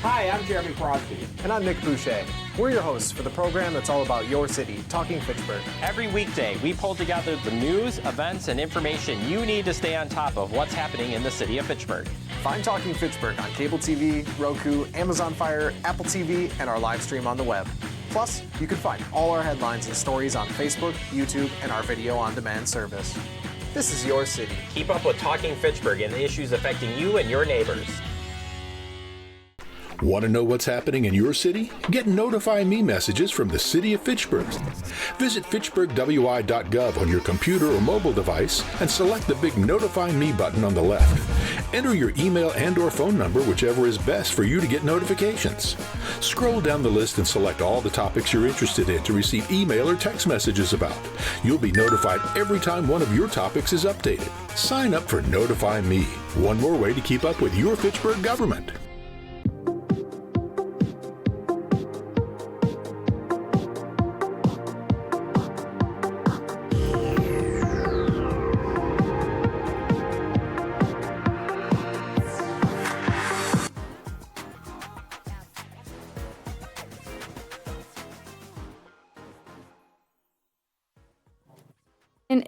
Hi, I'm Jeremy Crosby. And I'm Nick Boucher. We're your hosts for the program that's all about your city, Talking Fitchburg. Every weekday, we pull together the news, events, and information you need to stay on top of what's happening in the city of Fitchburg. Find Talking Fitchburg on cable TV, Roku, Amazon Fire, Apple TV, and our live stream on the web. Plus, you can find all our headlines and stories on Facebook, YouTube, and our video on demand service. This is your city. Keep up with Talking Fitchburg and the issues affecting you and your neighbors. Want to know what's happening in your city? Get Notify Me messages from the City of Fitchburg. Visit fitchburgwi.gov on your computer or mobile device and select the big Notify Me button on the left. Enter your email and/or phone number, whichever is best for you to get notifications. Scroll down the list and select all the topics you're interested in to receive email or text messages about. You'll be notified every time one of your topics is updated. Sign up for Notify Me, one more way to keep up with your Fitchburg government.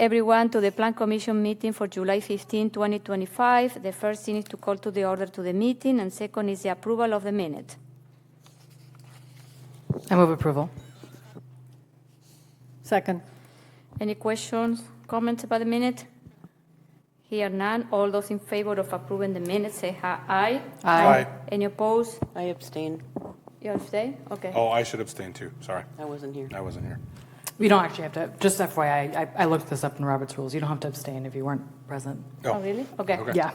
Everyone to the Plan Commission meeting for July 15, 2025. The first thing is to call to the order to the meeting, and second is the approval of the minute. I move approval. Second. Any questions, comments about the minute? Here none. All those in favor of approving the minute say aye. Aye. Any opposed? I abstain. You abstain? Okay. Oh, I should abstain too. Sorry. I wasn't here. I wasn't here. You don't actually have to, just FYI, I looked this up in Robert's Rules. You don't have to abstain if you weren't present. Oh, really? Okay. Okay. Yeah,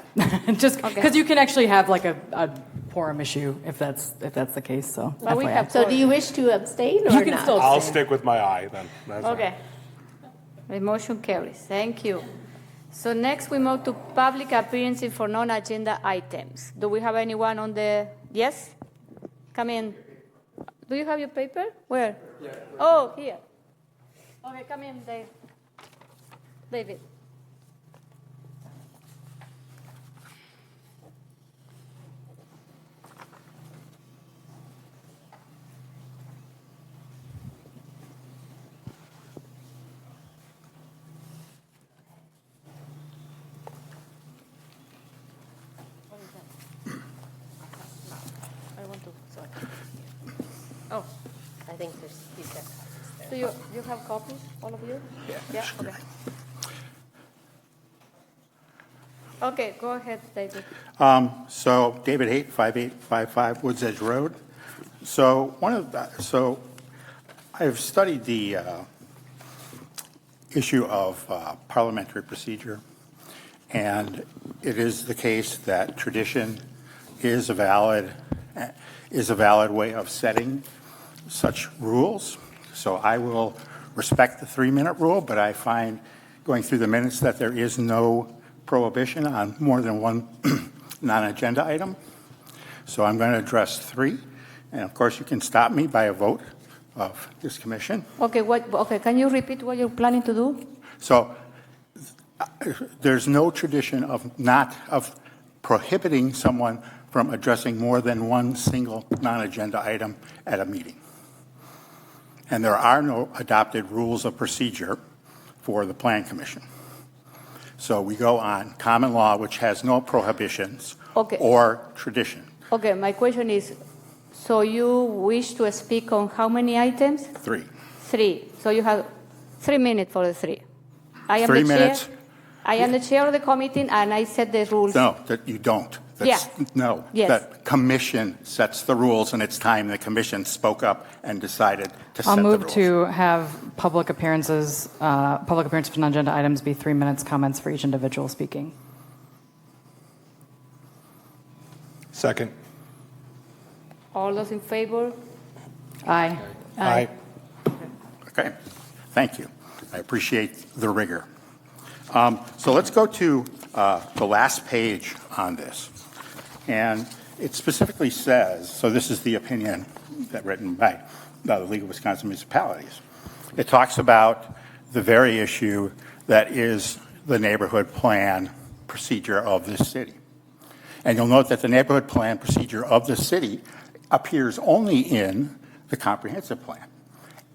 just because Okay. you can actually have like a quorum issue if that's the case, so Well, we FYI. have So do you wish to abstain or You can not? still I'll abstain. stick with my aye then. That's fine. Okay. The motion carries. Thank you. So next we move to public appearances for non-agenda items. Do we have anyone on the, yes? Come in. Do you have your paper? Where? Yeah. Oh, here. Okay, come in, Dave. David. I want to, sorry. Oh, I think he's got copies there. so you have copies, all of you? Yeah, okay. Okay, go ahead, David. So David Haight, 5855 Woods Edge Road. So I've studied the issue of parliamentary procedure, and it is the case that tradition is a valid way of setting such rules. So I will respect the 3-minute rule, but I find going through the minutes that there is no prohibition on more than one non-agenda item. So I'm going to address 3. And of course, you can stop me by a vote of this commission. Okay, okay, can you repeat what you're planning to do? So there's no tradition of prohibiting someone from addressing more than one single non-agenda item at a meeting. And there are no adopted rules of procedure for the Plan Commission. So we go on common law, which has no prohibitions or tradition. Okay, my question is, so you wish to speak on how many items? 3. 3. So you have 3 minutes for the 3. I am 3 the chair. minutes. I am the chair of the committee, and I set the rules. No, that you don't. No, Yes. the commission sets the rules, and it's time the commission spoke up and decided to set I'll the move rules. to have public appearances for non-agenda items be 3 minutes comments for each individual speaking. Second. All those in favor? Aye. Aye. Okay, thank you. I appreciate the rigor. So let's go to the last page on this. And it specifically says, so this is the opinion that written by the League of Wisconsin Municipalities. It talks about the very issue that is the neighborhood plan procedure of this city. And you'll note that the neighborhood plan procedure of the city appears only in the comprehensive plan.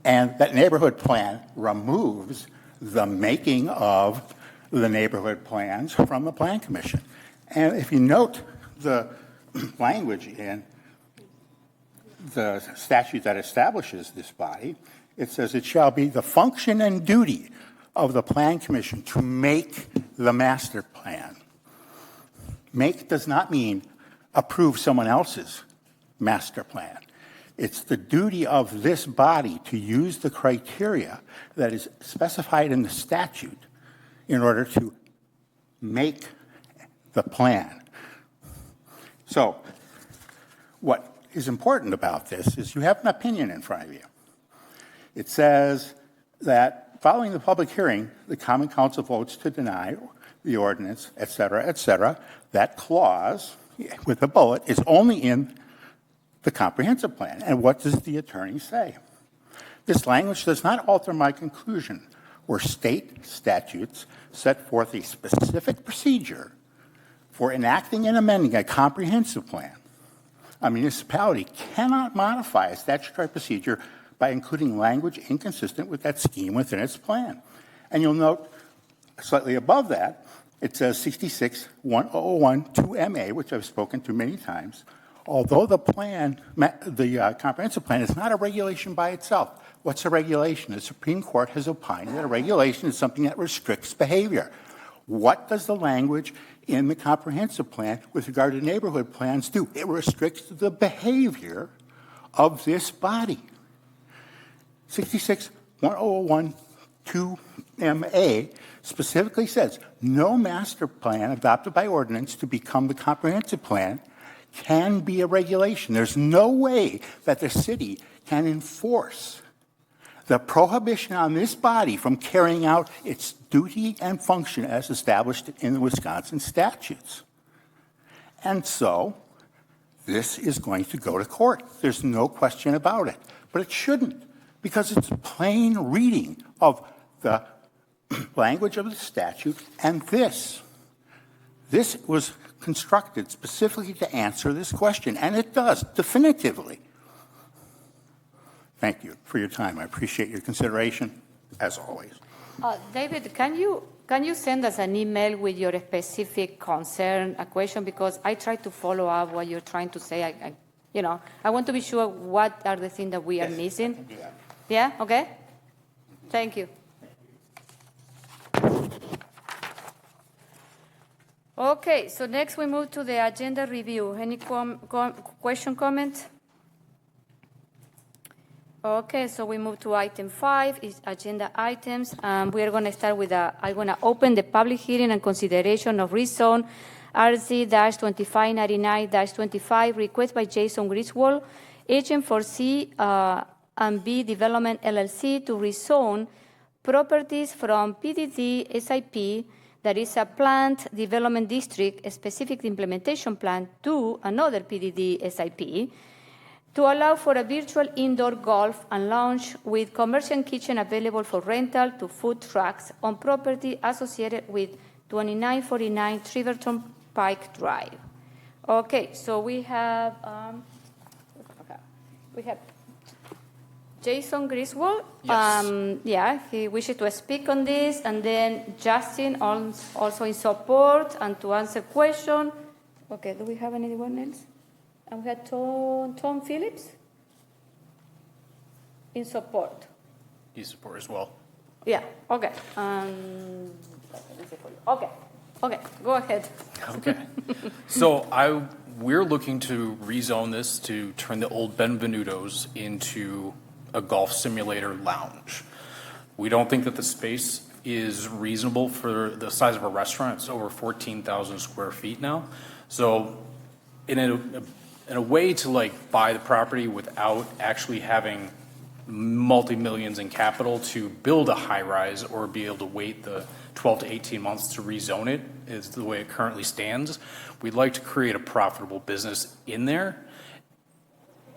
And that neighborhood plan removes the making of the neighborhood plans from the Plan Commission. And if you note the language in the statute that establishes this body, it says it shall be the function and duty of the Plan Commission to make the master plan. Make does not mean approve someone else's master plan. It's the duty of this body to use the criteria that is specified in the statute in order to make the plan. So, what is important about this is you have an opinion in front of you. It says that following the public hearing, the Common Council votes to deny the ordinance, et cetera, et cetera. That clause with a bullet is only in the comprehensive plan. And what does the attorney say? This language does not alter my conclusion, where state statutes set forth a specific procedure for enacting and amending a comprehensive plan. A municipality cannot modify a statutory procedure by including language inconsistent with that scheme within its plan. And you'll note slightly above that, it says 66-1001-2MA, which I've spoken to many times. Although the plan, the comprehensive plan is not a regulation by itself. What's a regulation? The Supreme Court has opined that a regulation is something that restricts behavior. What does the language in the comprehensive plan with regard to neighborhood plans do? It restricts the behavior of this body. 66-1001-2MA specifically says no master plan adopted by ordinance to become the comprehensive plan can be a regulation. There's no way that the city can enforce the prohibition on this body from carrying out its duty and function as established in the Wisconsin statutes. And so this is going to go to court. There's no question about it. But it shouldn't, because it's a plain reading of the language of the statute, and this was constructed specifically to answer this question, and it does, definitively. Thank you for your time. I appreciate your consideration, as always. David, can you send us an email with your specific concern, a question, because I try to follow up what you're trying to say. I want to be sure what are the things that we are missing. I can do that. Yeah, okay? Thank you. Okay, so next we move to the agenda review. Any question, comment? Okay, so we move to item 5, is agenda items. We are going to start with I'm going to open the public hearing and consideration of rezone RZ-2599-25, request by Jason Griswold, agent for C&B Development LLC, to rezone properties from PDD SIP, that is a planned development district, a specific implementation plan, to another PDD SIP, to allow for a virtual indoor golf and lounge with commercial kitchen available for rental to food trucks on property associated with 2949 Treverton Pike Drive. Okay, so we have Jason Griswold. Yes. He wishes to speak on this, and then Justin also in support and to answer questions. Okay, do we have anyone else? And we had Tom Phillips in support. He's support as well. Yeah, okay. Okay, go ahead. Okay. So we're looking to rezone this to turn the old Benvenutos into a golf simulator lounge. We don't think that the space is reasonable for the size of a restaurant. It's over 14,000 square feet now. So in a way to buy the property without actually having multi-millions in capital to build a high-rise or be able to wait the 12 to 18 months to rezone it is the way it currently stands. We'd like to create a profitable business in there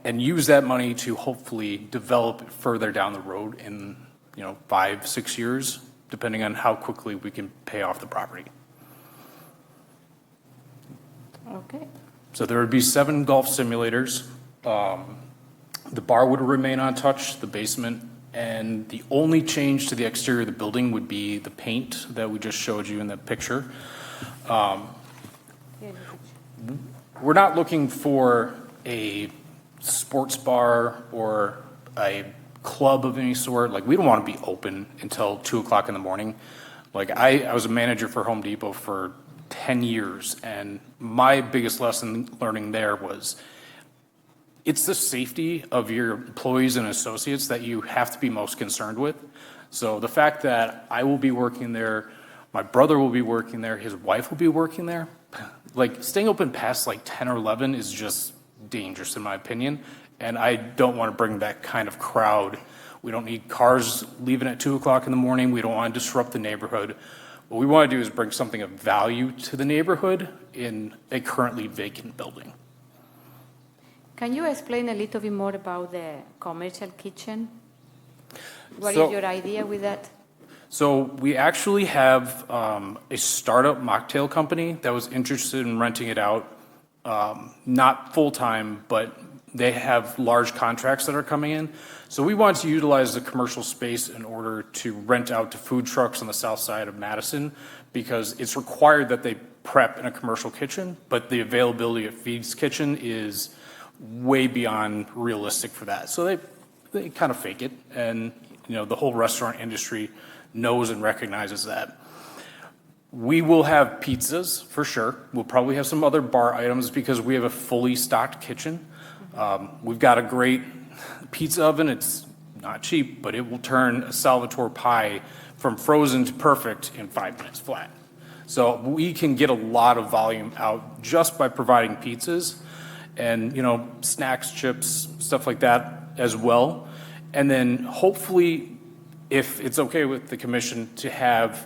and use that money to hopefully develop it further down the road in 5-6 years, depending on how quickly we can pay off the property. Okay. So there would be 7 golf simulators The bar would remain untouched, the basement, and the only change to the exterior of the building would be the paint that we just showed you in the picture. We're not looking for a sports bar or a club of any sort. Like, we don't want to be open until 2 o'clock in the morning. Like, I was a manager for Home Depot for 10 years, and my biggest lesson learning there was it's the safety of your employees and associates that you have to be most concerned with. So the fact that I will be working there, my brother will be working there, his wife will be working there, like, staying open past like 10 or 11 is just dangerous in my opinion. And I don't want to bring that kind of crowd. We don't need cars leaving at 2 o'clock in the morning. We don't want to disrupt the neighborhood. What we want to do is bring something of value to the neighborhood in a currently vacant building. Can you explain a little bit more about the commercial kitchen? What is your idea with that? So we actually have a startup mocktail company that was interested in renting it out, not full-time, but they have large contracts that are coming in. So we want to utilize the commercial space in order to rent out to food trucks on the south side of Madison, because it's required that they prep in a commercial kitchen, but the availability of Feed's Kitchen is way beyond realistic for that. So they kind of fake it, and the whole restaurant industry knows and recognizes that. We will have pizzas for sure. We'll probably have some other bar items because we have a fully stocked kitchen. We've got a great pizza oven. It's not cheap, but it will turn a Salvatore pie from frozen to perfect in 5 minutes flat. So we can get a lot of volume out just by providing pizzas and, snacks, chips, stuff like that as well. And then hopefully, if it's okay with the commission, to have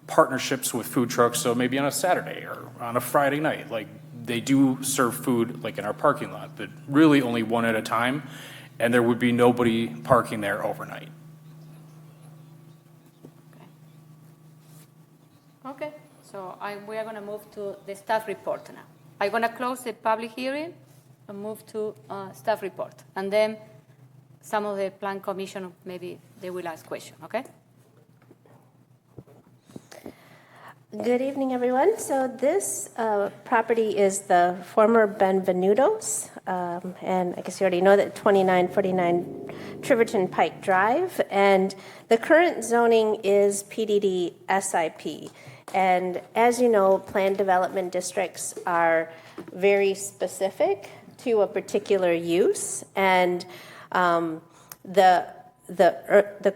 partnerships with food trucks. So maybe on a Saturday or on a Friday night, like, they do serve food like in our parking lot, but really only one at a time, and there would be nobody parking there overnight. Okay, so we are going to move to the staff report now. I'm going to close the public hearing and move to staff report. And then some of the plan commission, maybe they will ask questions, okay? Good evening, everyone. So this property is the former Benvenuto's, and I guess you already know that 2949 Triverton Pike Drive, and the current zoning is PDD SIP. And as you know, planned development districts are very specific to a particular use, and the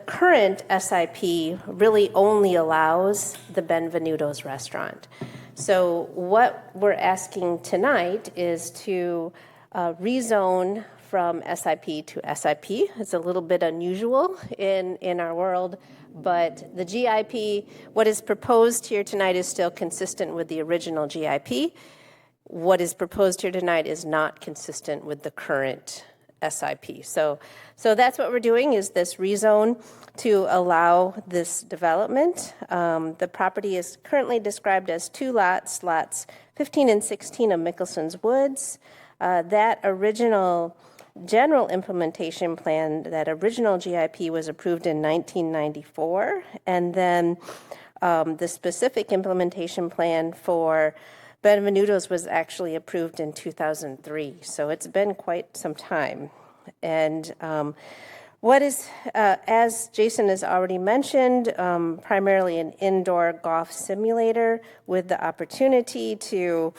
current SIP really only allows the Benvenuto's restaurant. So what we're asking tonight is to rezone from SIP to SIP. It's a little bit unusual in our world, but the GIP, what is proposed here tonight, is still consistent with the original GIP. What is proposed here tonight is not consistent with the current SIP. So that's what we're doing, is this rezone to allow this development. The property is currently described as 2 lots, lots 15 and 16 of Mickelson's Woods. That original general implementation plan, that original GIP, was approved in 1994, and then the specific implementation plan for Benvenuto's was actually approved in 2003, so it's been quite some time. And what is, as Jason has already mentioned, primarily an indoor golf simulator with the opportunity to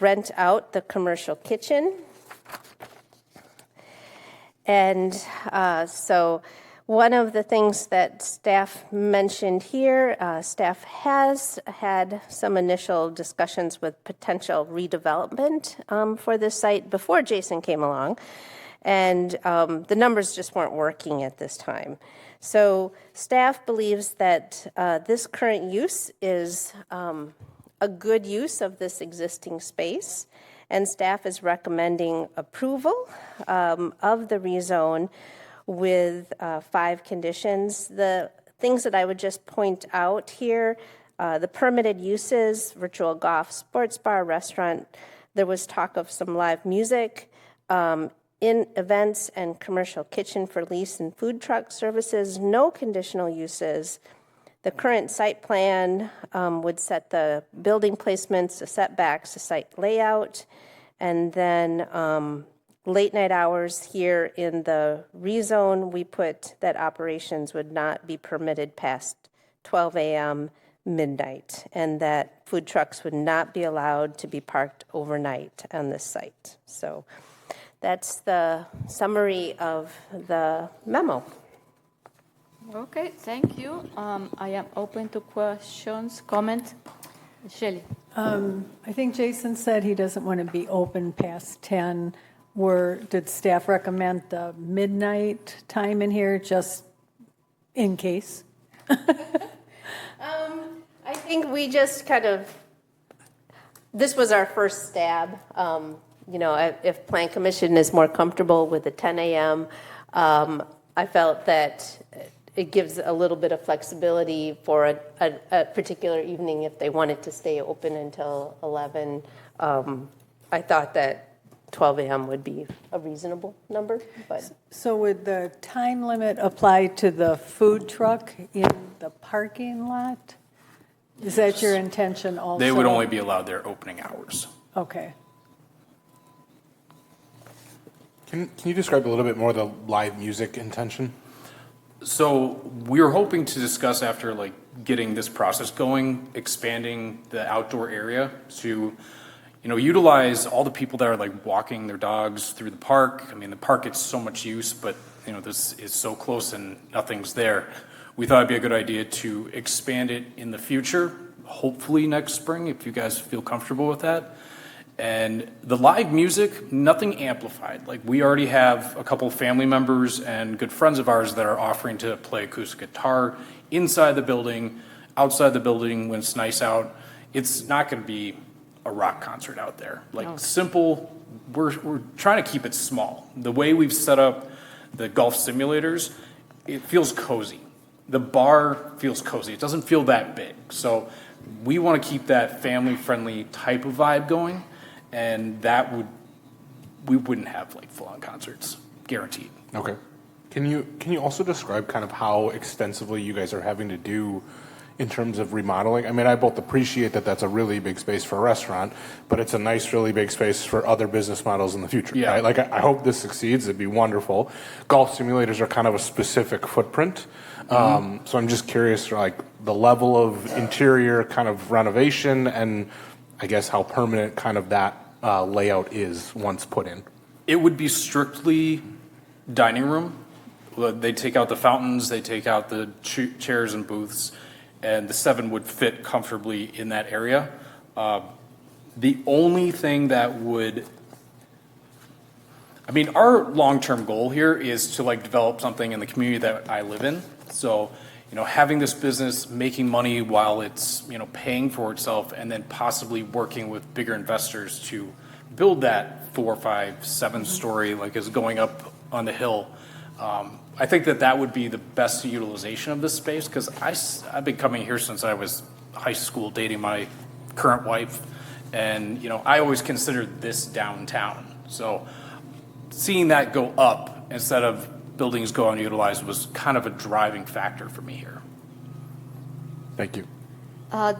rent out the commercial kitchen. And so one of the things that staff mentioned here, staff has had some initial discussions with potential redevelopment for this site before Jason came along, and the numbers just weren't working at this time. So staff believes that this current use is a good use of this existing space, and staff is recommending approval of the rezone with 5 conditions. The things that I would just point out here, the permitted uses: virtual golf, sports bar, restaurant. There was talk of some live music. in events and commercial kitchen for lease and food truck services, no conditional uses. The current site plan would set the building placements, the setbacks, the site layout, and then late night hours here in the rezone, we put that operations would not be permitted past 12 a.m. midnight, and that food trucks would not be allowed to be parked overnight on this site. So that's the summary of the memo. Okay, thank you. I am open to questions, comments. Shelley? I think Jason said he doesn't want to be open past 10. Did staff recommend the midnight time in here just in case? I think we just kind of, this was our first stab. If Plan Commission is more comfortable with the 10 a.m., I felt that it gives a little bit of flexibility for a particular evening if they wanted to stay open until 11. I thought that 12 a.m. would be a reasonable number. But So would the time limit apply to the food truck in the parking lot? Is that your intention also? They would only be allowed their opening hours. Okay. Can you describe a little bit more the live music intention? So we were hoping to discuss after getting this process going, expanding the outdoor area to, utilize all the people that are walking their dogs through the park. I mean, the park gets so much use, but this is so close and nothing's there. We thought it'd be a good idea to expand it in the future, hopefully next spring, if you guys feel comfortable with that. And the live music, nothing amplified. We already have a couple of family members and good friends of ours that are offering to play acoustic guitar inside the building, outside the building when it's nice out. It's not going to be a rock concert out there. Simple, we're trying to keep it small. The way we've set up the golf simulators, it feels cozy. The bar feels cozy. It doesn't feel that big. So we want to keep that family-friendly type of vibe going. And we wouldn't have full-on concerts, guaranteed. Okay. Can you also describe kind of how extensively you guys are having to do in terms of remodeling? I mean, I both appreciate that that's a really big space for a restaurant, but it's a nice, really big space for other business models in the future. Yeah. Right? I hope this succeeds. It'd be wonderful. Golf simulators are kind of a specific footprint. So I'm just curious for the level of interior kind of renovation and I guess how permanent kind of that layout is once put in. It would be strictly dining room. They take out the fountains, they take out the chairs and booths, and the 7 would fit comfortably in that area. The only thing that our long-term goal here is to develop something in the community that I live in. So, having this business making money while it's, paying for itself and then possibly working with bigger investors to build that 4, 5, 7 story is going up on the hill. I think that would be the best utilization of this space because I've been coming here since I was high school dating my current wife. And, I always considered this downtown. So seeing that go up instead of buildings go unutilized was kind of a driving factor for me here. Thank you.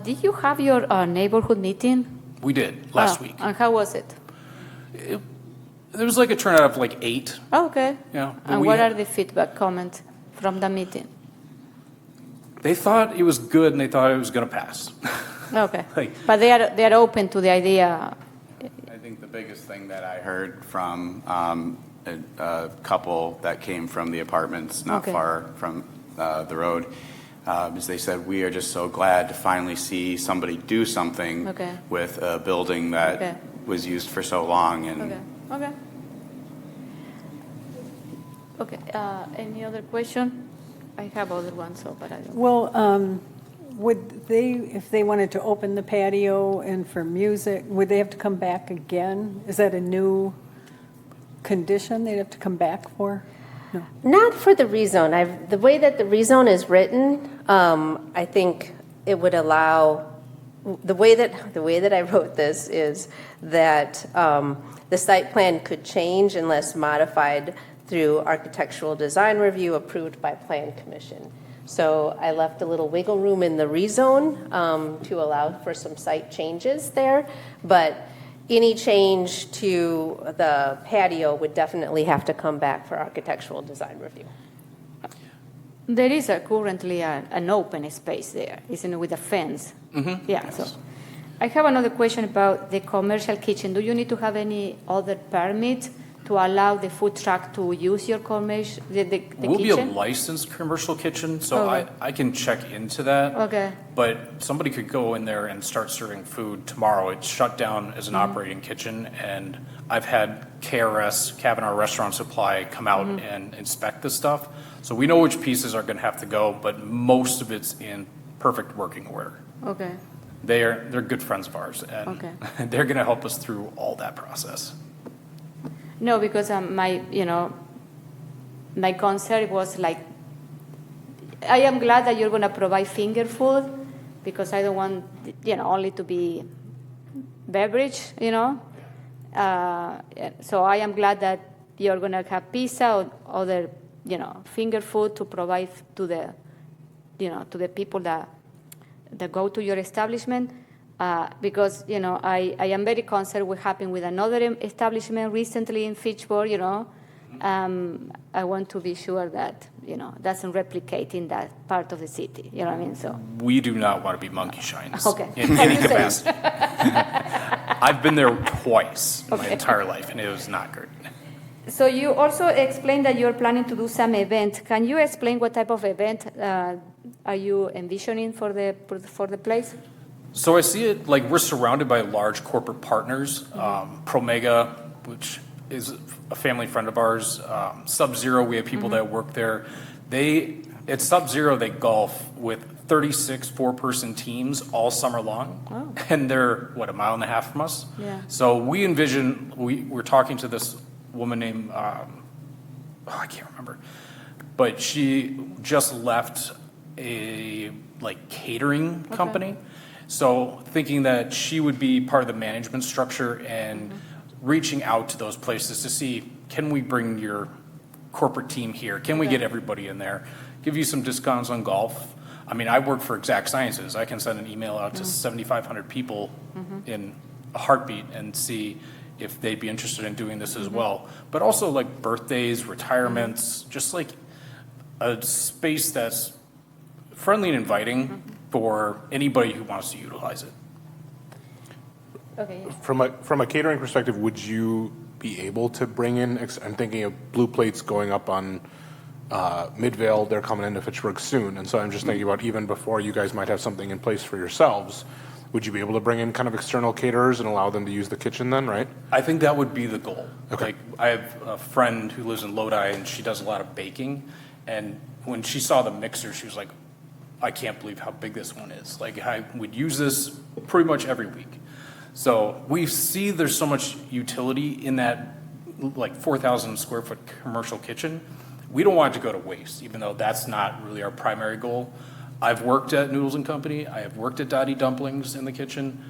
Did you have your neighborhood meeting? We did last week. And how was it? There was a turnout of 8. Oh, okay. Yeah. And what are the feedback comments from the meeting? They thought it was good and they thought it was going to pass. Okay. But they are open to the idea. I think the biggest thing that I heard from a couple that came from the apartments not far from the road is they said, we are just so glad to finally see somebody do something with a building that was used for so long. And Okay. Any other question? I have other ones, but I don't. Well, would they, if they wanted to open the patio and for music, would they have to come back again? Is that a new condition they'd have to come back for? No. Not for the rezone. The way that the rezone is written, I think it would allow the way that I wrote this is that the site plan could change unless modified through architectural design review approved by Plan Commission. So I left a little wiggle room in the rezone to allow for some site changes there, but any change to the patio would definitely have to come back for architectural design review. There is currently an open space there, isn't it, with a fence? Mm-hmm. Yeah. Yes. So I have another question about the commercial kitchen. Do you need to have any other permit to allow the food truck to use your commercial, the We'll kitchen? be a licensed commercial kitchen, so Okay. I can check into that. Okay. But somebody could go in there and start serving food tomorrow. It's shut down as an operating kitchen, and I've had KRS, Kavanaugh Restaurant Supply, come out and inspect this stuff. So we know which pieces are going to have to go, but most of it's in perfect working order. Okay. They're good friends of ours, and Okay. they're going to help us through all that process. No, because my concern was like, I am glad that you're going to provide finger food, because I don't want, only to be beverage, So I am glad that you're going to have pizza or other, finger food to provide to the, to the people that go to your establishment. Because, I am very concerned what happened with another establishment recently in Fitchburg, I want to be sure that, doesn't replicate in that part of the city, you know what I mean? So We do not want to be monkey shines Okay. in any capacity. I've been there twice in my entire life, and it was not good. So you also explained that you're planning to do some event. Can you explain what type of event are you envisioning for the place? So I see it like we're surrounded by large corporate partners. Promega, which is a family friend of ours. Sub-Zero, we have people that work there. At Sub-Zero, they golf with 36 four-person teams all summer long. Wow. And they're, a mile and a half from us? Yeah. So we envision, we're talking to this woman named, I can't remember, but she just left a catering company. So thinking that she would be part of the management structure and reaching out to those places to see, can we bring your corporate team here? Can we get everybody in there? Give you some discounts on golf. I mean, I work for Exact Sciences. I can send an email out to 7,500 people in a heartbeat and see if they'd be interested in doing this as well. But also like birthdays, retirements, just like a space that's friendly and inviting for anybody who wants to utilize it. Okay. From a catering perspective, would you be able to bring in, I'm thinking of Blue Plates going up on Midvale, they're coming into Fitchburg soon, and so I'm just thinking about even before you guys might have something in place for yourselves, would you be able to bring in kind of external caterers and allow them to use the kitchen then, right? I think that would be the goal. Okay. Like, I have a friend who lives in Lodi, and she does a lot of baking, and when she saw the mixer, she was like, I can't believe how big this one is. Like, I would use this pretty much every week. So we see there's so much utility in that 4,000 square foot commercial kitchen. We don't want it to go to waste, even though that's not really our primary goal. I've worked at Noodles & Company. I have worked at Dottie Dumplings in the kitchen.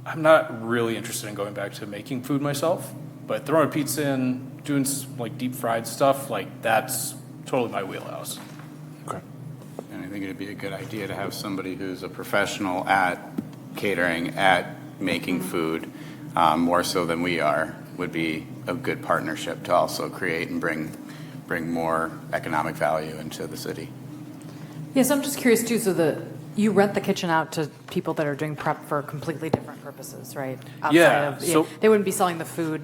I'm not really interested in going back to making food myself, but throwing a pizza in, doing deep fried stuff, that's totally my wheelhouse. Okay. And I think it'd be a good idea to have somebody who's a professional at catering, at making food, more so than we are, would be a good partnership to also create and bring more economic value into the city. Yes, I'm just curious too. So you rent the kitchen out to people that are doing prep for completely different purposes, right? They wouldn't be selling the food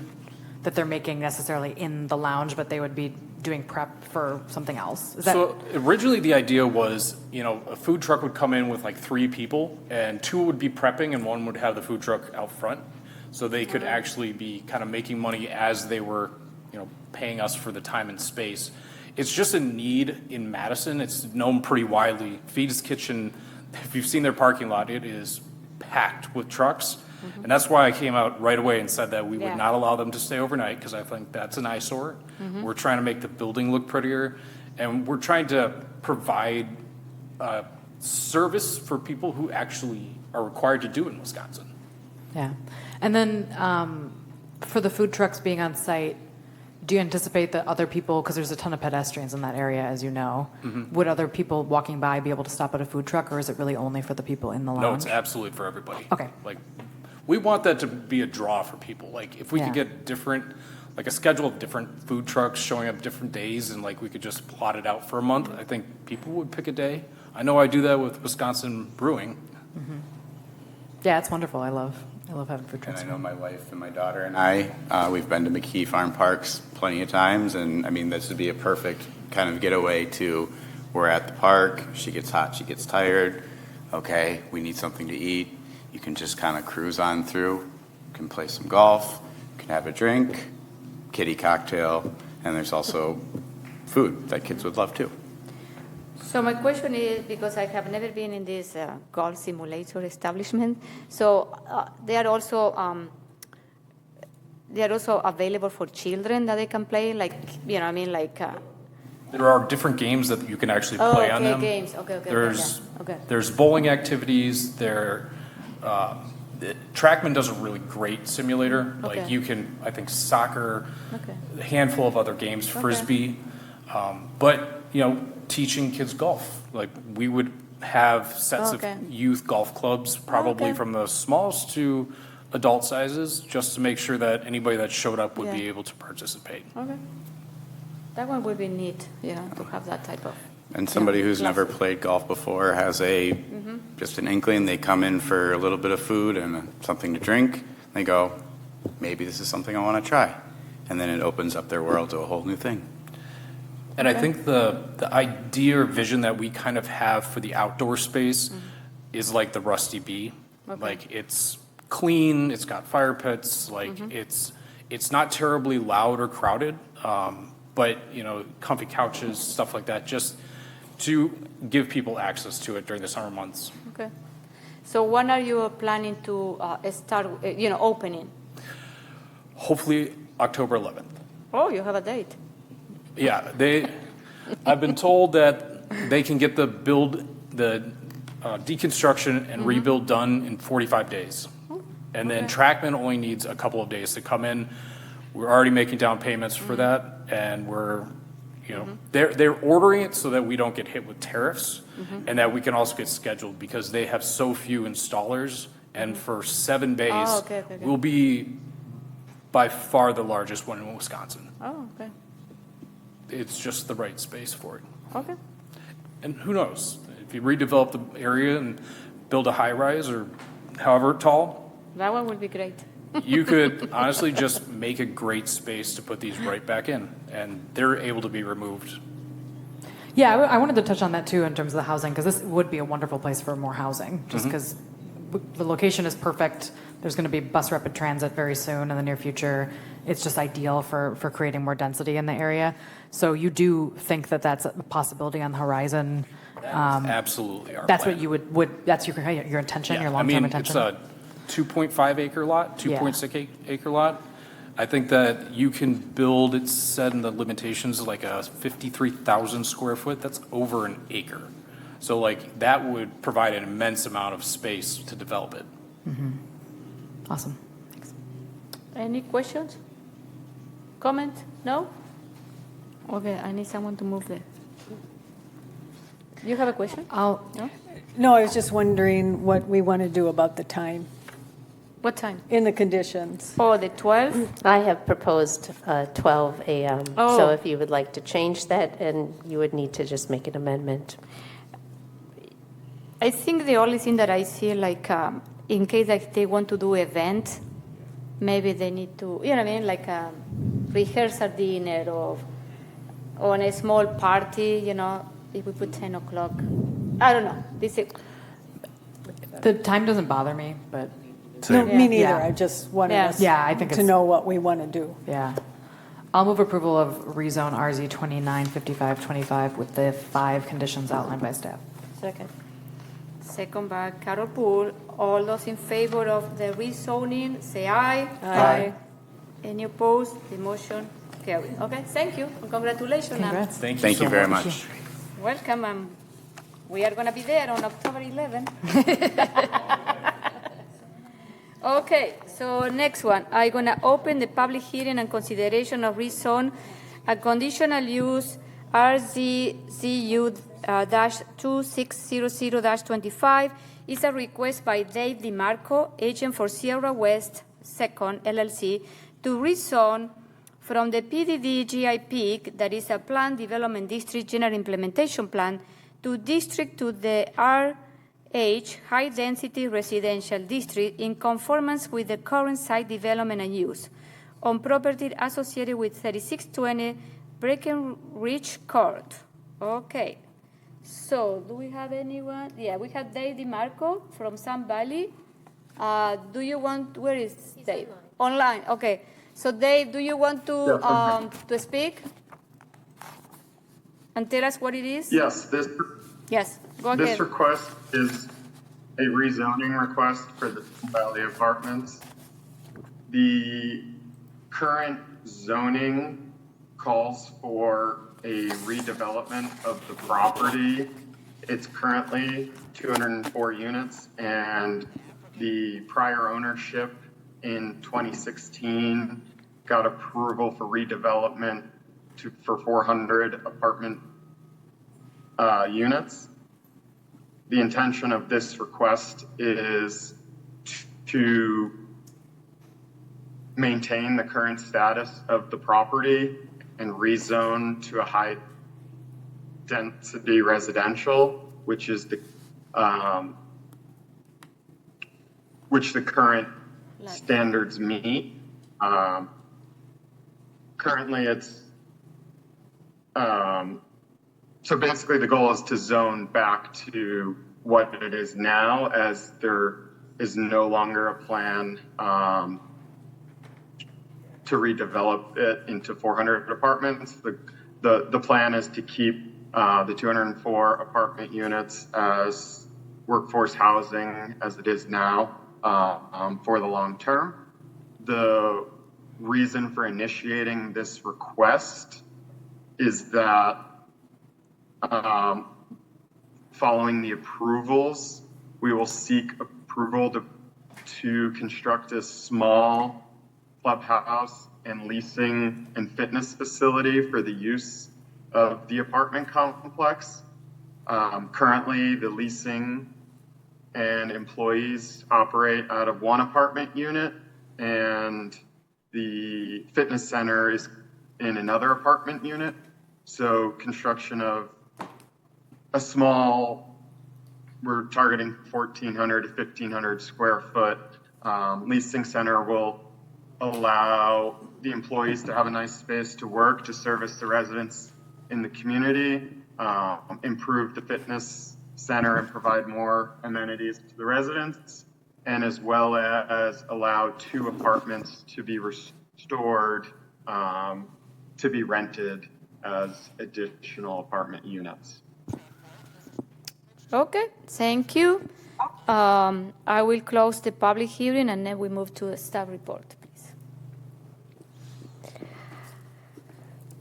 that they're making necessarily in the lounge, but they would be doing prep for something else. So originally the idea was, a food truck would come in with 3 people, and 2 would be prepping and 1 would have the food truck out front. So they could actually be kind of making money as they were, paying us for the time and space. It's just a need in Madison. It's known pretty widely. Feed's Kitchen, if you've seen their parking lot, it is packed with trucks. And that's why I came out right away and said that we would not allow them to stay overnight, because I think that's an eyesore. We're trying to make the building look prettier, and we're trying to provide service for people who actually are required to do it in Wisconsin. Yeah. And then for the food trucks being on site, do you anticipate that other people, because there's a ton of pedestrians in that area, as you know, would other people walking by be able to stop at a food truck, or is it really only for the people in the lounge? No, it's absolutely for everybody. Okay. Like, we want that to be a draw for people. Like, if we could get different, like a schedule of different food trucks showing up different days, and like we could just plot it out for a month, I think people would pick a day. I know I do that with Wisconsin Brewing. Yeah, it's wonderful. I love having food And trucks. I know my wife and my daughter and I, we've been to McKee Farm Parks plenty of times, and I mean, this would be a perfect kind of getaway to, we're at the park, she gets hot, she gets tired, okay, we need something to eat. You can just kind of cruise on through, you can play some golf, you can have a drink, kiddie cocktail, and there's also food that kids would love too. So my question is, because I have never been in this golf simulator establishment, so they are also available for children that they can play, like, you know, I mean, like. There are different games that you can actually play on them. Games. Okay. There's bowling activities. Trackman does a really great simulator. Okay. Like, you can, I think, soccer, Okay. a handful of other games, frisbee, but you know, teaching kids golf. Like, we would have sets of youth golf clubs, probably from the smallest to adult sizes, just to make sure that anybody that showed up would be able to participate. Okay. That one would be neat, you know, to have that type of. And somebody who's never played golf before has just an inkling. They come in for a little bit of food and something to drink. They go, maybe this is something I want to try. And then it opens up their world to a whole new thing. And I think the idea or vision that we kind of have for the outdoor space is like the Rusty Bee. Okay. Like, it's clean, it's got fire pits, like it's not terribly loud or crowded, but you know, comfy couches, stuff like that, just to give people access to it during the summer months. Okay. So when are you planning to start, opening? Hopefully October 11th. Oh, you have a date. Yeah, I've been told that they can get the deconstruction and rebuild done in 45 days. And then Trackman only needs a couple of days to come in. We're already making down payments for that, and we're, they're ordering it so that we don't get hit with tariffs, and that we can also get scheduled, because they have so few installers, and for 7 bays, we'll be by far the largest one in Wisconsin. Oh, okay. It's just the right space for it. Okay. And who knows, if you redevelop the area and build a high-rise or however tall, that one would be great. You could honestly just make a great space to put these right back in, and they're able to be removed. Yeah, I wanted to touch on that too in terms of the housing, because this would be a wonderful place for more housing, just because the location is perfect. There's going to be bus rapid transit very soon in the near future. It's just ideal for creating more density in the area. So you do think that that's a possibility on the horizon? Absolutely our That's plan. what you would that's your intention, your long-term intention? It's a 2.5 acre lot, 2.6 acre lot. I think that you can build, it's said in the limitations, like a 53,000 square foot. That's over an acre. So like that would provide an immense amount of space to develop it. Awesome. Thanks. Any questions? Comment? No? Okay, I need someone to move there. You have a question? No, I was just wondering what we want to do about the time What time? in the conditions. Oh, the 12? I have proposed 12 a.m. Oh. So if you would like to change that, and you would need to just make an amendment. I think the only thing that I see, like, in case like they want to do event, maybe they need to, you know what I mean, like a rehearsal dinner or on a small party, if we put 10 o'clock. I don't know. The time doesn't bother me, but No, me neither. Yeah. I just wanted Yeah. us Yeah, I think to it's- know what we want to do. yeah. I'll move approval of rezone RZ 295525 with the 5 conditions outlined by staff. Second. Second by Carol Poole. All those in favor of the rezoning, say aye. Aye. Any opposed? The motion carries. Okay, thank you. And congratulations. Congrats. Thank you Thank so you very much. much. Welcome. We are going to be there on October 11. Okay, so next one. I'm going to open the public hearing and consideration of rezone a conditional use RZZU-2600-25 is a request by Dave DiMarco, agent for Sierra West 2nd LLC, to rezone from the PDD GIP, that is a Plan Development District General Implementation Plan, to district to the RH High Density Residential District in conformance with the current site development and use on property associated with 3620 Breckenridge Court. Okay. So do we have anyone? Yeah, we have Dave DiMarco from Sun Valley. Do you want, where is Dave? Online. Okay. So Dave, do you want to speak and tell us what it is? Yes. Yes, go ahead. This request is a rezoning request for the Sun Valley Apartments. The current zoning calls for a redevelopment of the property. It's currently 204 units, and the prior ownership in 2016 got approval for redevelopment for 400 apartment units. The intention of this request is to maintain the current status of the property and rezone to a high density residential, which is the current standards meet. Currently it's so basically the goal is to zone back to what it is now, as there is no longer a plan to redevelop it into 400 apartments. The plan is to keep the 204 apartment units as workforce housing as it is now for the long term. The reason for initiating this request is that following the approvals, we will seek approval to construct a small clubhouse and leasing and fitness facility for the use of the apartment complex. Currently, the leasing and employees operate out of one apartment unit, and the fitness center is in another apartment unit. So construction of a small, we're targeting 1,400 to 1,500 square foot leasing center will allow the employees to have a nice space to work, to service the residents in the community, improve the fitness center and provide more amenities to the residents, and as well as allow 2 apartments to be restored, to be rented as additional apartment units. Okay, thank you. I will close the public hearing and then we move to the staff report, please.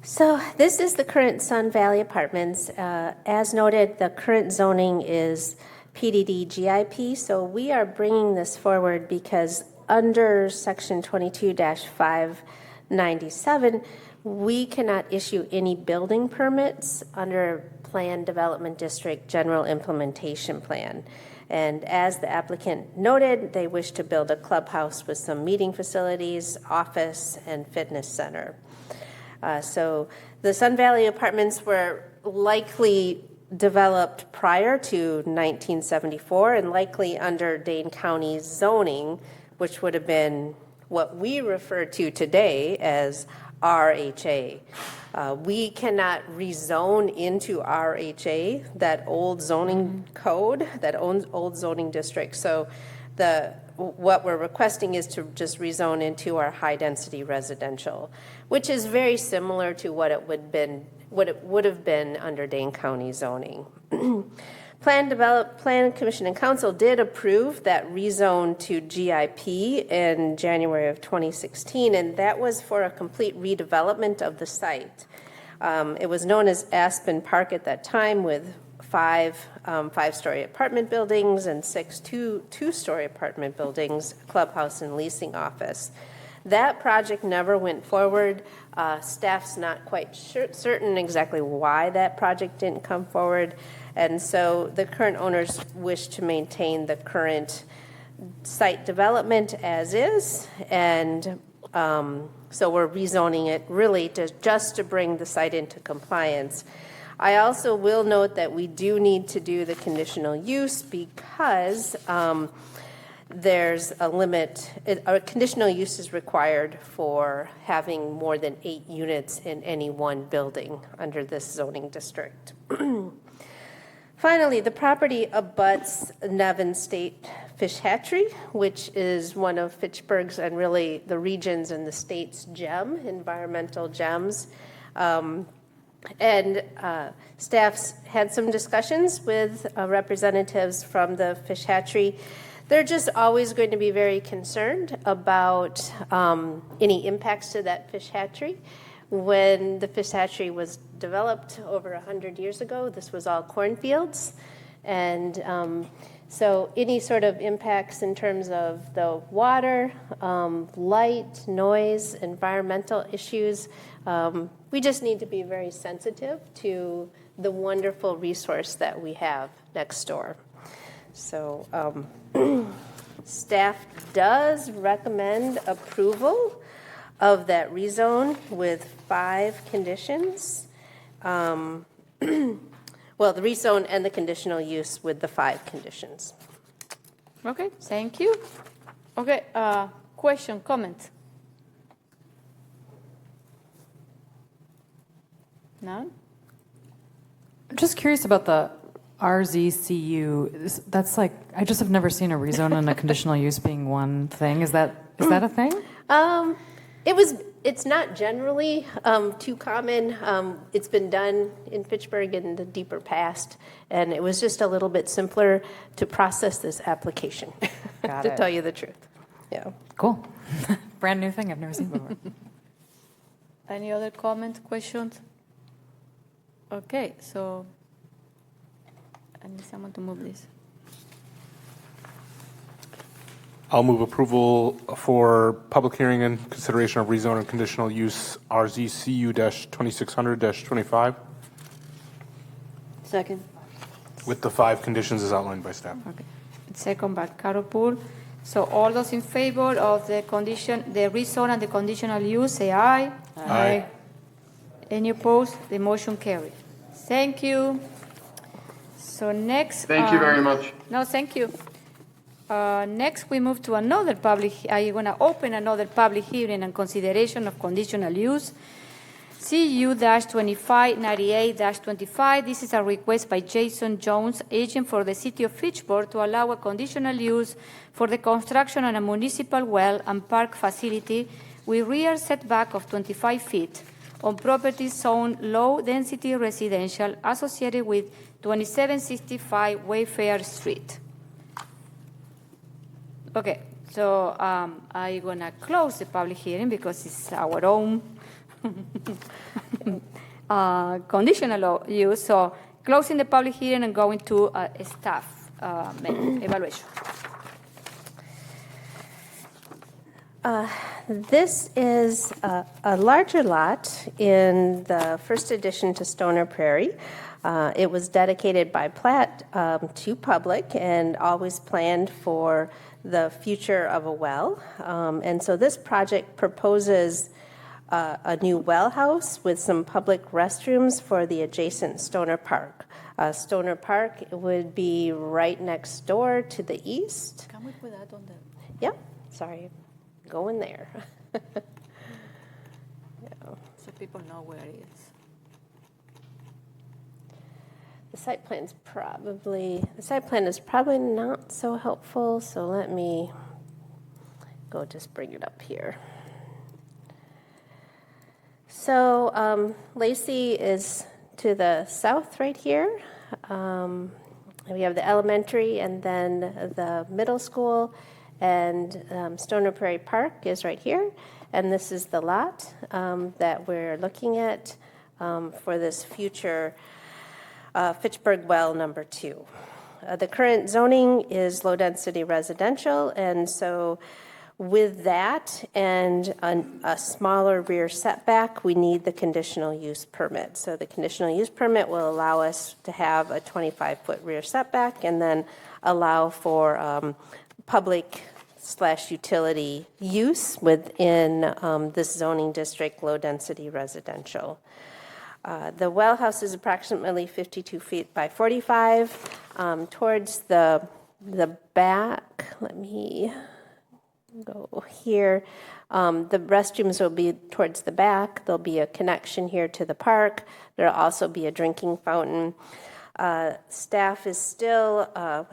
So this is the current Sun Valley Apartments. As noted, the current zoning is PDD GIP, so we are bringing this forward because under Section 22-597, we cannot issue any building permits under Plan Development District General Implementation Plan. And as the applicant noted, they wish to build a clubhouse with some meeting facilities, office, and fitness center. So the Sun Valley Apartments were likely developed prior to 1974 and likely under Dane County zoning, which would have been what we refer to today as RHA. We cannot rezone into RHA, that old zoning code, that old zoning district. So what we're requesting is to just rezone into our high density residential, which is very similar to what it would have been under Dane County zoning. Plan Commission and Council did approve that rezone to GIP in January of 2016, and that was for a complete redevelopment of the site. It was known as Aspen Park at that time, with 5 5-story apartment buildings and 6 two-story apartment buildings, clubhouse and leasing office. That project never went forward. Staff's not quite certain exactly why that project didn't come forward. And so the current owners wish to maintain the current site development as is. And so we're rezoning it really just to bring the site into compliance. I also will note that we do need to do the conditional use because there's a limit. A conditional use is required for having more than 8 units in any one building under this zoning district. Finally, the property abuts Nevin State Fish Hatchery, which is one of Fitchburg's and really the region's and the state's environmental gems. Staff's had some discussions with representatives from the fish hatchery. They're just always going to be very concerned about any impacts to that fish hatchery. When the fish hatchery was developed over 100 years ago, this was all cornfields. And so any sort of impacts in terms of the water, light, noise, environmental issues, we just need to be very sensitive to the wonderful resource that we have next door. So staff does recommend approval of that rezone with 5 conditions. Well, the rezone and the conditional use with the 5 conditions. Okay, thank you. Okay, question, comment? None? I'm just curious about the RZCU. That's like, I just have never seen a rezone and a conditional use being one thing. Is that a thing? It's not generally too common. It's been done in Fitchburg in the deeper past, and it was just a little bit simpler to process this application, to tell you the truth. Yeah. Cool. Brand new thing I've never seen before. Any other comments, questions? Okay, so I need someone to move this. I'll move approval for public hearing and consideration of rezone and conditional use RZCU-2600-25 Second. with the 5 conditions as outlined by staff. Okay. Second by Carol Poole. So all those in favor of the rezone and the conditional use, say aye. Aye. Any opposed? The motion carried. Thank you. So next. Thank you very much. No, thank you. Next, we move to another I'm going to open another public hearing and consideration of conditional use. CU-2598-25. This is a request by Jason Jones, agent for the City of Fitchburg, to allow a conditional use for the construction of a municipal well and park facility with rear setback of 25 feet on properties zoned low-density residential associated with 2765 Wayfair Street. Okay, so I'm going to close the public hearing because it's our own conditional use. So closing the public hearing and going to staff evaluation. This is a larger lot in the first addition to Stoner Prairie. It was dedicated by plat to public and always planned for the future of a well. And so this project proposes a new well house with some public restrooms for the adjacent Stoner Park. Stoner Park would be right next door to the east. Can we put that on the... Yep, sorry, go in there. Yeah. So people know where it is. The site plan is probably not so helpful, so let me go just bring it up here. So Lacey is to the south right here. We have the elementary and then the middle school, and Stoner Prairie Park is right here. And this is the lot that we're looking at for this future Fitchburg Well number 2. The current zoning is low-density residential, and so with that and a smaller rear setback, we need the conditional use permit. So the conditional use permit will allow us to have a 25-foot rear setback and then allow for public/utility use within this zoning district, low-density residential. The well house is approximately 52 feet by 45. Towards the back, let me go here. The restrooms will be towards the back. There'll be a connection here to the park. There'll also be a drinking fountain. Staff is still,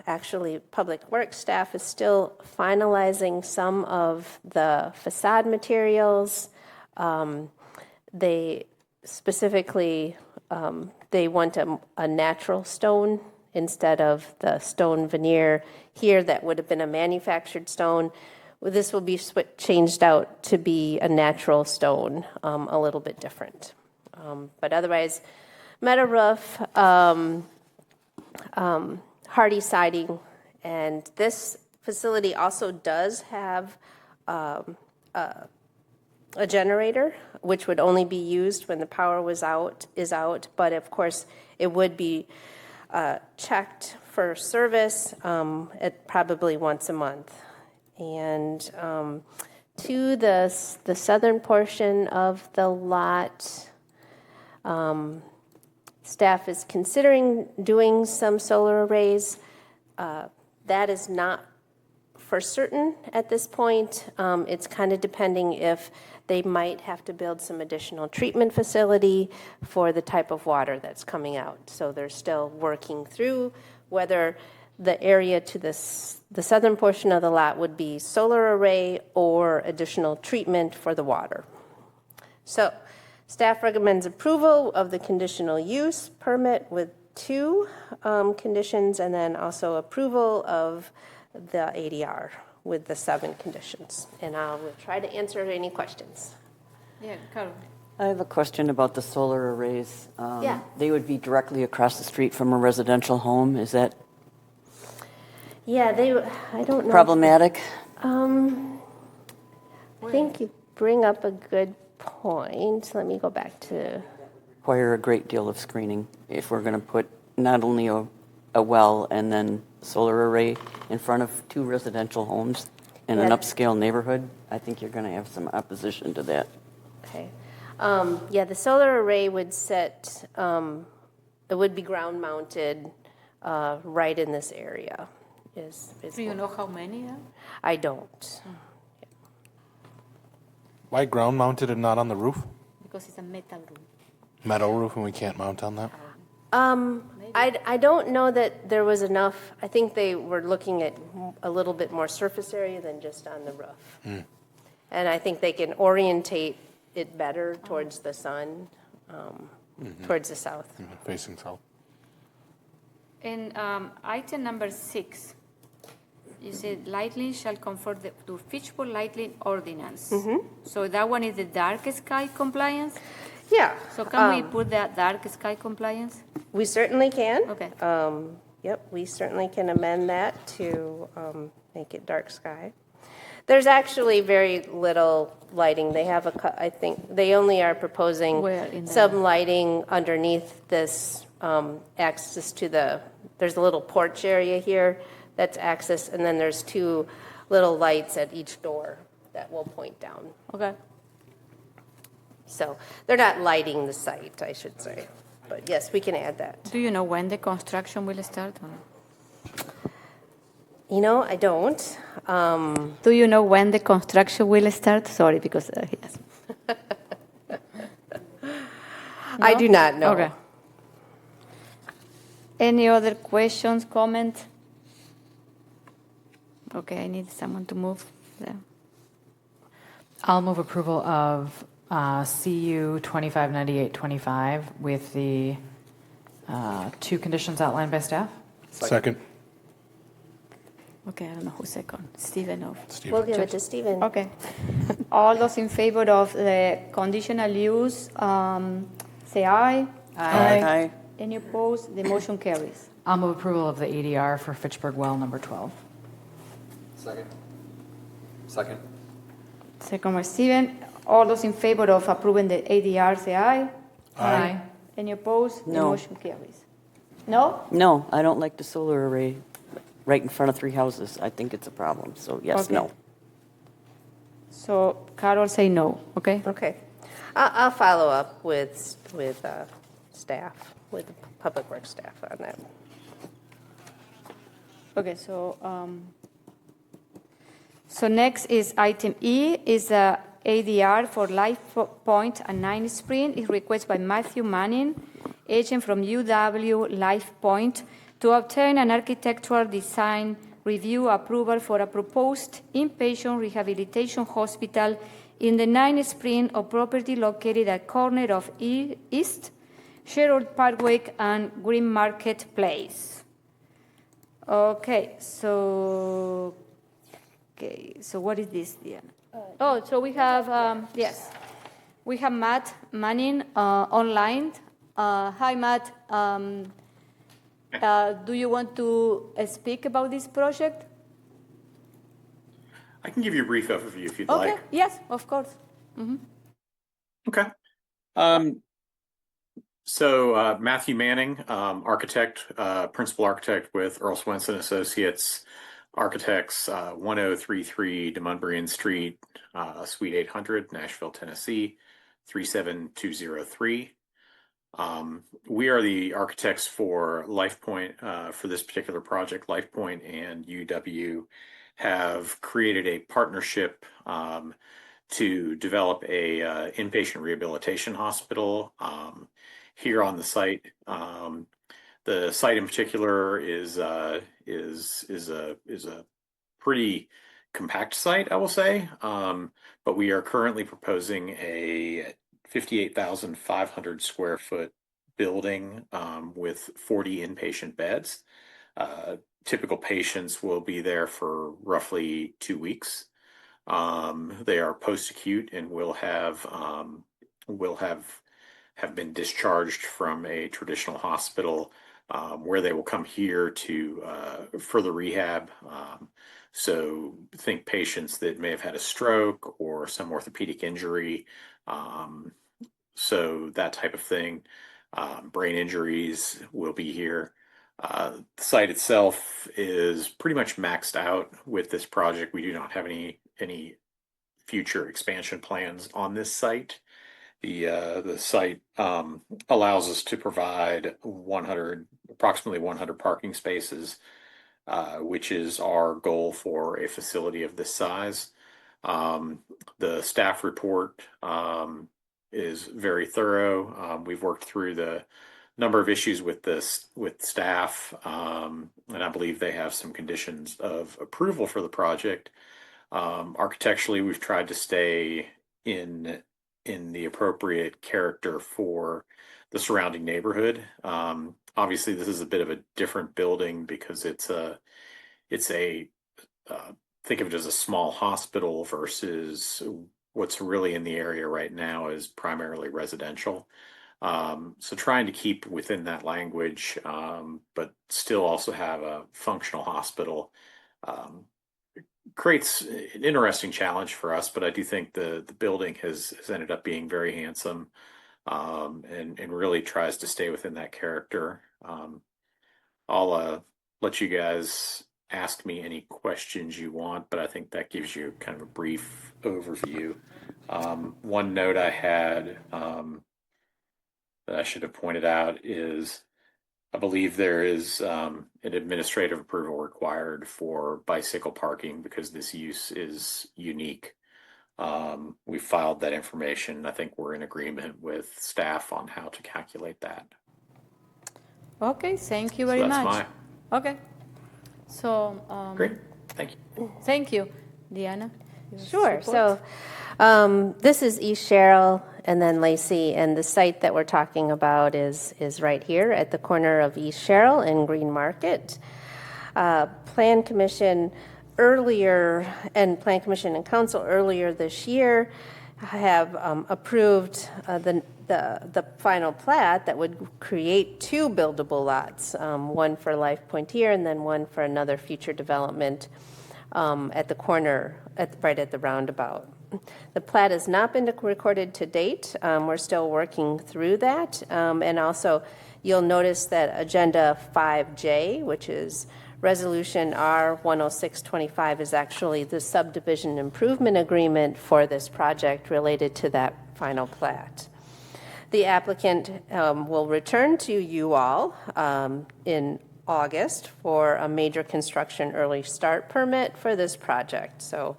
actually Public Works staff is still finalizing some of the facade materials. They specifically, they want a natural stone instead of the stone veneer here that would have been a manufactured stone. This will be changed out to be a natural stone, a little bit different. But otherwise, metal roof, hardy siding, and this facility also does have a generator, which would only be used when the power is out, but of course it would be checked for service at probably once a month. And to the southern portion of the lot, staff is considering doing some solar arrays. That is not for certain at this point. It's kind of depending if they might have to build some additional treatment facility for the type of water that's coming out. So they're still working through whether the area to the southern portion of the lot would be solar array or additional treatment for the water. So staff recommends approval of the conditional use permit with 2 conditions, and then also approval of the ADR with the 7 conditions. And I will try to answer any questions. Yeah, Carol. I have a question about the solar arrays. Yeah. They would be directly across the street from a residential home. Is that Yeah, I don't know. problematic? I think you bring up a good point. Let me go back to... Require a great deal of screening if we're going to put not only a well and then solar array in front of 2 residential homes in an upscale neighborhood. I think you're going to have some opposition to that. Okay. Yeah, the solar array would set, it would be ground mounted right in this area. Do you know how many? I don't. Why ground mounted and not on the roof? Because it's a metal room. Metal roof and we can't mount on that? I don't know that there was enough. I think they were looking at a little bit more surface area than just on the roof. And I think they can orientate it better towards the sun, towards the south. Facing south. In item number 6, you said lighting shall conform to Fitchburg lighting ordinance. So that one is the dark sky compliance? Yeah. So can we put that dark sky compliance? We certainly can. Okay. Yep, we certainly can amend that to make it dark sky. There's actually very little lighting. They have I think they only are proposing some lighting underneath this access to there's a little porch area here that's access, and then there's 2 little lights at each door that will point down. Okay. So they're not lighting the site, I should say. But yes, we can add that. Do you know when the construction will start? You know, I don't. Do you know when the construction will start? Sorry, because yes. I do not know. Okay. Any other questions, comments? Okay, I need someone to move there. I'll move approval of CU 259825 with the 2 conditions outlined by staff. Second. Okay, I don't know who's second. Stephen or? Stephen. We'll give it to Stephen. Okay. All those in favor of the conditional use, say aye. Aye. Any opposed? The motion carries. I'll move approval of the ADR for Fitchburg Well number 12. Second. Second by Steven. All those in favor of approving the ADR, say aye. Aye. Any opposed? The No. motion carries. No? No, I don't like the solar array right in front of 3 houses. I think it's a problem, so yes, Okay. no. So Carol say no, okay? Okay. I'll follow up with staff, with Public Works staff on that. Okay, so next is item E, is the ADR for Life Point and 9 Spring. Is requested by Matthew Manning, agent from UW Life Point, to obtain an architectural design review approval for a proposed inpatient rehabilitation hospital in the 9 Spring of property located at corner of East Sherwood Parkway and Green Market Place. Okay, so what is this, Diana? So we have, yes, we have Matt Manning online. Hi, Matt. Do you want to speak about this project? I can give you a brief overview if you'd Okay, like. yes, of course. Mm-hmm. Okay. Matthew Manning, architect, principal architect with Earl Swenson Associates, Architects, 1033 DeMunbrian Street, Suite 800, Nashville, Tennessee, 37203. We are the architects for LifePoint for this particular project. LifePoint and UW have created a partnership to develop a inpatient rehabilitation hospital here on the site. The site in particular is a pretty compact site, I will say, but we are currently proposing a 58,500 square foot building with 40 inpatient beds. Typical patients will be there for roughly 2 weeks. They are post-acute and will have been discharged from a traditional hospital where they will come here to further rehab. So think patients that may have had a stroke or some orthopedic injury. So that type of thing. Brain injuries will be here. The site itself is pretty much maxed out with this project. We do not have any future expansion plans on this site. The site allows us to provide approximately 100 parking spaces, which is our goal for a facility of this size. The staff report is very thorough. We've worked through the number of issues with staff, and I believe they have some conditions of approval for the project. Architecturally, we've tried to stay in the appropriate character for the surrounding neighborhood. Obviously, this is a bit of a different building because it's a think of it as a small hospital versus what's really in the area right now is primarily residential. So trying to keep within that language, but still also have a functional hospital creates an interesting challenge for us. But I do think the building has ended up being very handsome and really tries to stay within that character. I'll let you guys ask me any questions you want, but I think that gives you kind of a brief overview. One note I had that I should have pointed out is I believe there is an administrative approval required for bicycle parking because this use is unique. We filed that information. I think we're in agreement with staff on how to calculate that. Okay, thank you very much. Okay. So, great. Thank you. Thank you. Diana? Sure. So this is East Sherrill and then Lacey, and the site that we're talking about is right here at the corner of East Sherrill and Green Market. Plan Commission and Council earlier this year have approved the final plat that would create two buildable lots, one for Life Point here and then one for another future development at the corner, right at the roundabout. The plat has not been recorded to date. We're still working through that. And also, you'll notice that Agenda 5J, which is Resolution R10625, is actually the subdivision improvement agreement for this project related to that final plat. The applicant will return to you all in August for a major construction early start permit for this project. So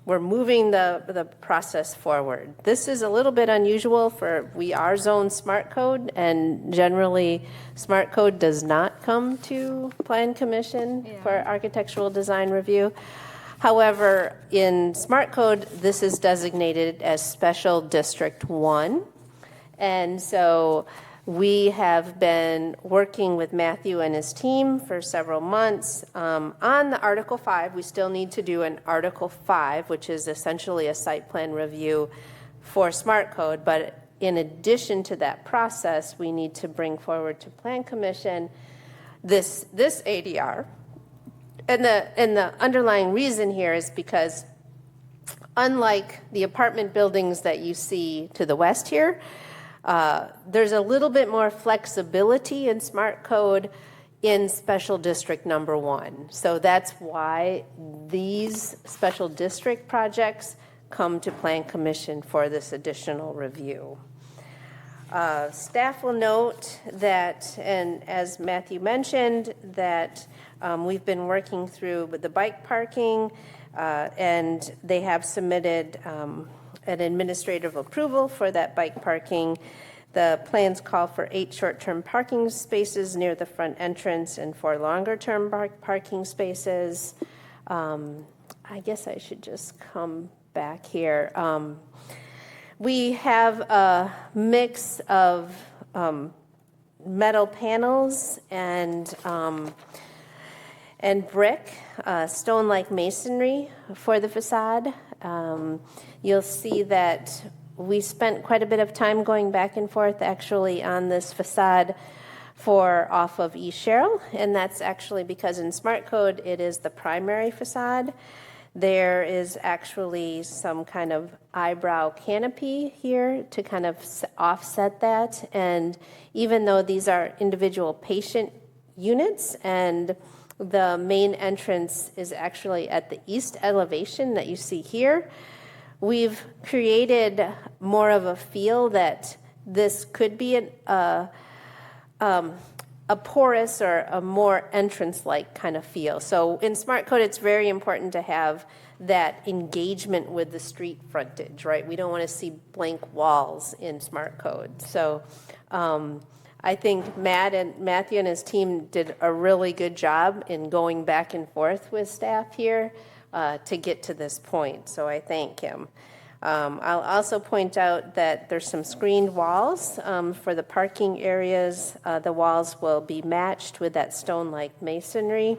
we're moving the process forward. This is a little bit unusual we are zone smart code, and generally smart code does not come to Plan Commission for architectural design review. However, in smart code, this is designated as Special District 1. And so we have been working with Matthew and his team for several months on the Article 5. We still need to do an Article 5, which is essentially a site plan review for smart code. But in addition to that process, we need to bring forward to Plan Commission this ADR. And the underlying reason here is because unlike the apartment buildings that you see to the west here, there's a little bit more flexibility in smart code in special district number 1. So that's why these special district projects come to Plan Commission for this additional review. Staff will note that, and as Matthew mentioned, that we've been working through with the bike parking, and they have submitted an administrative approval for that bike parking. The plans call for 8 short-term parking spaces near the front entrance and 4 longer-term parking spaces. I guess I should just come back here. We have a mix of metal panels and brick, stone-like masonry for the facade. You'll see that we spent quite a bit of time going back and forth actually on this facade off of East Sherrill, and that's actually because in smart code it is the primary facade. There is actually some kind of eyebrow canopy here to kind of offset that, and even though these are individual patient units and the main entrance is actually at the east elevation that you see here, we've created more of a feel that this could be a porous or a more entrance-like kind of feel. So in smart code, it's very important to have that engagement with the street frontage, right? We don't want to see blank walls in smart code. So I think Matthew and his team did a really good job in going back and forth with staff here to get to this point, so I thank him. I'll also point out that there's some screened walls for the parking areas. The walls will be matched with that stone-like masonry,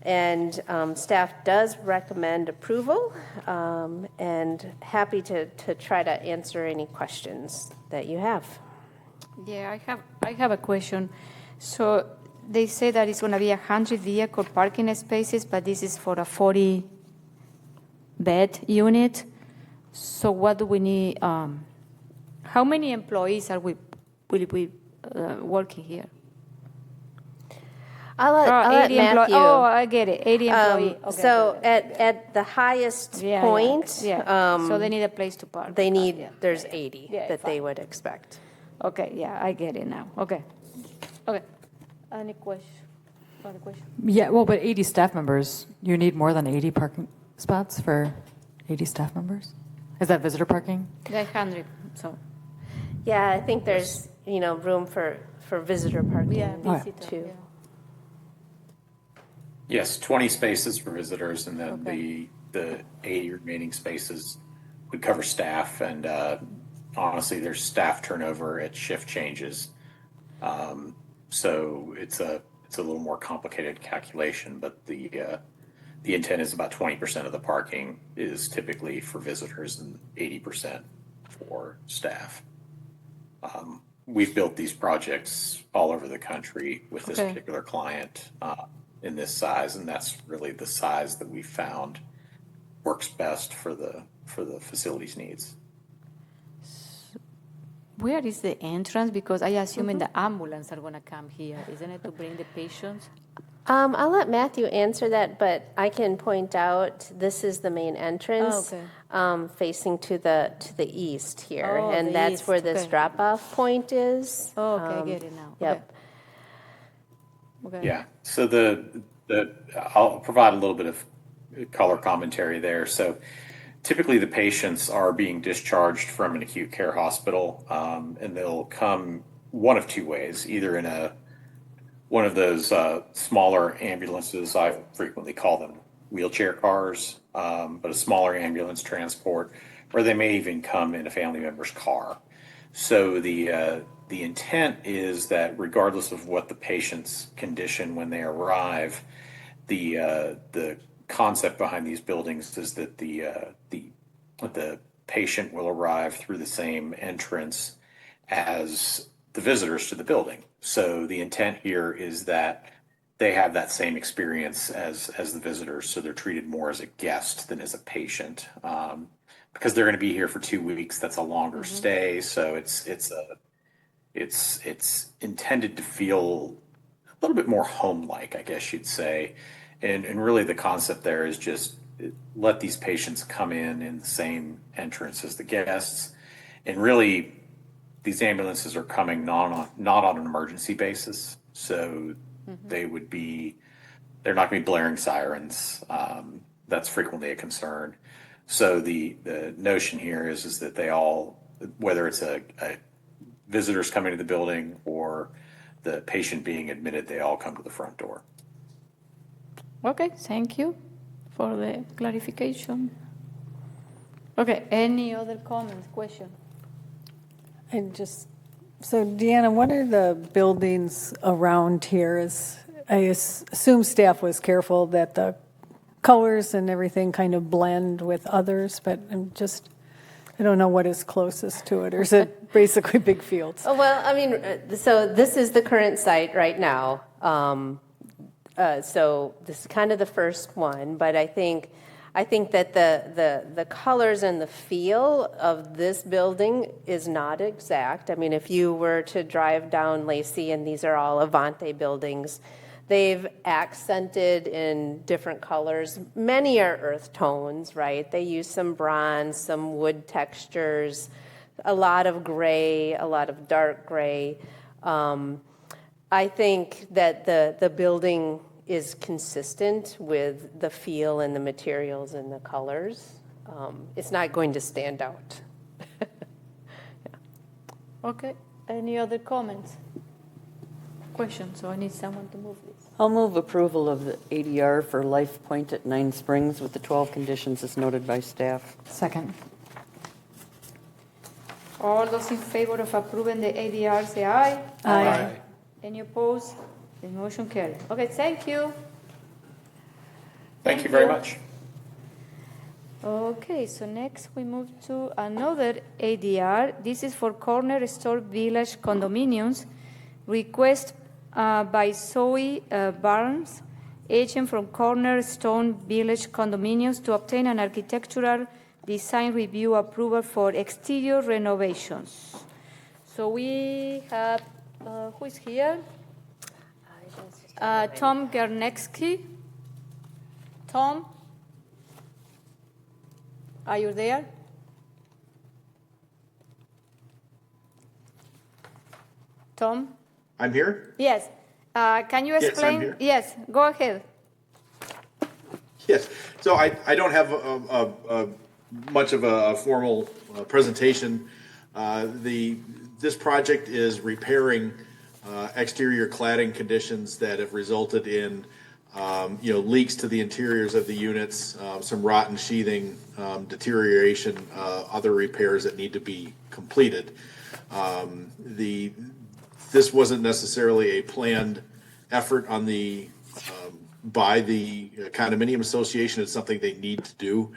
and staff does recommend approval, and happy to try to answer any questions that you have. Yeah, I have a question. So they say that it's going to be 100 vehicle parking spaces, but this is for a 40-bed unit. So what do we need? How many employees will be working here? I'll let Matthew. Oh, I get it. 80 employees. Okay, so at the highest point, so they need a place to park. There's 80 that they would expect. Okay, yeah, I get it now. Okay. Any question? Yeah, well, but 80 staff members, you need more than 80 parking spots for 80 staff members? Is that visitor parking? Yeah, 100. So. Yeah, I think there's room for visitor parking too. Yeah. Yes, 20 spaces for visitors, and then the 80 remaining spaces would cover staff. And honestly, there's staff turnover at shift changes, so it's a little more complicated calculation. But the intent is about 20% of the parking is typically for visitors and 80% for staff. we've built these projects all over the country with this Okay. particular client in this size, and that's really the size that we found works best for the facility's needs. Where is the entrance? Because I assume the ambulance are going to come here, isn't it, to bring the patients? I'll let Matthew answer that, but I can point out this is the main entrance, facing to the east here, and that's where this drop-off point is. Oh, okay, I get it now. Yep. Okay. Yeah. So I'll provide a little bit of color commentary there. So typically the patients are being discharged from an acute care hospital, and they'll come one of two ways, either in one of those smaller ambulances. I frequently call them wheelchair cars, but a smaller ambulance transport, or they may even come in a family member's car. So the intent is that regardless of what the patient's condition when they arrive, the concept behind these buildings is that the patient will arrive through the same entrance as the visitors to the building. So the intent here is that they have that same experience as the visitors, so they're treated more as a guest than as a patient. Because they're going to be here for 2 weeks, that's a longer stay. So it's intended to feel a little bit more home-like, I guess you'd say. And really the concept there is just let these patients come in the same entrance as the guests. And really, these ambulances are coming not on an emergency basis. So they're not going to be blaring sirens. That's frequently a concern. So the notion here is that they all, whether it's a visitors coming to the building or the patient being admitted, they all come to the front door. Okay, thank you for the clarification. Okay, any other comments, question? So Deanna, what are the buildings around here? I assume staff was careful that the colors and everything kind of blend with others, but I don't know what is closest to it, or is it basically big fields? Oh, well, I mean, so this is the current site right now. So this is kind of the first one, but I think that the colors and the feel of this building is not exact. I mean, if you were to drive down Lacey, and these are all Avante buildings, they've accented in different colors. Many are earth tones, right? They use some bronze, some wood textures, a lot of gray, a lot of dark gray. I think that the building is consistent with the feel and the materials and the colors. It's not going to stand out. Okay, any other comments? Questions, so I need someone to move this. I'll move approval of the ADR for Life Point at 9 Springs with the 12 conditions as noted by staff. Second. All those in favor of approving the ADR, say aye. Aye. Any opposed? The motion carries. Okay, thank you. Thank you very much. Okay, so next we move to another ADR. This is for Corner Store Village condominiums. Request by Zoe Barnes, agent from Cornerstone Village Condominiums, to obtain an architectural design review approval for exterior renovations. So we have, who is here? Tom Gernetsky. Tom, are you there? Tom? I'm here? Yes. Can you explain? Yes, I'm here. Yes, go ahead. Yes. So I don't have much of a formal presentation. This project is repairing exterior cladding conditions that have resulted in leaks to the interiors of the units, some rotten sheathing, deterioration, other repairs that need to be completed. This wasn't necessarily a planned effort on by the condominium association. It's something they need to do.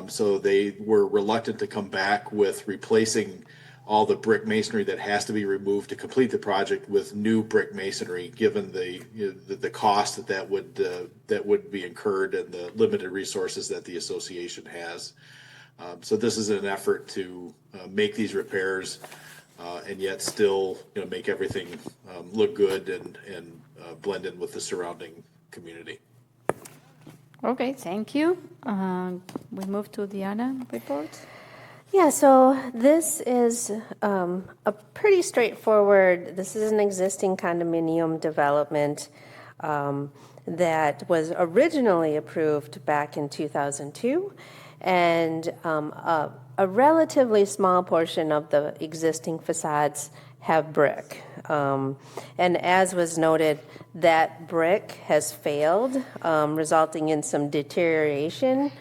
So they were reluctant to come back with replacing all the brick masonry that has to be removed to complete the project with new brick masonry, given the cost that would be incurred and the limited resources that the association has. So this is an effort to make these repairs and yet still make everything look good and blend in with the surrounding community. Okay, thank you. We move to Diana report. Yeah, so this is a pretty straightforward, this is an existing condominium development that was originally approved back in 2002, and a relatively small portion of the existing facades have brick. And as was noted, that brick has failed, resulting in some deterioration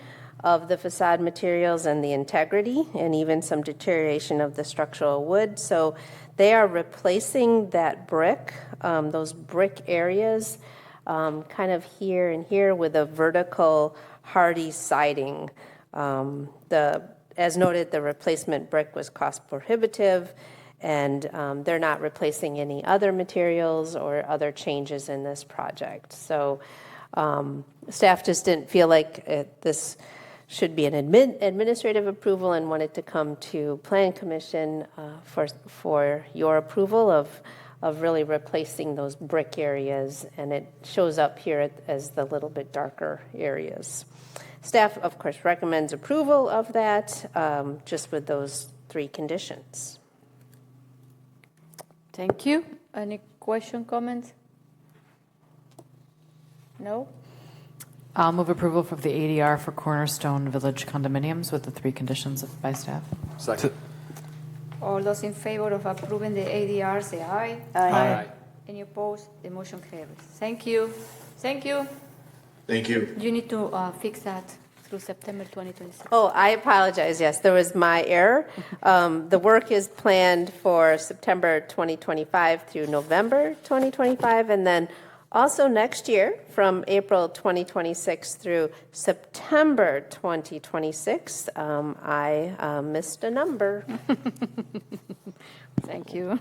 of the facade materials and the integrity, and even some deterioration of the structural wood. So they are replacing that brick, those brick areas, kind of here and here with a vertical hardy siding. As noted, the replacement brick was cost prohibitive, and they're not replacing any other materials or other changes in this project. So staff just didn't feel like this should be an administrative approval and wanted to come to Plan Commission for your approval of really replacing those brick areas, and it shows up here as the little bit darker areas. Staff, of course, recommends approval of that, just with those 3 conditions. Thank you. Any question, comments? No? I'll move approval for the ADR for Cornerstone Village condominiums with the 3 conditions by staff. Second. All those in favor of approving the ADR, say aye. Aye. Any opposed? The motion carries. Thank you. Thank you. Thank you. You need to fix that through September 2026. Oh, I apologize. Yes, there was my error. The work is planned for September 2025 through November 2025, and then also next year from April 2026 through September 2026. I missed a number. Thank you.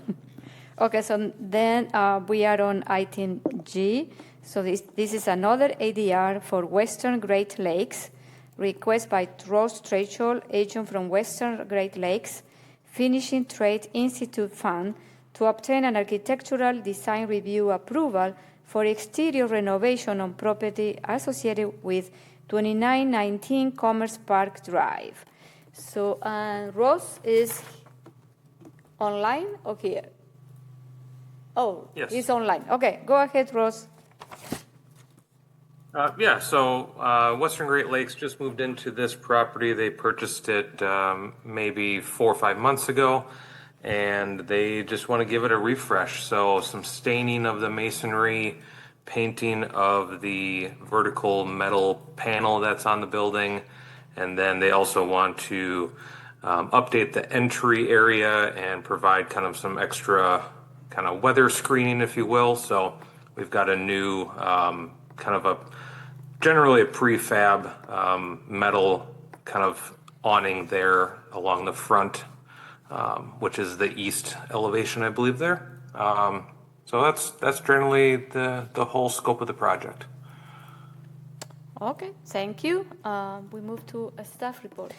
Okay, so then we are on item G. So this is another ADR for Western Great Lakes, request by Ross Trachel, agent from Western Great Lakes, Finishing Trade Institute Fund, to obtain an architectural design review approval for exterior renovation on property associated with 2919 Commerce Park Drive. So Ross is online or here? Oh, yes. He's online. Okay, go ahead, Ross. Western Great Lakes just moved into this property. They purchased it maybe 4 or 5 months ago, and they just want to give it a refresh. So some staining of the masonry, painting of the vertical metal panel that's on the building, and then they also want to update the entry area and provide kind of some extra kind of weather screening, if you will. So we've got a new generally a prefab metal kind of awning there along the front, which is the east elevation, I believe there. So that's generally the whole scope of the project. Okay, thank you. We move to a staff report.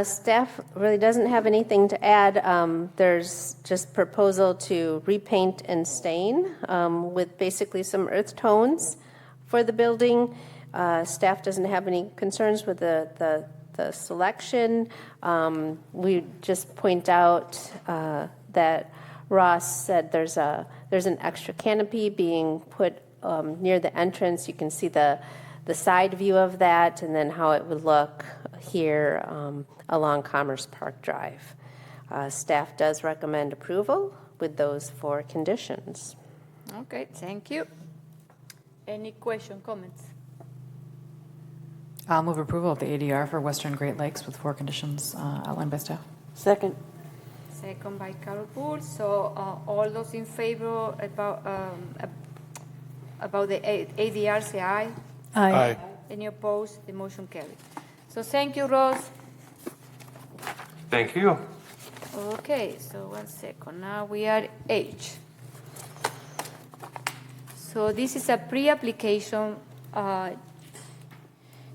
Staff really doesn't have anything to add. There's just proposal to repaint and stain with basically some earth tones for the building. Staff doesn't have any concerns with the selection. We just point out that Ross said there's an extra canopy being put near the entrance. You can see the side view of that, and then how it would look here along Commerce Park Drive. Staff does recommend approval with those 4 conditions. Okay, thank you. Any question, comments? I'll move approval of the ADR for Western Great Lakes with 4 conditions outlined by staff. Second. Second by Carol Poole. So all those in favor about the ADR, say aye. Aye. Any opposed? The motion carried. So thank you, Ross. Thank you. Okay, so 1 second. Now we are H. So this is a pre-application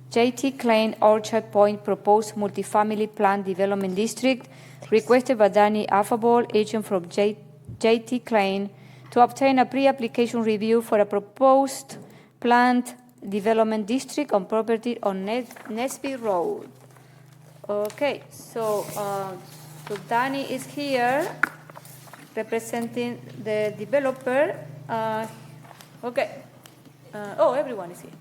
J.T. Klein Orchard Point proposed multifamily plan development district requested by Danny Affable, agent from J.T. Klein, to obtain a pre-application review for a proposed planned development district on property on Nesby Road. Okay, so Danny is here representing the developer. Okay. Everyone is here.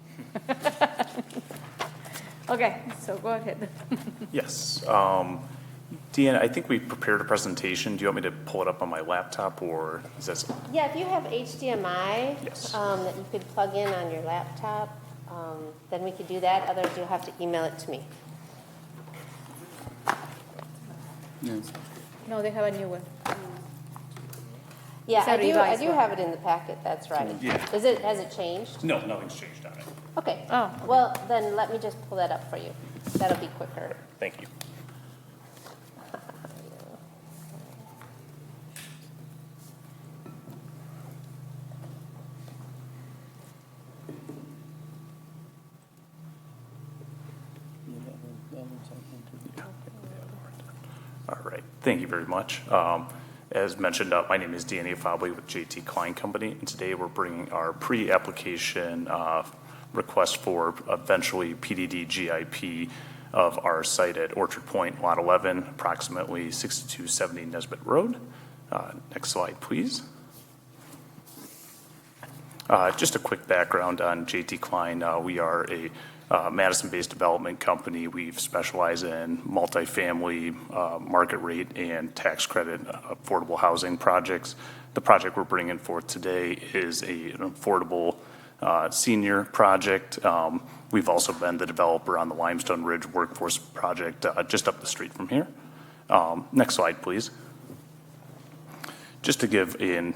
Okay, so go ahead. Yes. Deanna, I think we prepared a presentation. Do you want me to pull it up on my laptop, or is that? Yeah, if you have HDMI Yes. that you could plug in on your laptop, then we could do that. Otherwise, you'll have to email it to me. No, they have a new one. Yeah, It's a I revised do one. have it in the packet. That's right. Yeah. Has it changed? No, nothing's changed on it. Okay. Oh. Well, then let me just pull that up for you. That'll be quicker. Thank you. All right, thank you very much. As mentioned, my name is Danny Affable with J.T. Klein Company, and today we're bringing our pre-application request for eventually PDD GIP of our site at Orchard Point, Lot 11, approximately 6270 Nesbitt Road. Next slide, please. Just a quick background on J.T. Klein. We are a Madison-based development company. We specialize in multifamily, market rate, and tax credit affordable housing projects. The project we're bringing forth today is an affordable senior project. We've also been the developer on the Limestone Ridge Workforce Project just up the street from here. Next slide, please. Just to give in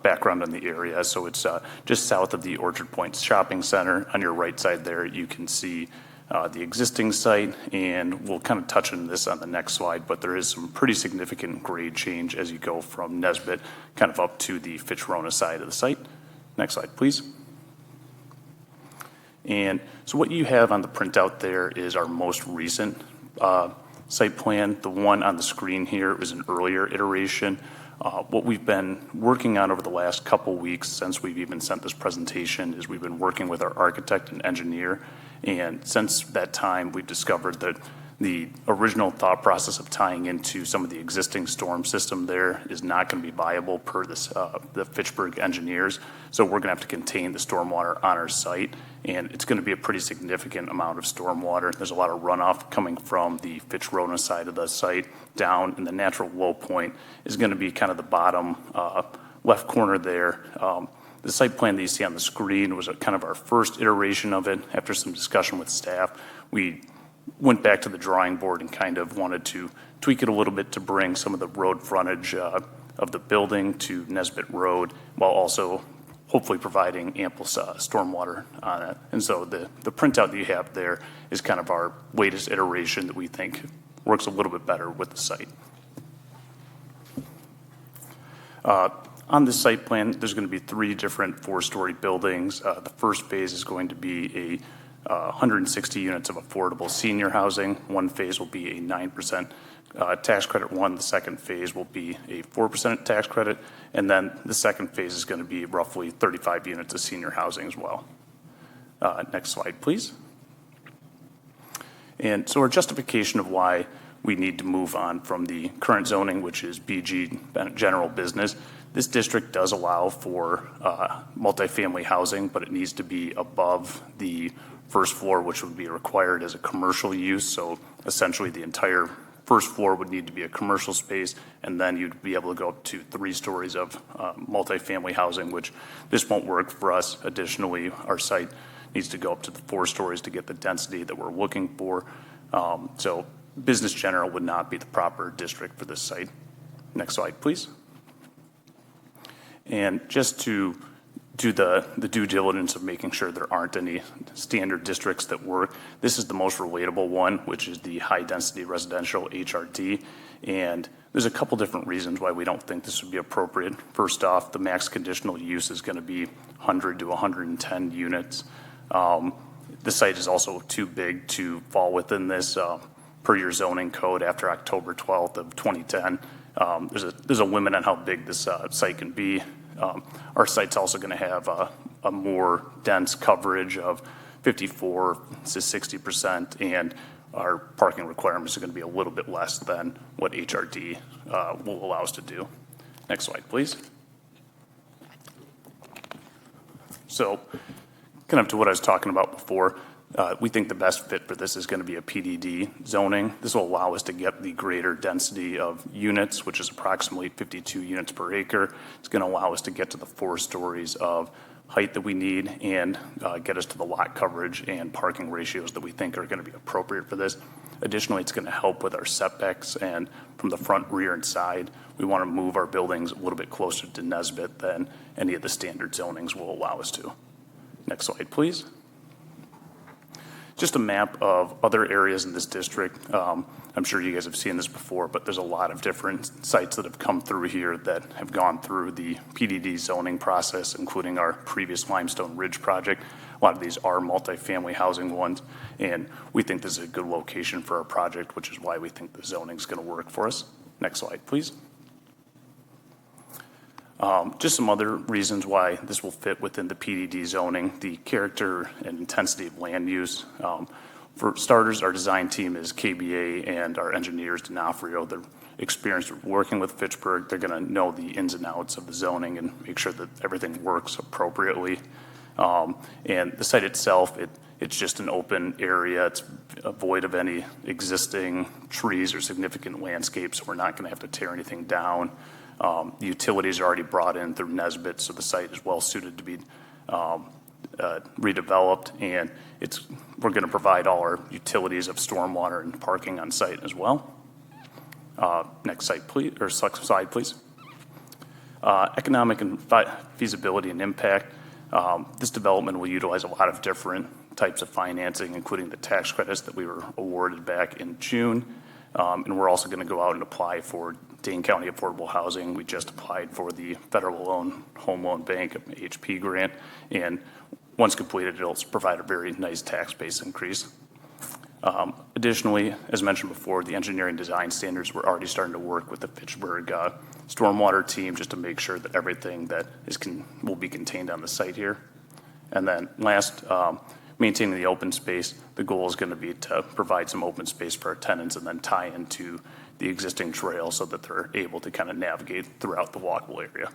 background on the area, so it's just south of the Orchard Point Shopping Center. On your right side there, you can see the existing site, and we'll kind of touch on this on the next slide, but there is some pretty significant grade change as you go from Nesbitt kind of up to the Fitch-Rona side of the site. Next slide, please. And so what you have on the printout there is our most recent site plan. The one on the screen here is an earlier iteration. What we've been working on over the last couple weeks since we've even sent this presentation is we've been working with our architect and engineer. And since that time, we've discovered that the original thought process of tying into some of the existing storm system there is not going to be viable per this, the Fitchburg engineers. So we're going to have to contain the stormwater on our site, and it's going to be a pretty significant amount of stormwater. There's a lot of runoff coming from the Fitch-Rona side of the site down, and the natural low point is going to be kind of the bottom left corner there. The site plan that you see on the screen was kind of our first iteration of it. After some discussion with staff, we went back to the drawing board and kind of wanted to tweak it a little bit to bring some of the road frontage of the building to Nesbitt Road, while also hopefully providing ample stormwater on it. And so the printout that you have there is kind of our latest iteration that we think works a little bit better with the site. On this site plan, there's going to be 3 different 4-story buildings. The first phase is going to be a 160 units of affordable senior housing. One phase will be a 9% tax credit one. The second phase will be a 4% tax credit. And then the second phase is going to be roughly 35 units of senior housing as well. Next slide, please. And so our justification of why we need to move on from the current zoning, which is BG, general business. This district does allow for multifamily housing, but it needs to be above the first floor, which would be required as a commercial use. So essentially the entire first floor would need to be a commercial space, and then you'd be able to go up to 3 stories of multifamily housing, which this won't work for us. Additionally, our site needs to go up to the 4 stories to get the density that we're looking for. So business general would not be the proper district for this site. Next slide, please. And just to do the due diligence of making sure there aren't any standard districts that work. This is the most relatable one, which is the high-density residential HRD. And there's a couple different reasons why we don't think this would be appropriate. First off, the max conditional use is going to be 100 to 110 units. The site is also too big to fall within this per your zoning code after October 12th of 2010. There's a limit on how big this site can be. Our site's also going to have a more dense coverage of 54 to 60%, and our parking requirements are going to be a little bit less than what HRD will allow us to do. Next slide, please. So, kind of to what I was talking about before, we think the best fit for this is going to be a PDD zoning. This will allow us to get the greater density of units, which is approximately 52 units per acre. It's going to allow us to get to the 4 stories of height that we need and get us to the lot coverage and parking ratios that we think are going to be appropriate for this. Additionally, it's going to help with our setbacks, and from the front, rear, and side, we want to move our buildings a little bit closer to Nesbit than any of the standard zonings will allow us to. Next slide, please. Just a map of other areas in this district. I'm sure you guys have seen this before, but there's a lot of different sites that have come through here that have gone through the PDD zoning process, including our previous Limestone Ridge project. A lot of these are multifamily housing ones, and we think this is a good location for our project, which is why we think the zoning is going to work for us. Next slide, please. Just some other reasons why this will fit within the PDD zoning, the character and intensity of land use. For starters, our design team is KBA, and our engineers, D'Onofrio. They're experienced working with Fitchburg. They're going to know the ins and outs of the zoning and make sure that everything works appropriately. And the site itself, it's just an open area. It's void of any existing trees or significant landscapes, so we're not going to have to tear anything down. The utilities are already brought in through Nesbit, so the site is well suited to be redeveloped, and we're going to provide all our utilities of stormwater and parking on site as well. Next slide, please. Economic and feasibility and impact. This development will utilize a lot of different types of financing, including the tax credits that we were awarded back in June. And we're also going to go out and apply for Dane County Affordable Housing. We just applied for the Federal Home Loan Bank HP grant, and once completed, it'll provide a very nice tax base increase. Additionally, as mentioned before, the engineering design standards, we're already starting to work with the Fitchburg stormwater team just to make sure that everything that will be contained on the site here. And then last, maintaining the open space. The goal is going to be to provide some open space for our tenants and then tie into the existing trail so that they're able to kind of navigate throughout the walkable area.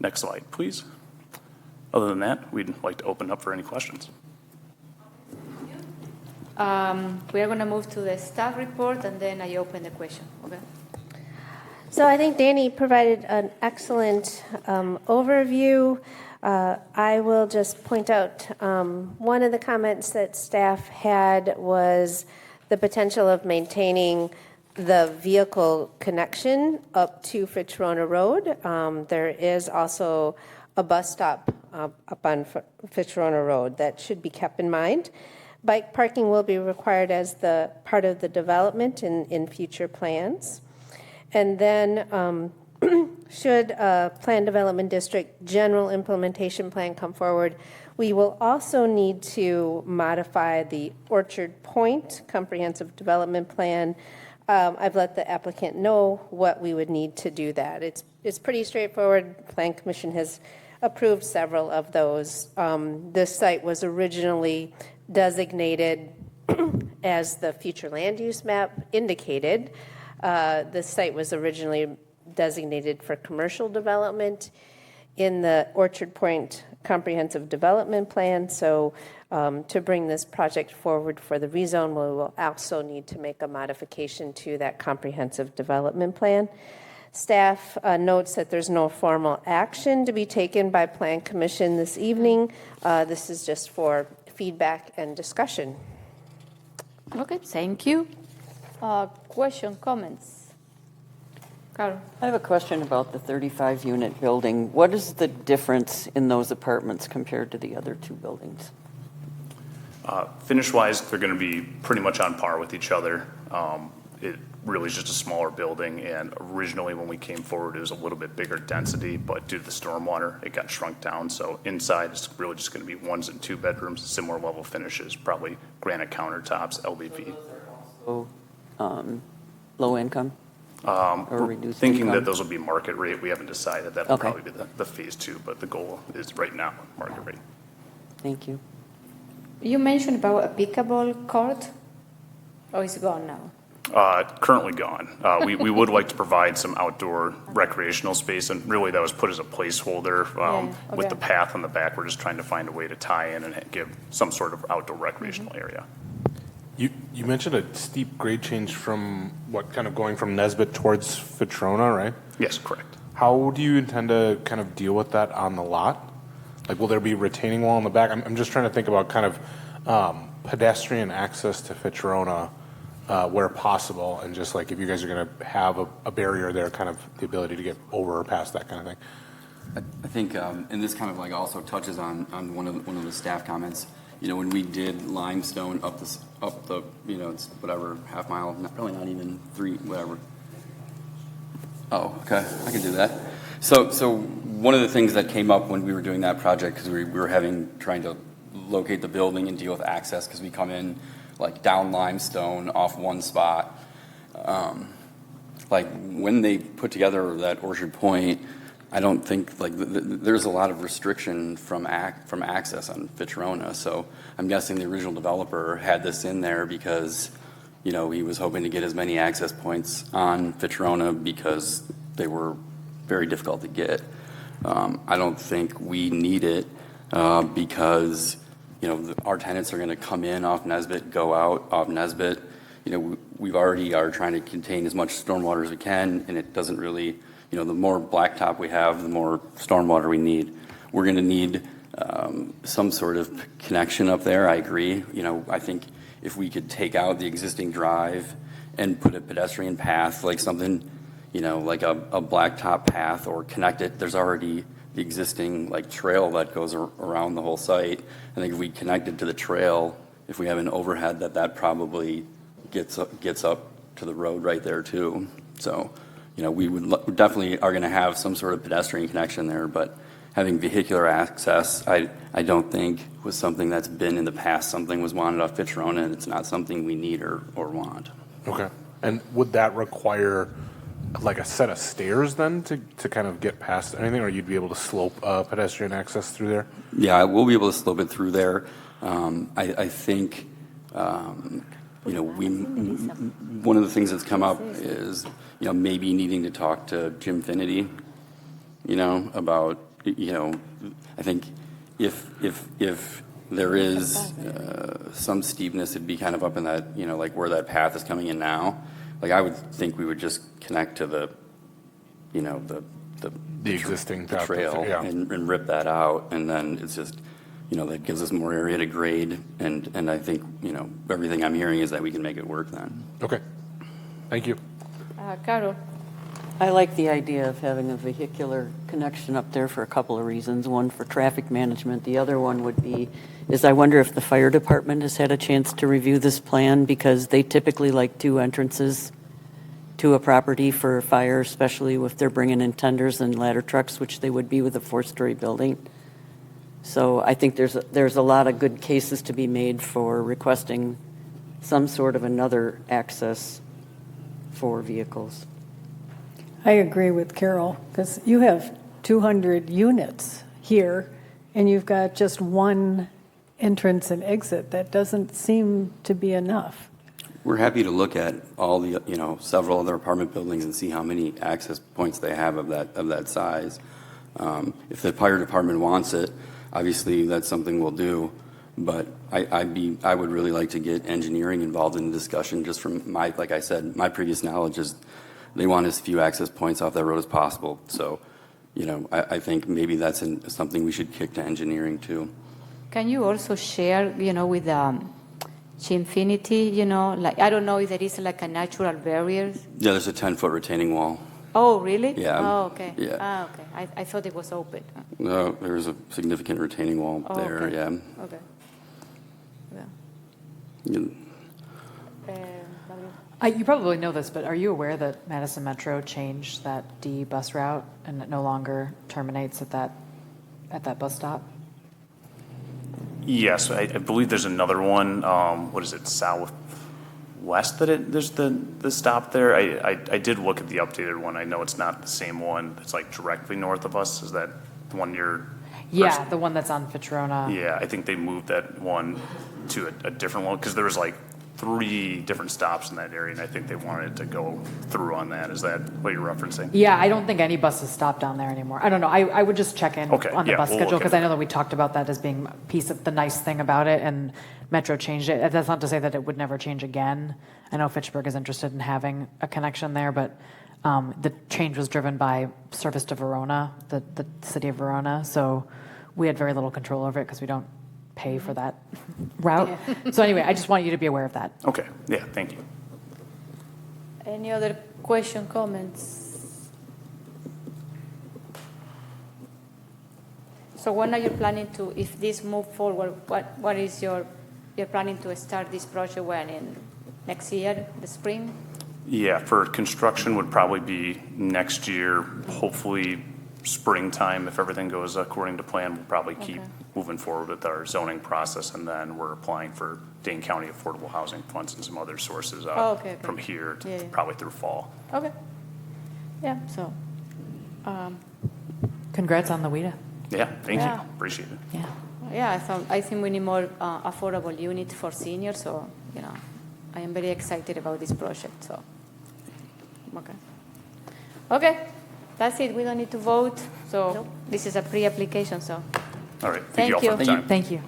Next slide, please. Other than that, we'd like to open up for any questions. We are going to move to the staff report, and then I open the question. Okay. So I think Danny provided an excellent overview. I will just point out one of the comments that staff had was the potential of maintaining the vehicle connection up to Fitzroy Road. There is also a bus stop up on Fitzroy Road that should be kept in mind. Bike parking will be required as the part of the development in future plans. And then should a planned development district general implementation plan come forward, we will also need to modify the Orchard Point comprehensive development plan. I've let the applicant know what we would need to do that. It's pretty straightforward. Plan Commission has approved several of those. This site was originally designated as the future land use map indicated. The site was originally designated for commercial development in the Orchard Point Comprehensive Development Plan. So to bring this project forward for the rezone, we will also need to make a modification to that Comprehensive Development Plan. Staff notes that there's no formal action to be taken by Plan Commission this evening. This is just for feedback and discussion. Okay, thank you. Question, comments? Carol. I have a question about the 35-unit building. What is the difference in those apartments compared to the other two buildings? Finish-wise, they're going to be pretty much on par with each other. It really is just a smaller building, and originally when we came forward, it was a little bit bigger density, but due to the stormwater, it got shrunk down. So inside, it's really just going to be 1 and 2 bedrooms, similar level finishes, probably granite countertops, LVP. So, low income? Or reduced Thinking income? that those will be market rate. We haven't decided. That will Okay. probably be the phase 2, but the goal is right now market rate. Thank you. You mentioned about a pickleball court, or is it gone now? Currently gone. We would like to provide some outdoor recreational space, and really that was put as a placeholder with the path on the back. We're just trying to find a way to tie in and give some sort of outdoor recreational area. You mentioned a steep grade change from what, kind of going from Nesbitt towards Fitrona, right? Yes, correct. How do you intend to kind of deal with that on the lot? Like, will there be retaining wall in the back? I'm just trying to think about kind of pedestrian access to Fitrona where possible, and just like if you guys are going to have a barrier there, kind of the ability to get over or past that kind of thing. I think, and this kind of like also touches on one of the staff comments. You know, when we did limestone up the you know, it's whatever, half mile, probably not even 3, whatever. Oh, okay, I can do that. So one of the things that came up when we were doing that project, because we were trying to locate the building and deal with access, because we come in like down limestone off one spot. Like when they put together that Orchard Point, I don't think like there's a lot of restriction from access on Fitrona. So I'm guessing the original developer had this in there because, you know, he was hoping to get as many access points on Fitrona because they were very difficult to get. I don't think we need it because, you know, our tenants are going to come in off Nesbitt, go out off Nesbitt. You know, we've already are trying to contain as much stormwater as we can, and it doesn't really. You know, the more blacktop we have, the more stormwater we need. We're going to need some sort of connection up there. I agree. You know, I think if we could take out the existing drive and put a pedestrian path, like something, you know, like a blacktop path, or connect it. There's already the existing like trail that goes around the whole site. I think if we connect it to the trail, if we have an overhead, that probably gets up to the road right there too. So. You know, we definitely are going to have some sort of pedestrian connection there, but having vehicular access, I don't think was something that's been in the past. Something was wanted off Fitrona, and it's not something we need or want. Okay. And would that require like a set of stairs then to kind of get past anything, or you'd be able to slope pedestrian access through there? Yeah, we'll be able to slope it through there. I think, you know, one of the things that's come up is, you know, maybe needing to talk to Jim Finity, you know, about, you know, I think if there is some steepness, it'd be kind of up in that, you know, like where that path is coming in now. Like I would think we would just connect to the, you know, the existing trail and rip that out, and then it's just, you know, that gives us more area to grade, and I think, you know, everything I'm hearing is that we can make it work then. Okay. Thank you. Carol. I like the idea of having a vehicular connection up there for a couple of reasons. One, for traffic management. The other one would be, I wonder if the fire department has had a chance to review this plan, because they typically like 2 entrances to a property for fire, especially if they're bringing in tenders and ladder trucks, which they would be with a 4-story building. So I think there's a lot of good cases to be made for requesting some sort of another access for vehicles. I agree with Carol, because you have 200 units here, and you've got just one entrance and exit. That doesn't seem to be enough. We're happy to look at all the, you know, several other apartment buildings and see how many access points they have of that size. If the fire department wants it, obviously that's something we'll do. But I would really like to get engineering involved in the discussion, just from like I said, my previous knowledge is they want as few access points off that road as possible. So, you know, I think maybe that's something we should kick to engineering too. Can you also share, you know, with Chinfinity, you know, like, I don't know if there is like a natural barrier. Yeah, there's a 10-foot retaining wall. Oh, really? Yeah. Oh, okay. Yeah. Ah, okay. I thought it was open. No, there's a significant retaining wall Oh, there, okay. yeah. Okay. Yeah. You- You probably know this, but are you aware that Madison Metro changed that D bus route and it no longer terminates at that bus stop? Yes, I believe there's another one, what is it, southwest there's the stop there? I did look at the updated one. I know it's not the same one that's like directly north of us. Is that the one you're? Yeah, the one that's on Fitzrona. Yeah, I think they moved that one to a different one because there was like 3 different stops in that area, and I think they wanted to go through on that. Is that what you're referencing? Yeah, I don't think any buses stop down there anymore. I don't know. I would just check in on the bus schedule because I know that we talked about that as being a piece of the nice thing about it, and Metro changed it. That's not to say that it would never change again. I know Fitchburg is interested in having a connection there, but the change was driven by service to Verona, the city of Verona. So we had very little control over it because we don't pay for that route. Yeah. So anyway, I just want you to be aware of that. Okay. Yeah. Thank you. Any other question, comments? So when are you planning to, if this move forward, what is you're planning to start this project when, in next year, the spring? Yeah, for construction would probably be next year, hopefully springtime, if everything goes according to plan. We'll probably keep moving forward with our zoning process, and then we're applying for Dane County Affordable Housing Funds and some other sources from here to probably through fall. Okay. Yeah, so. Congrats on the WIDA. Yeah, thank you. Appreciate it. Yeah. Yeah, I think we need more affordable units for seniors, so, I am very excited about this project, so. Okay. That's it. We don't need to vote. So this is a pre-application. So. All right. Thank you. For the time. Thank you.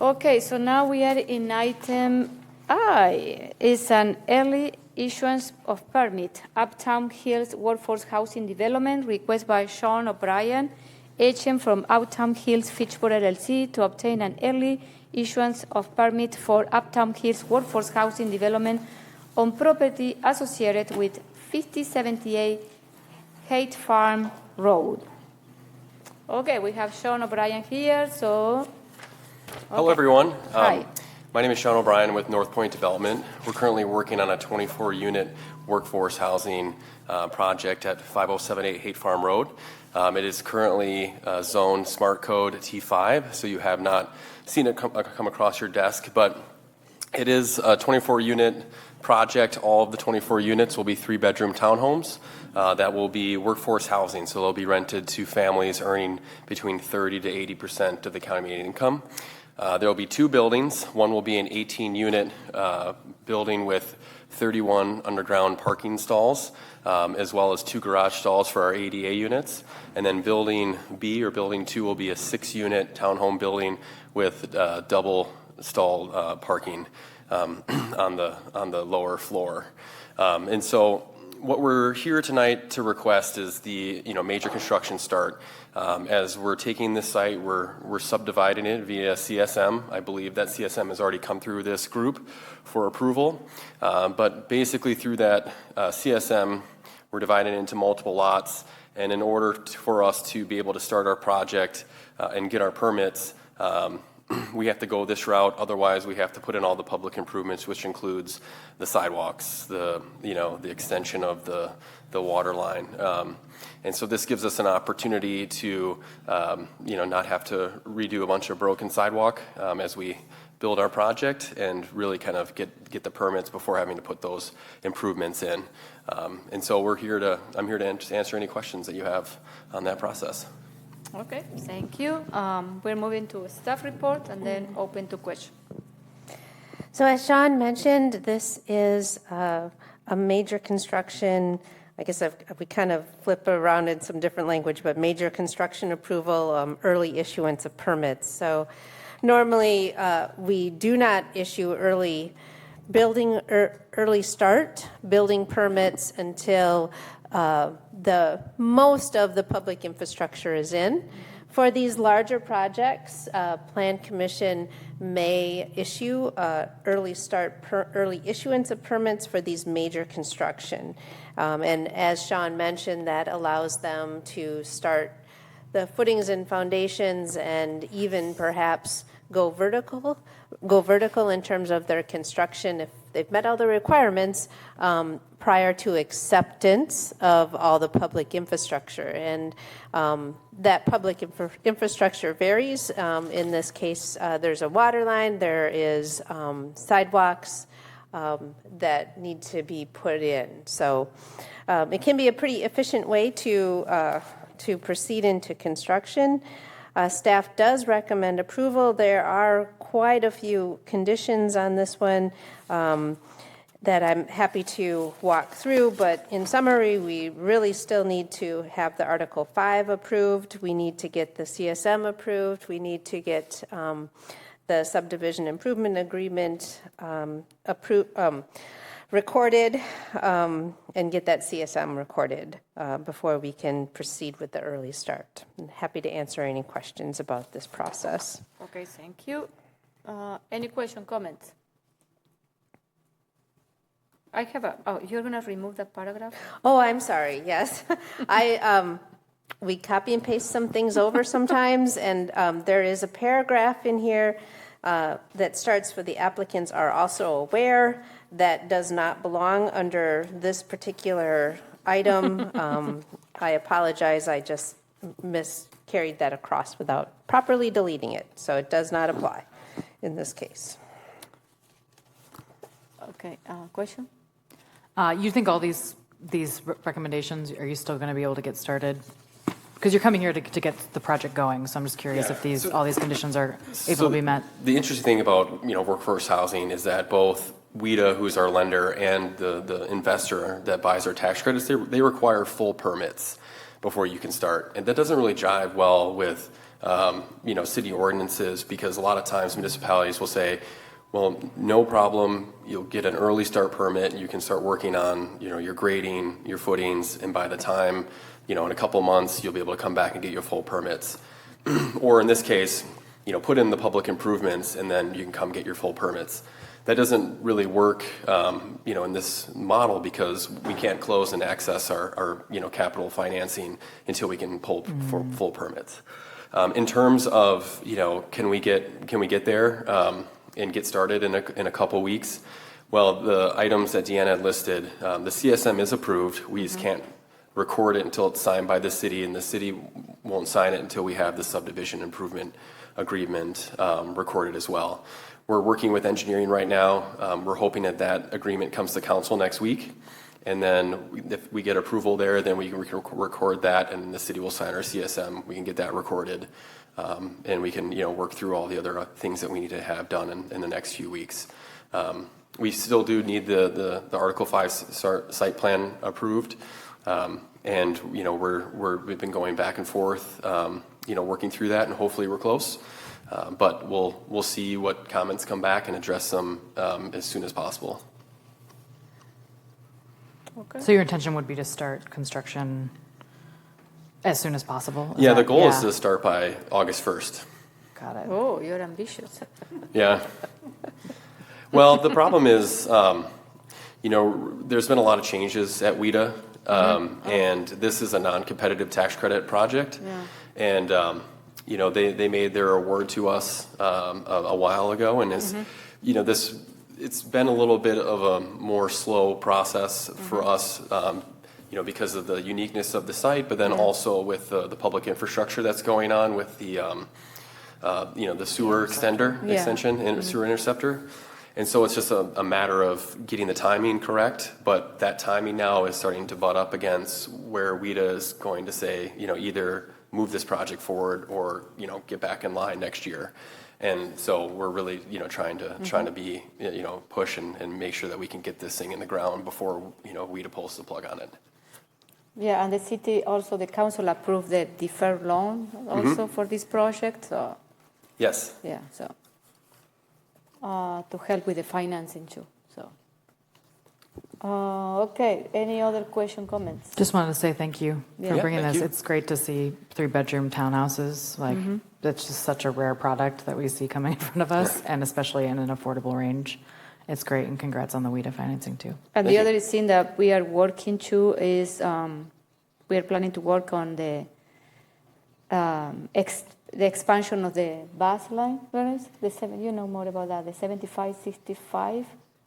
Okay. So now we are in item I. It's an early issuance of permit. Uptown Hills Workforce Housing Development request by Sean O'Brien, agent from Uptown Hills Fitchburg LLC, to obtain an early issuance of permit for Uptown Hills Workforce Housing Development on property associated with 5078 Haight Farm Road. Okay, we have Sean O'Brien here, so. Hello, everyone. Hi. My name is Sean O'Brien with North Point Development. We're currently working on a 24-unit workforce housing project at 5078 Haight Farm Road. It is currently zoned Smart Code T5, so you have not seen it come across your desk, but it is a 24-unit project. All of the 24 units will be 3-bedroom townhomes that will be workforce housing, so they'll be rented to families earning between 30 to 80% of the county median income. There will be 2 buildings. One will be an 18-unit building with 31 underground parking stalls, as well as 2 garage stalls for our ADA units. And then building B, or building 2, will be a 6-unit townhome building with double stall parking on the lower floor. And so what we're here tonight to request is the major construction start. As we're taking this site, we're subdividing it via CSM. I believe that CSM has already come through this group for approval. But basically through that CSM, we're dividing it into multiple lots. And in order for us to be able to start our project and get our permits, we have to go this route. Otherwise, we have to put in all the public improvements, which includes the sidewalks, the extension of the water line. And so this gives us an opportunity to, not have to redo a bunch of broken sidewalk as we build our project, and really kind of get the permits before having to put those improvements in. And so I'm here to answer any questions that you have on that process. Okay, thank you. We're moving to a staff report and then open to questions. So as Sean mentioned, this is a major construction, I guess we kind of flip around in some different language, but major construction approval, early issuance of permits. So normally we do not issue early start building permits until the most of the public infrastructure is in. For these larger projects, Plan Commission may issue early issuance of permits for these major construction. And as Sean mentioned, that allows them to start the footings and foundations and even perhaps go vertical in terms of their construction if they've met all the requirements prior to acceptance of all the public infrastructure. And that public infrastructure varies. In this case, there's a water line, there is sidewalks that need to be put in. So it can be a pretty efficient way to proceed into construction. Staff does recommend approval. There are quite a few conditions on this one that I'm happy to walk through, but in summary, we really still need to have the Article 5 approved. We need to get the CSM approved. We need to get the subdivision improvement agreement recorded and get that CSM recorded before we can proceed with the early start. I'm happy to answer any questions about this process. Okay, thank you. Any question, comments? I have you're going to remove that paragraph? Oh, I'm sorry, yes. We copy and paste some things over sometimes, and there is a paragraph in here that starts with the applicants are also aware that does not belong under this particular item. I apologize, I just miscarried that across without properly deleting it, so it does not apply in this case. Okay, question? You think all these recommendations, are you still going to be able to get started? Because you're coming here to get the project going, so I'm just curious if all these conditions are able to be met. The interesting thing about workforce housing is that both WIDA, who's our lender, and the investor that buys our tax credits, they require full permits before you can start, and that doesn't really jive well with city ordinances, because a lot of times municipalities will say, well, no problem, you'll get an early start permit, and you can start working on your grading, your footings, and by the time in a couple months you'll be able to come back and get your full permits. Or in this case, put in the public improvements and then you can come get your full permits. That doesn't really work in this model, because we can't close and access our capital financing until we can pull for full permits. In terms of can we get there and get started in a couple weeks? Well, the items that Deanna had listed, the CSM is approved. We just can't record it until it's signed by the city, and the city won't sign it until we have the subdivision improvement agreement recorded as well. We're working with engineering right now. We're hoping that agreement comes to council next week, and then if we get approval there, then we can record that, and the city will sign our CSM. We can get that recorded, and we can work through all the other things that we need to have done in the next few weeks. We still do need the Article 5 site plan approved. And we've been going back and forth, working through that, and hopefully we're close. But we'll see what comments come back and address them as soon as possible. Okay. So your intention would be to start construction as soon as possible? Yeah, the goal is to start by August 1st. Got it. Oh, you're ambitious. Yeah. Well, the problem is, there's been a lot of changes at WIDA. And this is a non-competitive tax credit project. Yeah. And, they made their award to us a while ago. And it's been a little bit of a more slow process for us, because of the uniqueness of the site, but then also with the public infrastructure that's going on with the sewer extension and sewer interceptor. And so it's just a matter of getting the timing correct, but that timing now is starting to butt up against where WIDA is going to say, either move this project forward or, get back in line next year. And so we're really, trying to be, push and make sure that we can get this thing in the ground before, WIDA pulls the plug on it. Yeah, and the city also, the council approved the deferred loan also for this project. So yes. Yeah, so. To help with the financing too. So, Okay, any other question, comments? Just wanted to say thank you for Yeah. bringing thank this. you. It's great to see 3-bedroom townhouses. Like, that's just such a rare product that we see coming in front of us, and especially in an affordable range. It's great, and congrats on the WIDA financing too. And the other thing that we are working to is we are planning to work on the expansion of the bus line. Where is you know more about that? The 75-65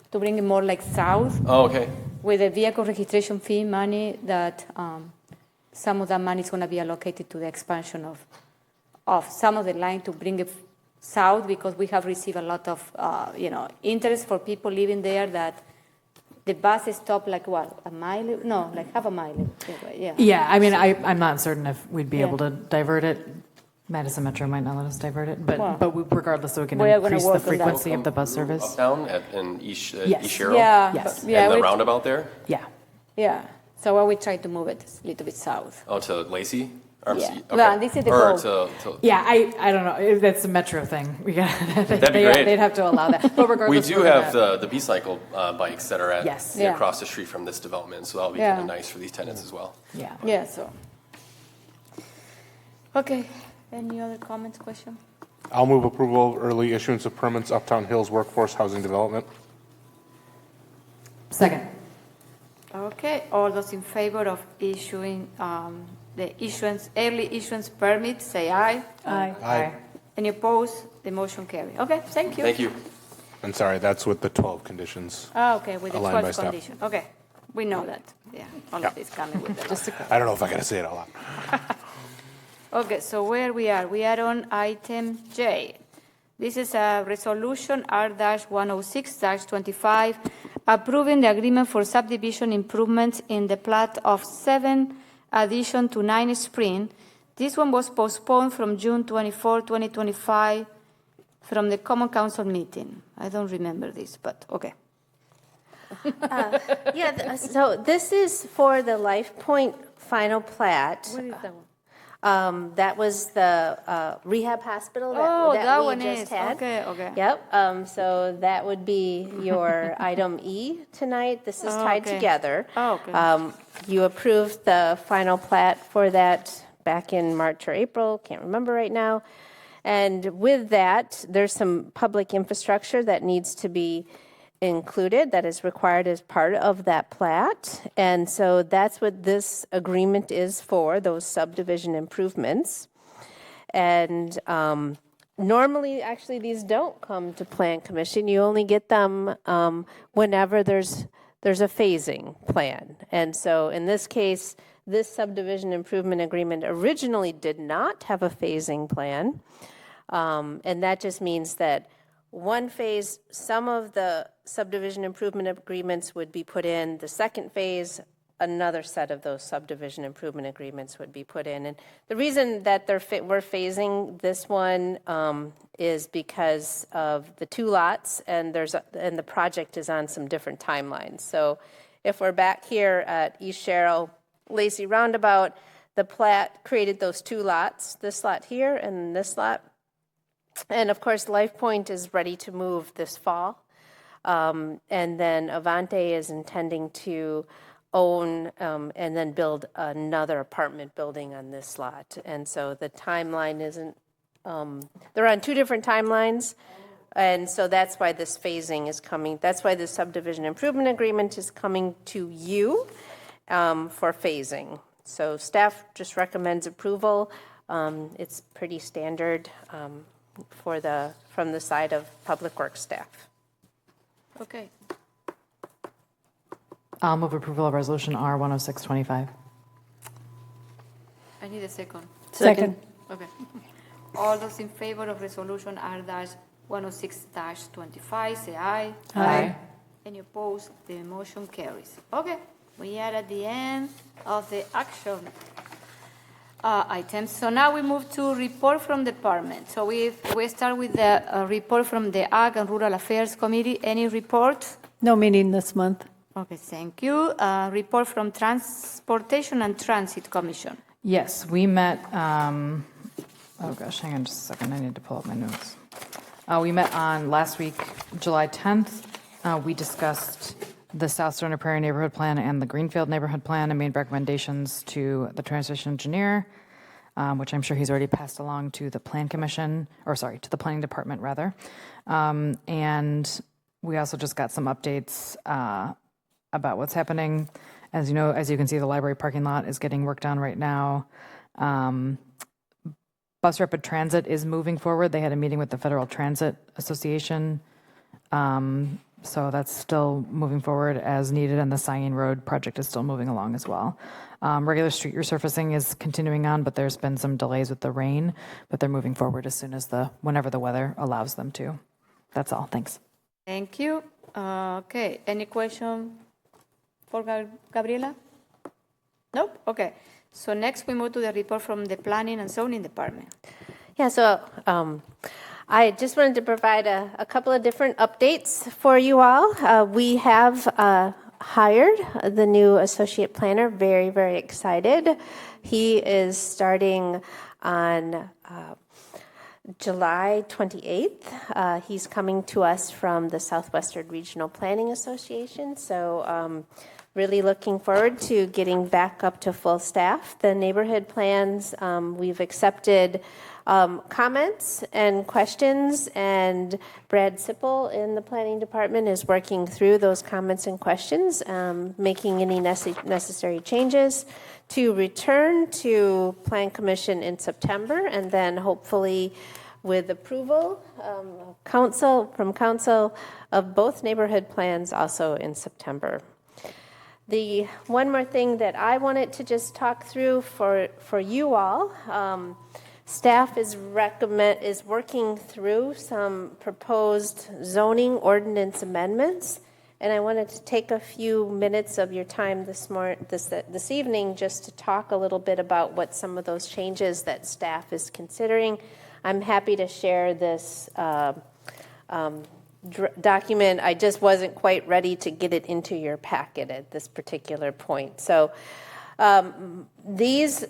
to bring it more like south. Oh, okay. With the vehicle registration fee money that some of that money is going to be allocated to the expansion of some of the line to bring it south, because we have received a lot of interest for people living there that the buses stop like what, a mile? No, like half a mile. Yeah. Yeah, I mean, I'm not certain if we'd be able to divert it. Madison Metro might not let us divert it, but regardless, so we can increase the frequency of the bus service. Uptown in East Sherrill? Yeah. Yes. And the roundabout there? Yeah. Yeah. So we try to move it a little bit south. Oh, to Lacey? Yeah. Okay. Well, this is the Or goal. Yeah, I don't know. If that's a Metro thing. That'd be great. They'd have to allow that. But regardless, we do have the B-cycle bikes that are at Yes. across the street from this development, so that'll be kind of nice for these tenants as well. Yeah. Yeah. So. Okay. Any other comments, question? I'll move approval of early issuance of permits Uptown Hills Workforce Housing Development. Second. Okay. All those in favor of issuing the early issuance permit, say aye. Aye. Aye. Any opposed? The motion carry. Okay. Thank you. Thank you. I'm sorry, that's with the 12 conditions. Oh, okay. With the Aligned by 12 staff. condition. Okay. We know that. Yeah. All of this coming with that. I don't know if I gotta say it out loud. Okay, so where we are on item J. This is a resolution R-106-25 approving the agreement for subdivision improvements in the plat of 7 addition to 9 Spring. This one was postponed from June 24, 2025 from the Common Council meeting. I don't remember this, but okay. So this is for the Life Point final plat. What is that one? That was the rehab hospital that we just had. Okay. Yep. So that would be your item E tonight. This is tied together. Oh, okay. You approved the final plat for that back in March or April. Can't remember right now. And with that, there's some public infrastructure that needs to be included, that is required as part of that plat. And so that's what this agreement is for, those subdivision improvements. And normally, actually, these don't come to Plan Commission. You only get them whenever there's a phasing plan. And so in this case, this subdivision improvement agreement originally did not have a phasing plan. And that just means that one phase, some of the subdivision improvement agreements would be put in. The second phase, another set of those subdivision improvement agreements would be put in. And the reason that we're phasing this one is because of the 2 lots, and the project is on some different timelines. So if we're back here at East Sherrill, Lacey Roundabout, the plat created those 2 lots, this lot here and this lot. And of course, Life Point is ready to move this fall. And then Avante is intending to own and then build another apartment building on this lot. And so the timeline isn't, they're on 2 different timelines. And so that's why this phasing is coming. That's why the subdivision improvement agreement is coming to you for phasing. So staff just recommends approval. It's pretty standard from the side of Public Works staff. Okay. I'll move approval of resolution R-106-25. I need a second. Second. Okay. All those in favor of resolution R-106-25, say aye. Aye. Any opposed? The motion carries. Okay. We are at the end of the action items. So now we move to report from department. So we start with the report from the Ag and Rural Affairs Committee. Any report? No meeting this month. Okay, thank you. Report from Transportation and Transit Commission. Yes, we met, oh gosh, hang on just a second. I need to pull up my notes. We met on last week, July 10th. We discussed the South Stoner Prairie Neighborhood Plan and the Greenfield Neighborhood Plan and made recommendations to the transition engineer, which I'm sure he's already passed along to the Plan Commission, or sorry, to the Planning Department rather. And we also just got some updates about what's happening. As you know, as you can see, the library parking lot is getting worked on right now. Bus Rapid Transit is moving forward. They had a meeting with the Federal Transit Association. So that's still moving forward as needed, and the Cyan Road project is still moving along as well. Regular street resurfacing is continuing on, but there's been some delays with the rain, but they're moving forward as soon as whenever the weather allows them to. That's all. Thanks. Thank you. Okay. Any question for Gabriela? Nope. Okay. So next we move to the report from the Planning and Zoning Department. Yeah, so I just wanted to provide a couple of different updates for you all. We have hired the new associate planner, very, very excited. He is starting on July 28th. He's coming to us from the Southwestern Regional Planning Association, so really looking forward to getting back up to full staff. The neighborhood plans, we've accepted comments and questions, and Brad Sipple in the planning department is working through those comments and questions, making any necessary changes to return to Plan Commission in September, and then hopefully with approval from council of both neighborhood plans also in September. The one more thing that I wanted to just talk through for you all, staff is working through some proposed zoning ordinance amendments, and I wanted to take a few minutes of your time this evening just to talk a little bit about what some of those changes that staff is considering. I'm happy to share this document. I just wasn't quite ready to get it into your packet at this particular point. So these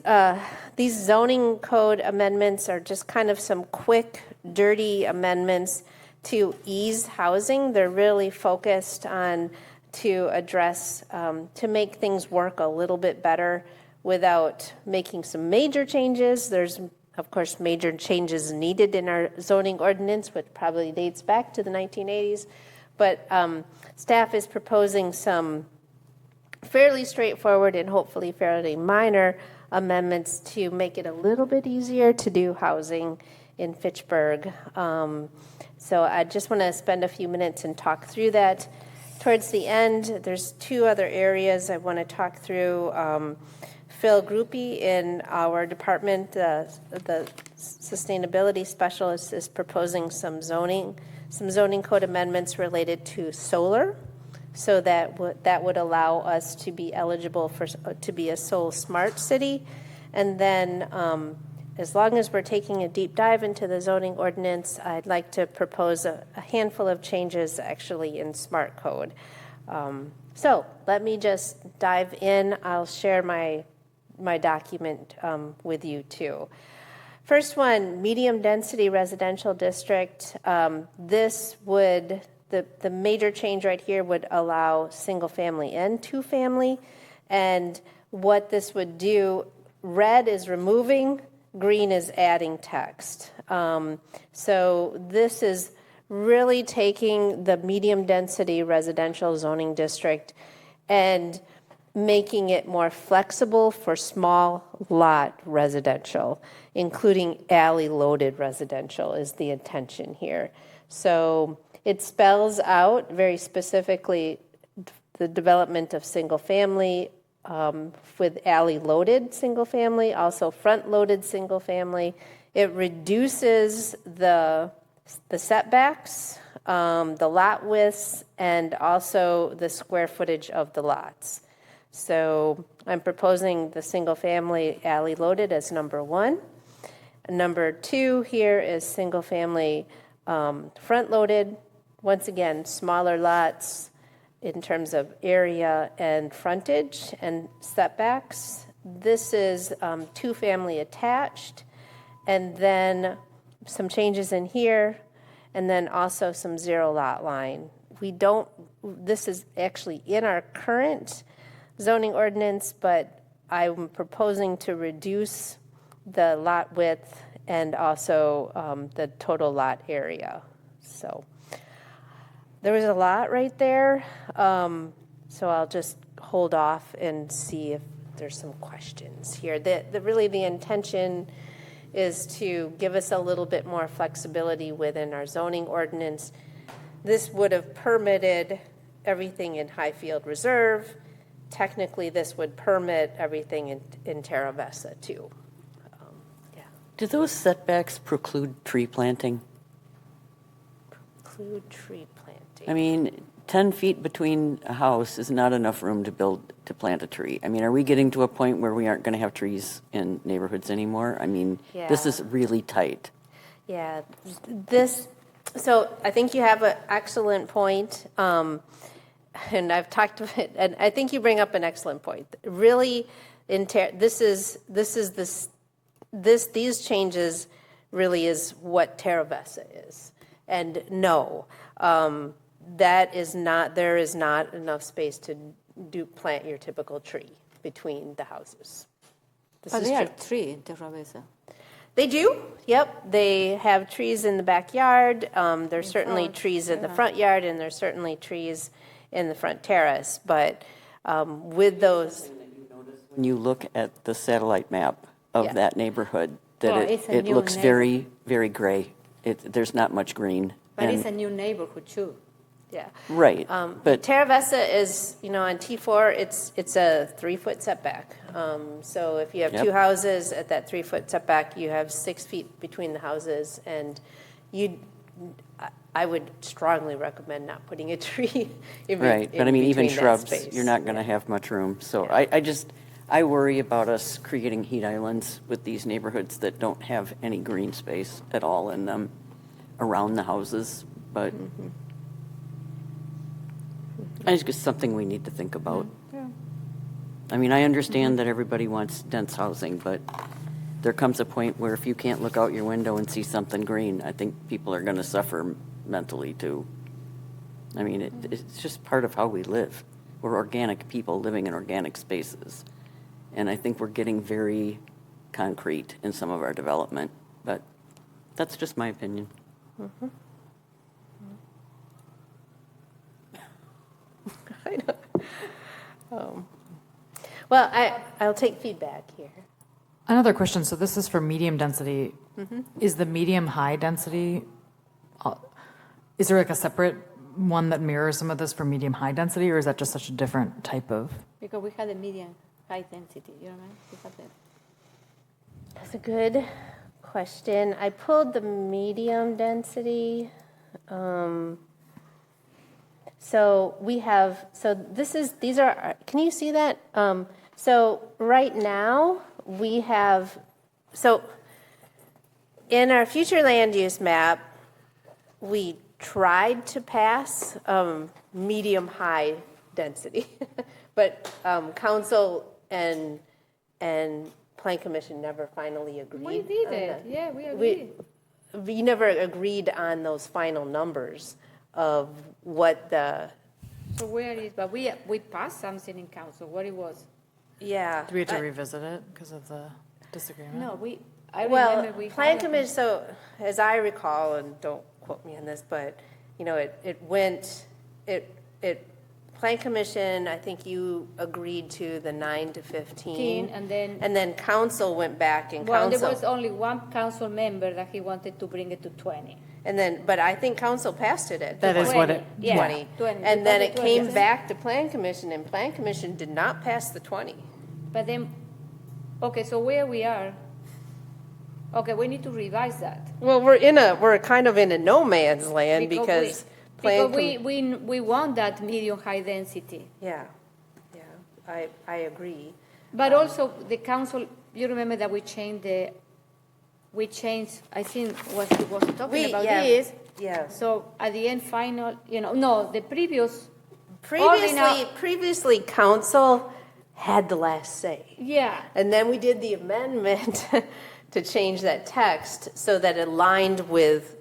zoning code amendments are just kind of some quick, dirty amendments to ease housing. They're really focused on to address, to make things work a little bit better without making some major changes. There's of course, major changes needed in our zoning ordinance, which probably dates back to the 1980s. But staff is proposing some fairly straightforward and hopefully fairly minor amendments to make it a little bit easier to do housing in Fitchburg. So I just want to spend a few minutes and talk through that. Towards the end, there's two other areas I want to talk through. Phil Groupie in our department, the sustainability specialist, is proposing some zoning code amendments related to solar, so that would allow us to be eligible to be a Soul Smart City. And then, as long as we're taking a deep dive into the zoning ordinance, I'd like to propose a handful of changes actually in Smart Code. So let me just dive in. I'll share my document with you too. First one, medium density residential district. This would, the major change right here would allow single family and two family. And what this would do, red is removing, green is adding text. So this is really taking the medium density residential zoning district and making it more flexible for small lot residential, including alley-loaded residential is the intention here. So it spells out very specifically the development of single family with alley-loaded single family, also front-loaded single family. It reduces the setbacks, the lot widths, and also the square footage of the lots. So I'm proposing the single family alley loaded as number one. Number two here is single family front loaded. Once again, smaller lots in terms of area and frontage and setbacks. This is two family attached, and then some changes in here, and then also some zero lot line we don't, this is actually in our current zoning ordinance, but I'm proposing to reduce the lot width and also the total lot area. So there was a lot right there. So I'll just hold off and see if there's some questions here. Really the intention is to give us a little bit more flexibility within our zoning ordinance. This would have permitted everything in Highfield Reserve. Technically, this would permit everything in Terra Vesta too. Do those setbacks preclude tree planting? Preclude tree planting. I mean, 10 feet between a house is not enough room to plant a tree. I mean, are we getting to a point where we aren't going to have trees in neighborhoods anymore? I mean, this is really tight. Yeah, so I think you have an excellent point. And I've talked to it, and I think you bring up an excellent point. Really, these changes really is what Terra Vesta is. And no, there is not enough space to plant your typical tree between the houses. But they are trees in Terra Vesta. They do, yep. They have trees in the backyard. There's certainly trees in the front yard, and there's certainly trees in the front terrace. But with those... When you look at the satellite map of that neighborhood, that it looks very, very gray. There's not much green. But it's a new neighborhood too. Yeah. Right. But Terra Vesta is, on T4, it's a 3-foot setback. So if you have two houses at that 3-foot setback, you have 6 feet between the houses, and I would strongly recommend not putting a tree in right. But I mean, even shrubs, space. You're not going to have much room. So I worry about us creating heat islands with these neighborhoods that don't have any green space at all in them around the houses. But it's just something we need to think about. Yeah. I mean, I understand that everybody wants dense housing, but there comes a point where if you can't look out your window and see something green, I think people are going to suffer mentally too. I mean, it's just part of how we live. We're organic people living in organic spaces. And I think we're getting very concrete in some of our development, but that's just my opinion. Mm-hmm. Well, I'll take feedback here. Another question. So this is for medium density. Mm-hmm. Is the medium high density, is there like a separate one that mirrors some of this for medium high density, or is that just such a different type of? Because we had a medium high density, you know what I mean? We have that. That's a good question. I pulled the medium density. So we have, these are, can you see that? So right now we have, so in our future land use map, we tried to pass medium high density, but council and Plan Commission never finally agreed. We did it. Yeah, we agreed. We never agreed on those final numbers of what the. So where is? But we passed something in council. What it was? Yeah. Do we have to revisit it because of the disagreement? No, remember we Plan Commission. So as I recall, and don't quote me on this, but it went. Plan Commission, I think you agreed to the 9 to 15, and then council went back and council. Well, there was only one council member that he wanted to bring it to 20. But I think council passed it at 20. That is what it. 20. 20. And then it came back to Plan Commission, and Plan Commission did not pass the 20. But then, okay, so where we are? Okay, we need to revise that. Well, we're kind of in a no man's land because we want that medium high density. Yeah, I agree. But also the council, you remember that we changed, I think what he was talking about this. Yeah. So at the end, the previously council had the last say. Yeah. And then we did the amendment to change that text so that it aligned with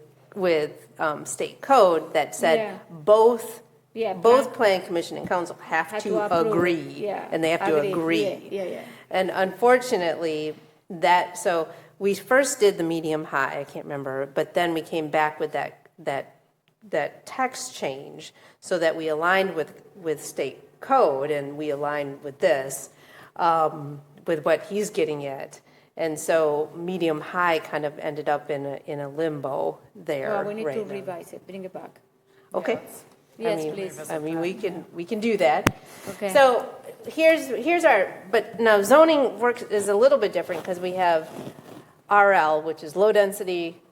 state code that said both Yeah, both Plan Commission and Council have to approve. agree. Yeah, And they have to agree. Yeah. And unfortunately, so we first did the medium high, I can't remember, but then we came back with that text change so that we aligned with state code and we aligned with this, with what he's getting at. And so medium high kind of ended up in a limbo there. Well, we need to now. revise it, bring it back. Okay. Yes, please. I mean, we can do that. Okay. So here's but now zoning works is a little bit different because we have RL, which is low density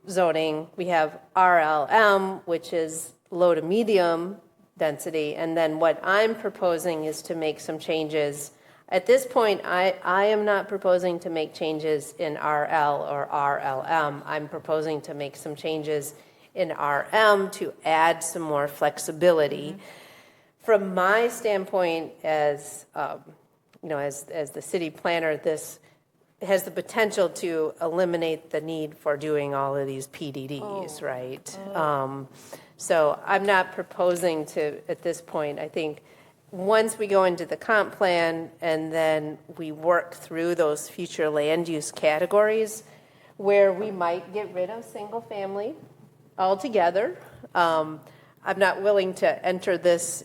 zoning. We have RLM, which is low to medium density. And then what I'm proposing is to make some changes. At this point, I am not proposing to make changes in RL or RLM. I'm proposing to make some changes in RM to add some more flexibility. From my standpoint as the city planner, this has the potential to eliminate the need for doing all of these PDDs, right? So I'm not proposing to, at this point, I think once we go into the comp plan and then we work through those future land use categories where we might get rid of single family altogether. I'm not willing to enter this,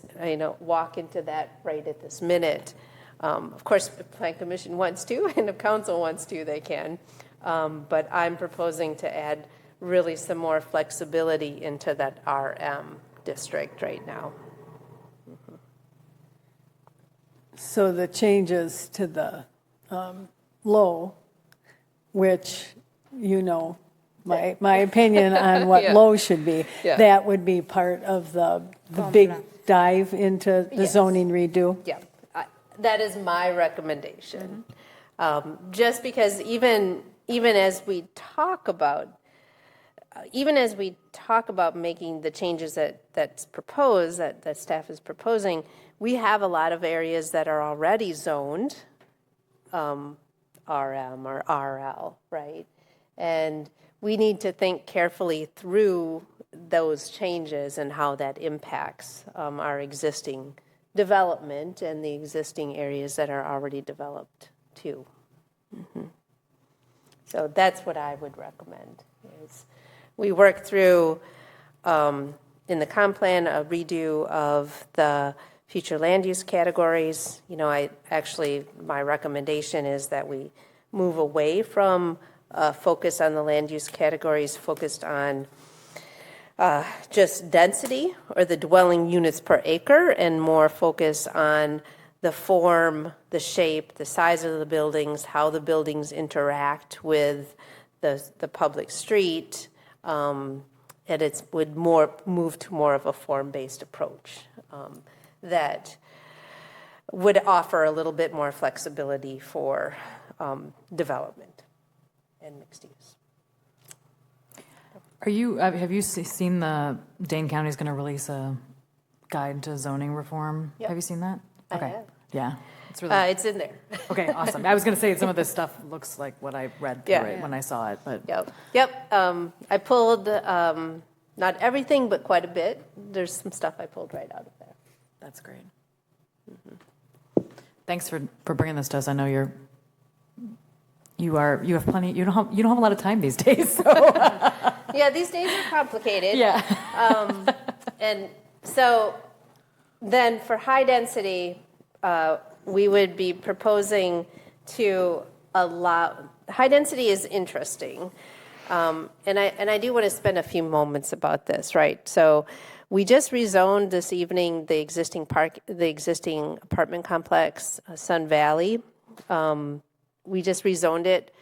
walk into that right at this minute. Of course, if the Plan Commission wants to, and if Council wants to, they can. But I'm proposing to add really some more flexibility into that RM district right now. So the changes to the low, which my opinion on what low should be, that would be part of the big dive into the zoning redo? Yeah, that is my recommendation. Just because even as we talk about making the changes that's proposed, that staff is proposing, we have a lot of areas that are already zoned RM or RL, right? And we need to think carefully through those changes and how that impacts our existing development and the existing areas that are already developed too. So that's what I would recommend. Is we work through in the comp plan a redo of the future land use categories. My recommendation is that we move away from focus on the land use categories focused on just density or the dwelling units per acre and more focus on the form, the shape, the size of the buildings, how the buildings interact with the public street, and it would move to more of a form-based approach that would offer a little bit more flexibility for development and mixed use. Have you seen Dane County's going to release a guide to zoning reform? Yep. Have you seen that? I Okay. have. Yeah. It's in there. Okay, awesome. I was going to say some of this stuff looks like what I read through it when I saw it, but Yep. I pulled not everything, but quite a bit. There's some stuff I pulled right out of there. That's great. Thanks for bringing this to us. I know you have plenty. You don't have a lot of time these days. So. Yeah, these days are complicated. Yeah. And so then for high density, we would be proposing to allow, high density is interesting. And I do want to spend a few moments about this, right? So we just rezoned this evening the existing apartment complex, Sun Valley. We just rezoned it.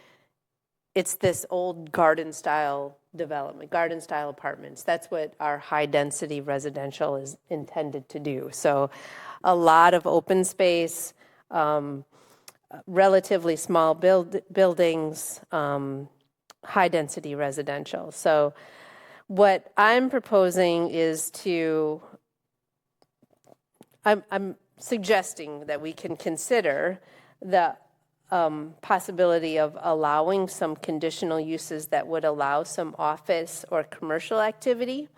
It's this old garden style development, garden style apartments. That's what our high density residential is intended to do. So a lot of open space, relatively small buildings, high density residential. So what I'm proposing is I'm suggesting that we can consider the possibility of allowing some conditional uses that would allow some office or commercial activity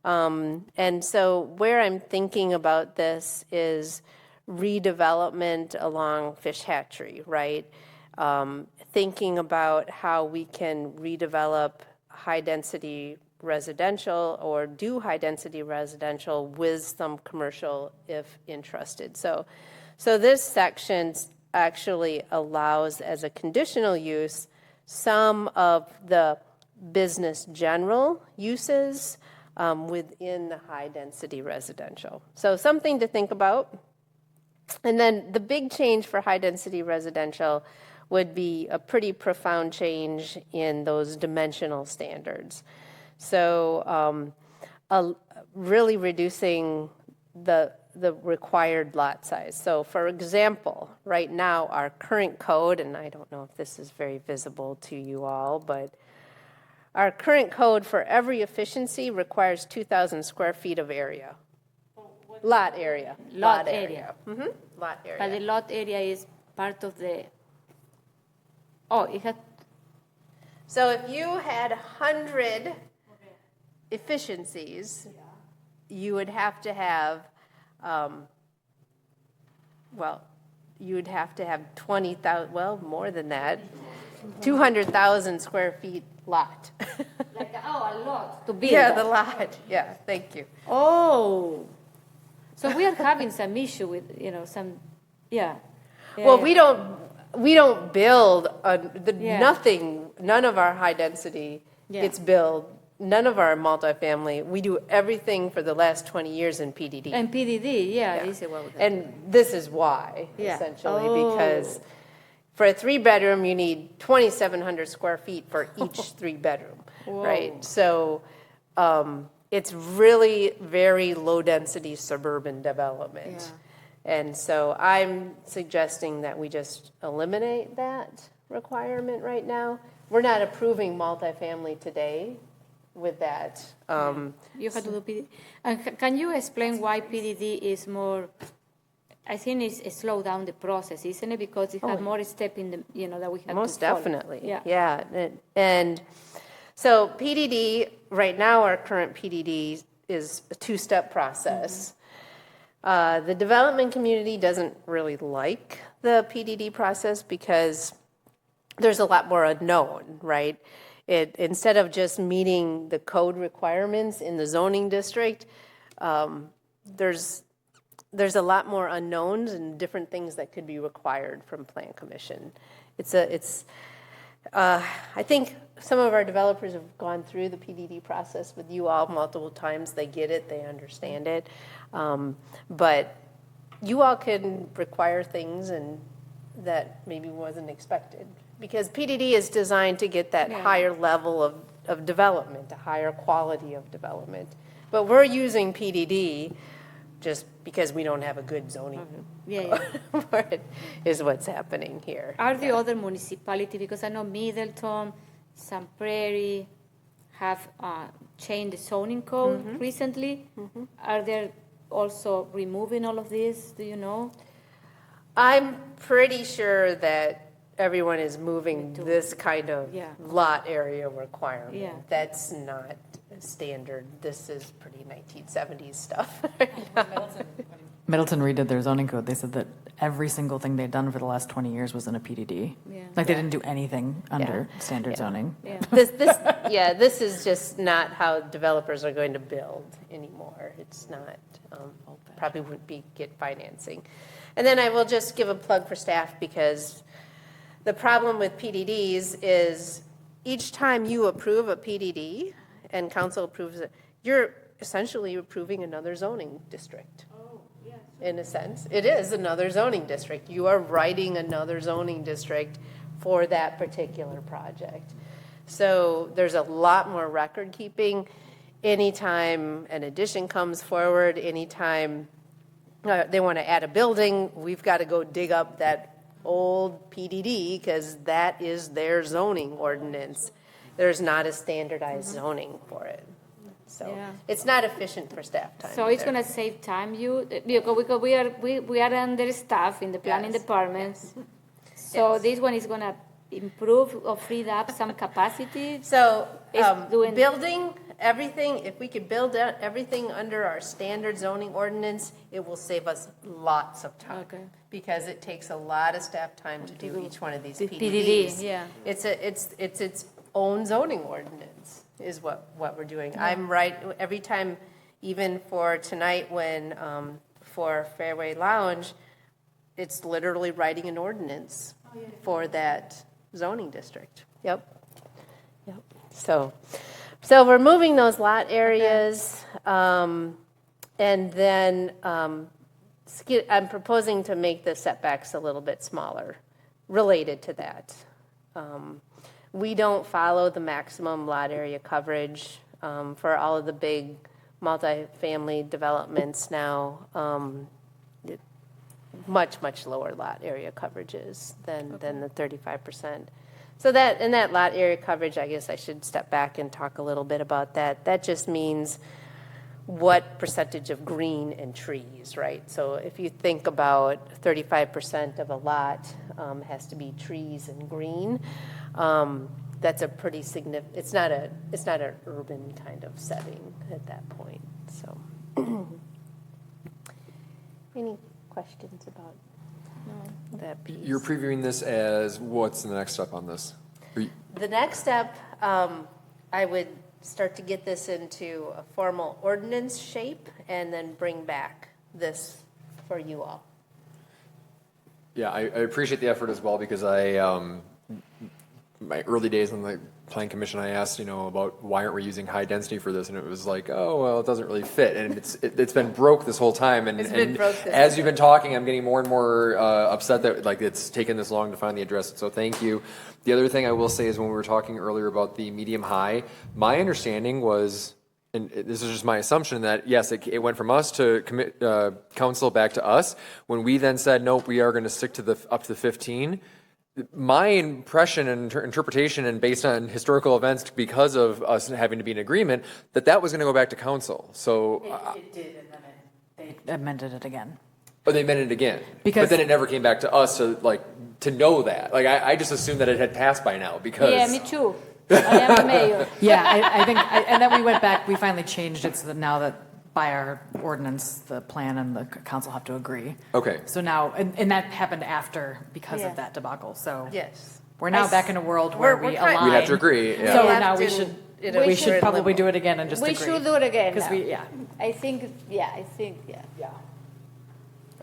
And so where I'm thinking about this is redevelopment along Fish Hatchery, right? Thinking about how we can redevelop high-density residential or do high-density residential with some commercial if interested. So this section actually allows as a conditional use some of the business general uses within the high-density residential. So something to think about. And then the big change for high-density residential would be a pretty profound change in those dimensional standards. So really reducing the required lot size. So for example, right now our current code, and I don't know if this is very visible to you all, but our current code for every efficiency requires 2,000 square feet of area. Lot area. Lot area. Mm-hmm. Lot area. But the lot area is part of the, oh, it had. So if you had 100 efficiencies, you would have to have, you would have to have 20,000, well, more than that, 200,000 square feet lot. Like, a lot to build. Yeah, the lot. Yeah, thank you. Oh. So we are having some issue with, some, Well, we don't build nothing. None of our high density gets built. None of our multifamily. We do everything for the last 20 years in PDD. And PDD, And this is why, essentially, because for a 3-bedroom, you need 2,700 square feet for each 3-bedroom, right? So it's really very low-density suburban development. And so I'm suggesting that we just eliminate that requirement right now. We're not approving multifamily today with that. You have to do PDD. And can you explain why PDD is more, I think it's slow down the process, isn't it? Because it has more step in the, that we have Most to follow. definitely, yeah. And so PDD, right now our current PDD is a 2-step process. The development community doesn't really like the PDD process because there's a lot more unknown, right? Instead of just meeting the code requirements in the zoning district, there's a lot more unknowns and different things that could be required from Plan Commission. I think some of our developers have gone through the PDD process with you all multiple times. They get it, they understand it. But you all can require things and that maybe wasn't expected. Because PDD is designed to get that higher level of development, a higher quality of development. But we're using PDD just because we don't have a good zoning for it, is what's happening here. Are the other municipalities, because I know Middleton, Sun Prairie have changed the zoning code recently. Are they also removing all of this? Do you know? I'm pretty sure that everyone is moving this kind of lot area requirement. That's not standard. This is pretty 1970s stuff. Middleton redid their zoning code. They said that every single thing they'd done for the last 20 years was in a PDD. Like they didn't do anything under standard zoning. This is just not how developers are going to build anymore. It's not, probably wouldn't get financing. And then I will just give a plug for staff because the problem with PDDs is each time you approve a PDD and council approves it, you're essentially approving another zoning district. In a sense, it is another zoning district. You are writing another zoning district for that particular project. So there's a lot more record keeping. Anytime an addition comes forward, anytime they want to add a building, we've got to go dig up that old PDD because that is their zoning ordinance. There's not a standardized zoning for it. So it's not efficient for staff time. So it's going to save time, because we are understaffed in the planning department. So this one is going to improve or free up some capacity. So building everything, if we could build out everything under our standard zoning ordinance, it will save us lots of time. Okay. Because it takes a lot of staff time to do each one of these The PDDs. PDD, yeah. It's its own zoning ordinance is what we're doing. I'm right, every time, even for tonight when, for Fairway Lounge, it's literally writing an ordinance for that zoning district. Yep. So we're moving those lot areas, and then I'm proposing to make the setbacks a little bit smaller related to that. We don't follow the maximum lot area coverage for all of the big multifamily developments now. Much lower lot area coverages than the 35%. So that lot area coverage, I guess I should step back and talk a little bit about that. That just means what percentage of green and trees, right? So if you think about 35% of a lot has to be trees and green, that's a pretty significant. It's not an urban kind of setting at that point. So, any questions about that piece? You're previewing this as what's the next step on this? The next step, I would start to get this into a formal ordinance shape and then bring back this for you all. Yeah, I appreciate the effort as well because my early days on the Plan Commission, I asked, about why aren't we using high density for this, and it was like, oh, well, it doesn't really fit, and it's been broke this whole time, and as you've been talking, I'm getting more and more upset that it's taken this long to finally address it. So thank you. The other thing I will say is when we were talking earlier about the medium high, my understanding was, and this is just my assumption, that yes, it went from us to council back to us. When we then said nope, we are going to stick to up to 15. My impression and interpretation, and based on historical events, because of us having to be in agreement, that was going to go back to council. So it did, and then they amended it again. Oh, they amended it again, but then it never came back to us to know that. I just assumed that it had passed by now because. Yeah, me too. I am a mayor. Yeah, I think, and then we went back. We finally changed it so that now that by our ordinance, the plan and the council have to agree. Okay. So now, and that happened after because of that debacle. So yes, we're now back in a world where we align. We have to agree. Yeah. So now we should probably do it again and just agree. We should do it again because I think. Yeah.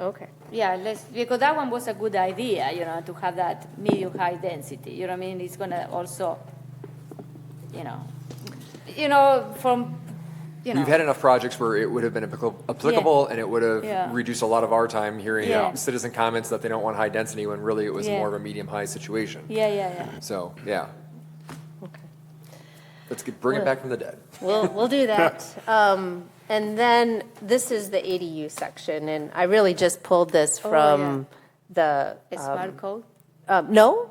Okay. Yeah, because that one was a good idea, to have that medium high density. You know what I mean? It's gonna also, from. We've had enough projects where it would have been applicable and it would have reduced a lot of our time hearing citizen comments that they don't want high density when really it was more of a medium-high situation. Yeah. So, yeah. Okay. Let's bring it back from the dead. We'll do that. And then this is the ADU section, and I really just pulled this from the Smart Code. No,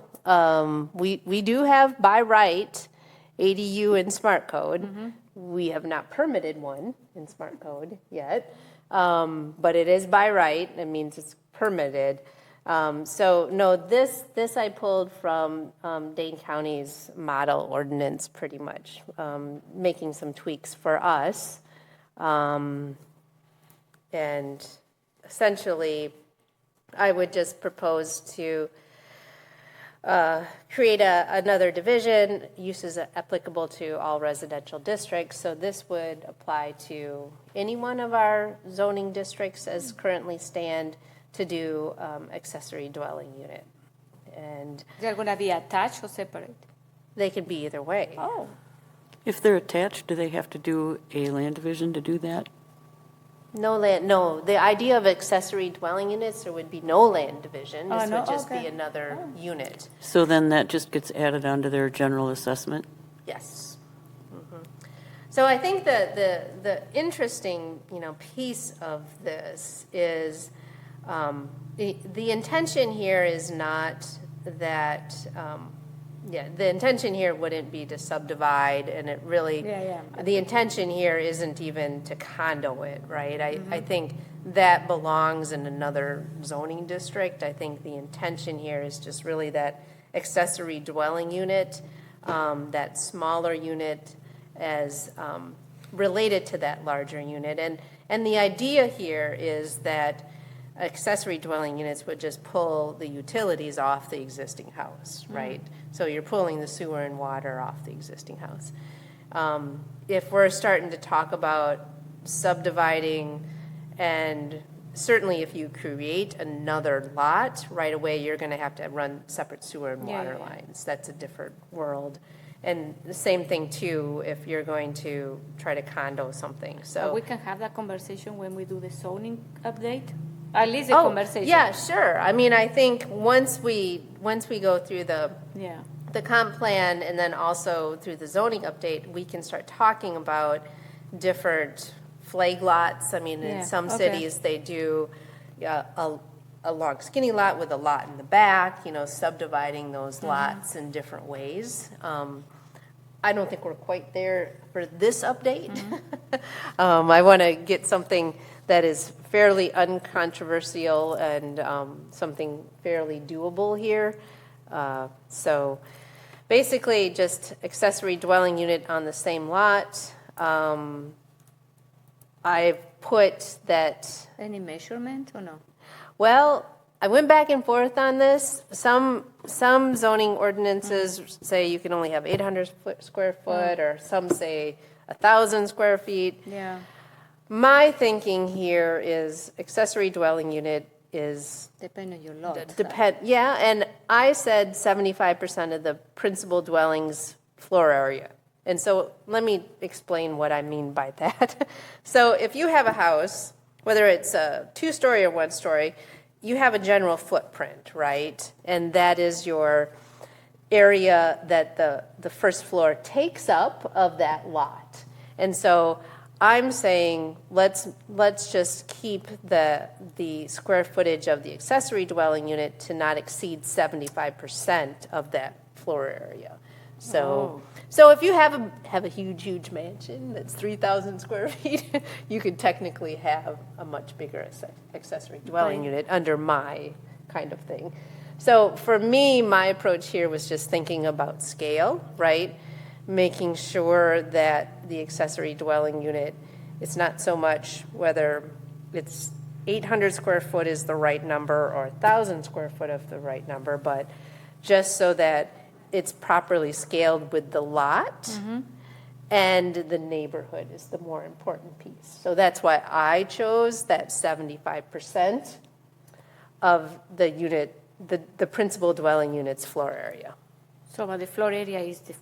we do have by right ADU in Smart Code. Mm-hmm. We have not permitted one in Smart Code yet, but it is by right. It means it's permitted. So no, this I pulled from Dane County's model ordinance, pretty much, making some tweaks for us, and essentially, I would just propose to create another division, uses applicable to all residential districts. So this would apply to any one of our zoning districts as currently stand to do accessory dwelling unit. And they're going to be attached or separate? They can be either way. Oh. If they're attached, do they have to do a land division to do that? No land. No, the idea of accessory dwelling units, there would be no land division. This would just be another unit. So then that just gets added onto their general assessment? Yes. Mm-hmm. So I think the interesting piece of this is the intention here is not that. The intention here wouldn't be to subdivide, and it really, the intention here isn't even to condo it, right? I think that belongs in another zoning district. I think the intention here is just really that accessory dwelling unit, that smaller unit, related to that larger unit. And the idea here is that accessory dwelling units would just pull the utilities off the existing house, right? So you're pulling the sewer and water off the existing house. If we're starting to talk about subdividing, and certainly if you create another lot, right away you're going to have to run separate sewer and water lines. That's a different world. And the same thing too if you're going to try to condo something. So we can have that conversation when we do the zoning update. At least a conversation. Yeah, sure. I mean, I think once we go through the comp plan and then also through the zoning update, we can start talking about different flag lots. I mean, in some cities they do a long skinny lot with a lot in the back, subdividing those lots in different ways. I don't think we're quite there for this update. I want to get something that is fairly uncontroversial and something fairly doable here. So basically just accessory dwelling unit on the same lot. I've put that. Any measurement or no? Well, I went back and forth on this. Some zoning ordinances say you can only have 800 square foot, or some say 1,000 square feet. Yeah. My thinking here is accessory dwelling unit is depend on your lot. Yeah, and I said 75% of the principal dwelling's floor area. And so let me explain what I mean by that. So if you have a house, whether it's a 2-story or 1-story, you have a general footprint, right? And that is your area that the first floor takes up of that lot. And so I'm saying let's just keep the square footage of the accessory dwelling unit to not exceed 75% of that floor area. So if you have a huge mansion that's 3,000 square feet, you could technically have a much bigger accessory dwelling unit under my kind of thing. So for me, my approach here was just thinking about scale, right? Making sure that the accessory dwelling unit, it's not so much whether it's 800 square foot is the right number or 1,000 square foot of the right number, but just so that it's properly scaled with the lot, and the neighborhood is the more important piece. So that's why I chose that 75% of the unit, the principal dwelling unit's floor area. So the floor area is the...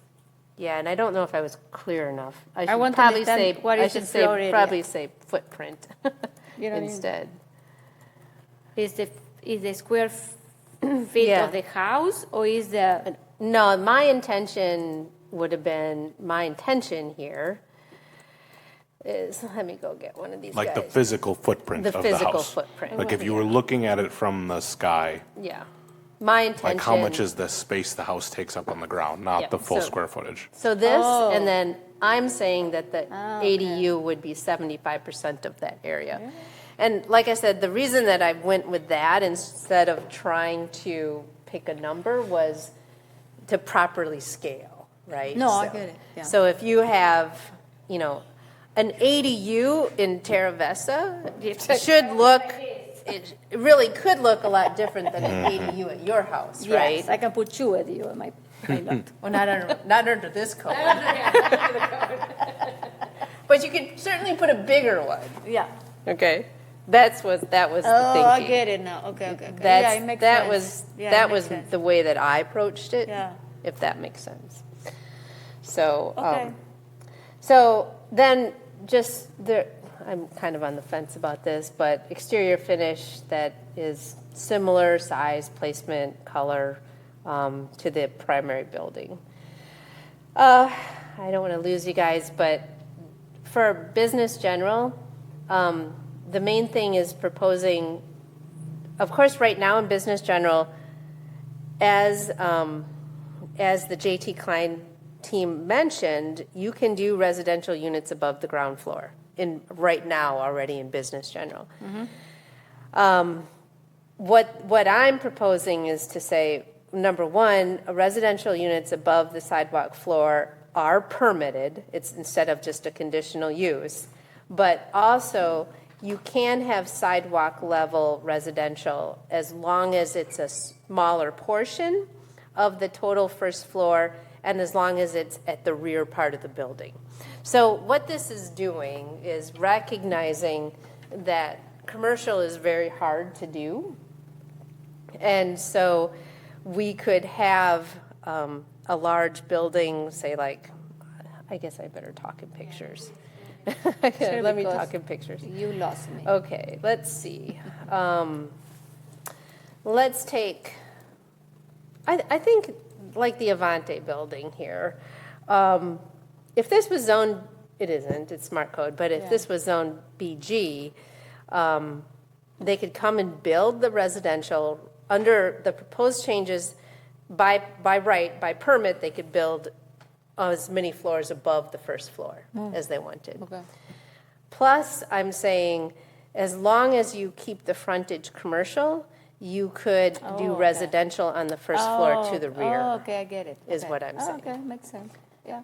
Yeah, and I don't know if I was clear enough. I want to understand what is the floor area. Probably say footprint instead. Is the square feet of the house, or is the... No, my intention here is, let me go get one of these like guys. the physical footprint of the house. The physical footprint. Like if you were looking at it from the sky. Yeah. My intention. Like how much is the space the house takes up on the ground, not the full square footage. So this, and then I'm saying that the ADU would be 75% of that area. Yeah. And like I said, the reason that I went with that instead of trying to pick a number was to properly scale, right? No, I get it. Yeah. So if you have, an ADU in Terra Vesta should look, it really could look a lot different than an ADU at your house, right? Yes, I can put 2 ADU in my lot. Well, not under this code. But you can certainly put a bigger one. Yeah. Okay. That was the thinking. I get it now. Okay. Yeah, it makes sense. That was the way that I approached it. Yeah. If that makes sense. So, okay. So then just there, I'm kind of on the fence about this, but exterior finish that is similar size, placement, color to the primary building. I don't want to lose you guys, but for business general, the main thing is proposing, of course, right now in business general, as the JT Klein team mentioned, you can do residential units above the ground floor right now already in business general. What I'm proposing is to say, number one, residential units above the sidewalk floor are permitted. It's instead of just a conditional use. But also, you can have sidewalk level residential as long as it's a smaller portion of the total first floor and as long as it's at the rear part of the building. So what this is doing is recognizing that commercial is very hard to do. And so we could have a large building, say like, I guess I better talk in pictures. Sure, Let me talk in pictures. You lost me. Okay, let's see. Let's take, I think like the Avante building here. If this was zone, it isn't, it's smart code, but if this was zone BG, they could come and build the residential under the proposed changes by permit, they could build as many floors above the first floor as they wanted. Okay. Plus, I'm saying, as long as you keep the frontage commercial, you could do residential on the first floor to the rear. Oh, okay, I get it. Is what I'm saying. Okay, makes sense. Yeah.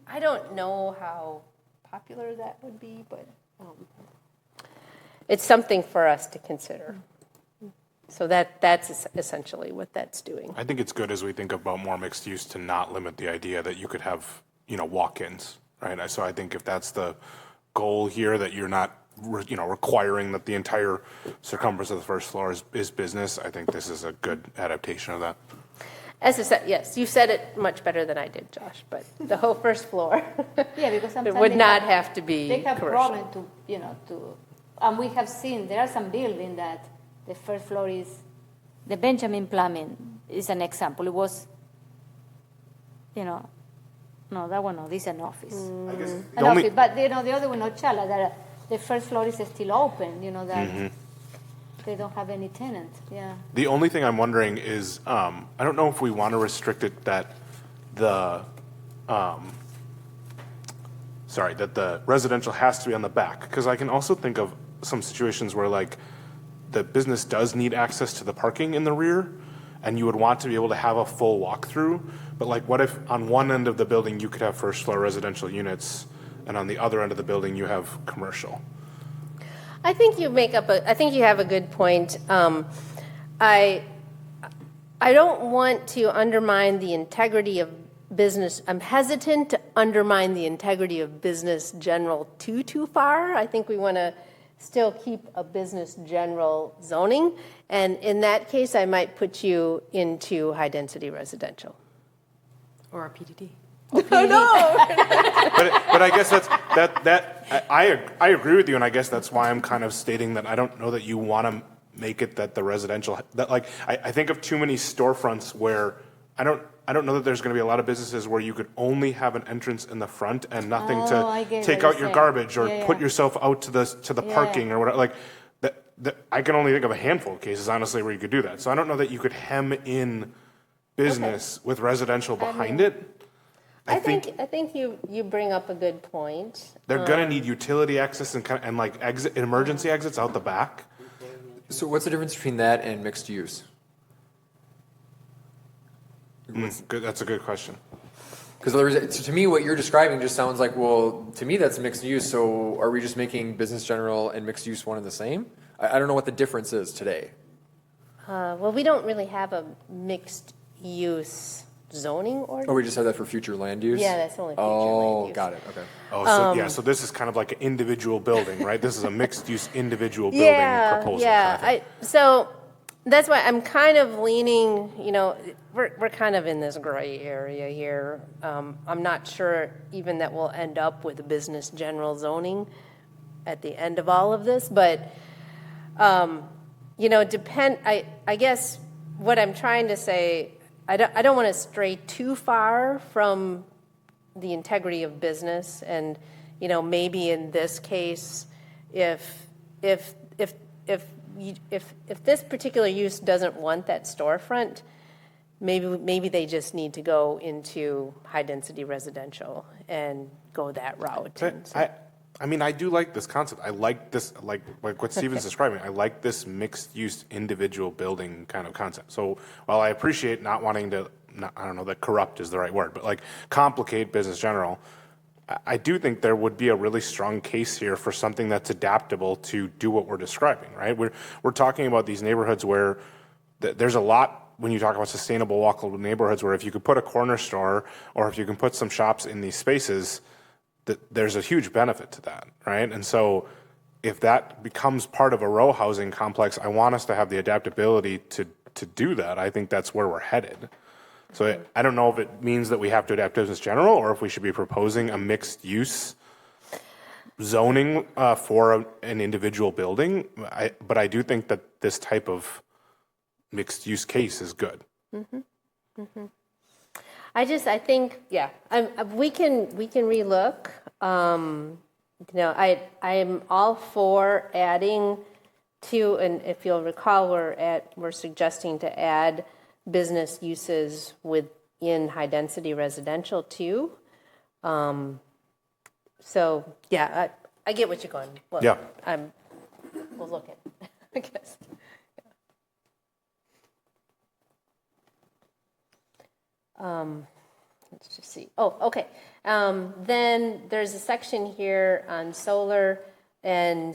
I don't know how popular that would be, but it's something for us to consider. So that's essentially what that's doing. I think it's good as we think about more mixed use to not limit the idea that you could have, walk-ins, right? So I think if that's the goal here, that you're not, requiring that the entire circumference of the first floor is business, I think this is a good adaptation of that. As I said, yes, you said it much better than I did, Josh, but the whole first floor Because sometimes it would they not have to be They have commercial. problem and we have seen there are some buildings that the first floor is, the Benjamin Plumbing is an example. It was, no, that one no, this is an office. Office, but the other one, Ochala, that the first floor is still open, that they don't have any tenant, The only thing I'm wondering is, I don't know if we want to restrict it that the residential has to be on the back, because I can also think of some situations where the business does need access to the parking in the rear, and you would want to be able to have a full walkthrough. But what if on one end of the building you could have first floor residential units, and on the other end of the building you have commercial? I think you have a good point. I don't want to undermine the integrity of business. I'm hesitant to undermine the integrity of business general too far. I think we want to still keep a business general zoning, and in that case, I might put you into high density residential. Or a PDD. But I guess I agree with you, and I guess that's why I'm kind of stating that I don't know that you want to make it that the residential I think of too many storefronts where I don't know that there's going to be a lot of businesses where you could only have an entrance in the front and nothing to take out your garbage or put yourself out to the parking or whatever. I can only think of a handful of cases, honestly, where you could do that. So I don't know that you could hem in business with residential behind it. I think you bring up a good point. They're going to need utility access and emergency exits out the back. So what's the difference between that and mixed use? Good. That's a good question. Because to me, what you're describing just sounds like, well, to me that's mixed use. So are we just making business general and mixed use one and the same? I don't know what the difference is today. Well, we don't really have a mixed use zoning ordinance. Oh, we just have that for future land use? Yeah, that's only future land use. Got it. Okay. So this is kind of like an individual building, right? This is a mixed use individual building proposal. Yeah. So that's why I'm kind of leaning, we're kind of in this gray area here. I'm not sure even that we'll end up with a business general zoning at the end of all of this, but, I guess what I'm trying to say, I don't want to stray too far from the integrity of business, and maybe in this case, if this particular use doesn't want that storefront, maybe they just need to go into high density residential and go that route. I do like this concept. I like this, like what Steven's describing. I like this mixed use individual building kind of concept. So while I appreciate not wanting to I don't know that corrupt is the right word, but like complicate business general, I do think there would be a really strong case here for something that's adaptable to do what we're describing, right? We're talking about these neighborhoods where there's a lot, when you talk about sustainable walkable neighborhoods, where if you could put a corner store or if you can put some shops in these spaces, there's a huge benefit to that, right? And so if that becomes part of a row housing complex, I want us to have the adaptability to do that. I think that's where we're headed. So I don't know if it means that we have to adapt business general or if we should be proposing a mixed use zoning for an individual building. But I do think that this type of mixed use case is good. Mm-hmm. Mm-hmm. I think, yeah, we can relook. I am all for adding to, and if you'll recall, we're suggesting to add business uses within high density residential too. So yeah, I get what you're going. Well, yeah, we'll look at it, I guess. Let's just see. Oh, okay. Then there's a section here on solar, and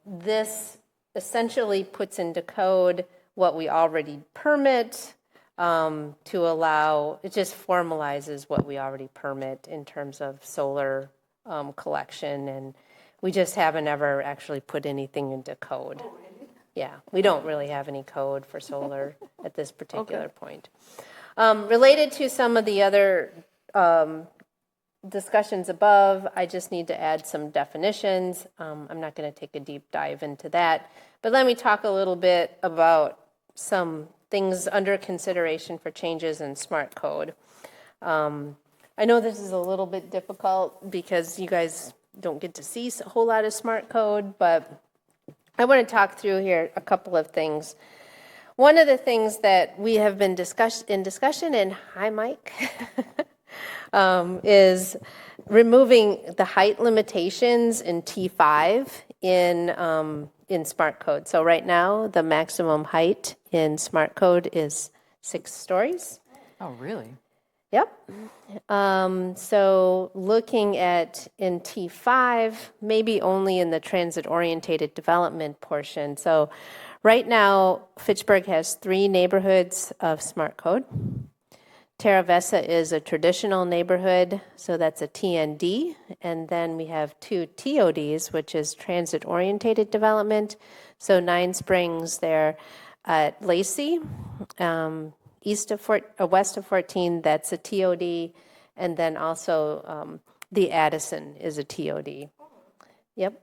this essentially puts into code what we already permit to allow, it just formalizes what we already permit in terms of solar collection, and we just haven't ever actually put anything into code. Oh, really? Yeah, we don't really have any code for solar at this particular point. Related to some of the other discussions above, I just need to add some definitions. I'm not going to take a deep dive into that, but let me talk a little bit about some things under consideration for changes in smart code. I know this is a little bit difficult because you guys don't get to see a whole lot of smart code, but I want to talk through here a couple of things. One of the things that we have been in discussion, and hi, Mike, is removing the height limitations in T5 in smart code. So right now, the maximum height in smart code is 6 stories. Oh, really? Yep. So looking at in T5, maybe only in the transit-orientated development portion. So right now, Fitchburg has 3 neighborhoods of smart code. Terra Vesa is a traditional neighborhood, so that's a TND. And then we have 2 TODs, which is transit-orientated development. So 9 Springs there at Lacey. West of 14, that's a TOD, and then also the Addison is a TOD. Yep.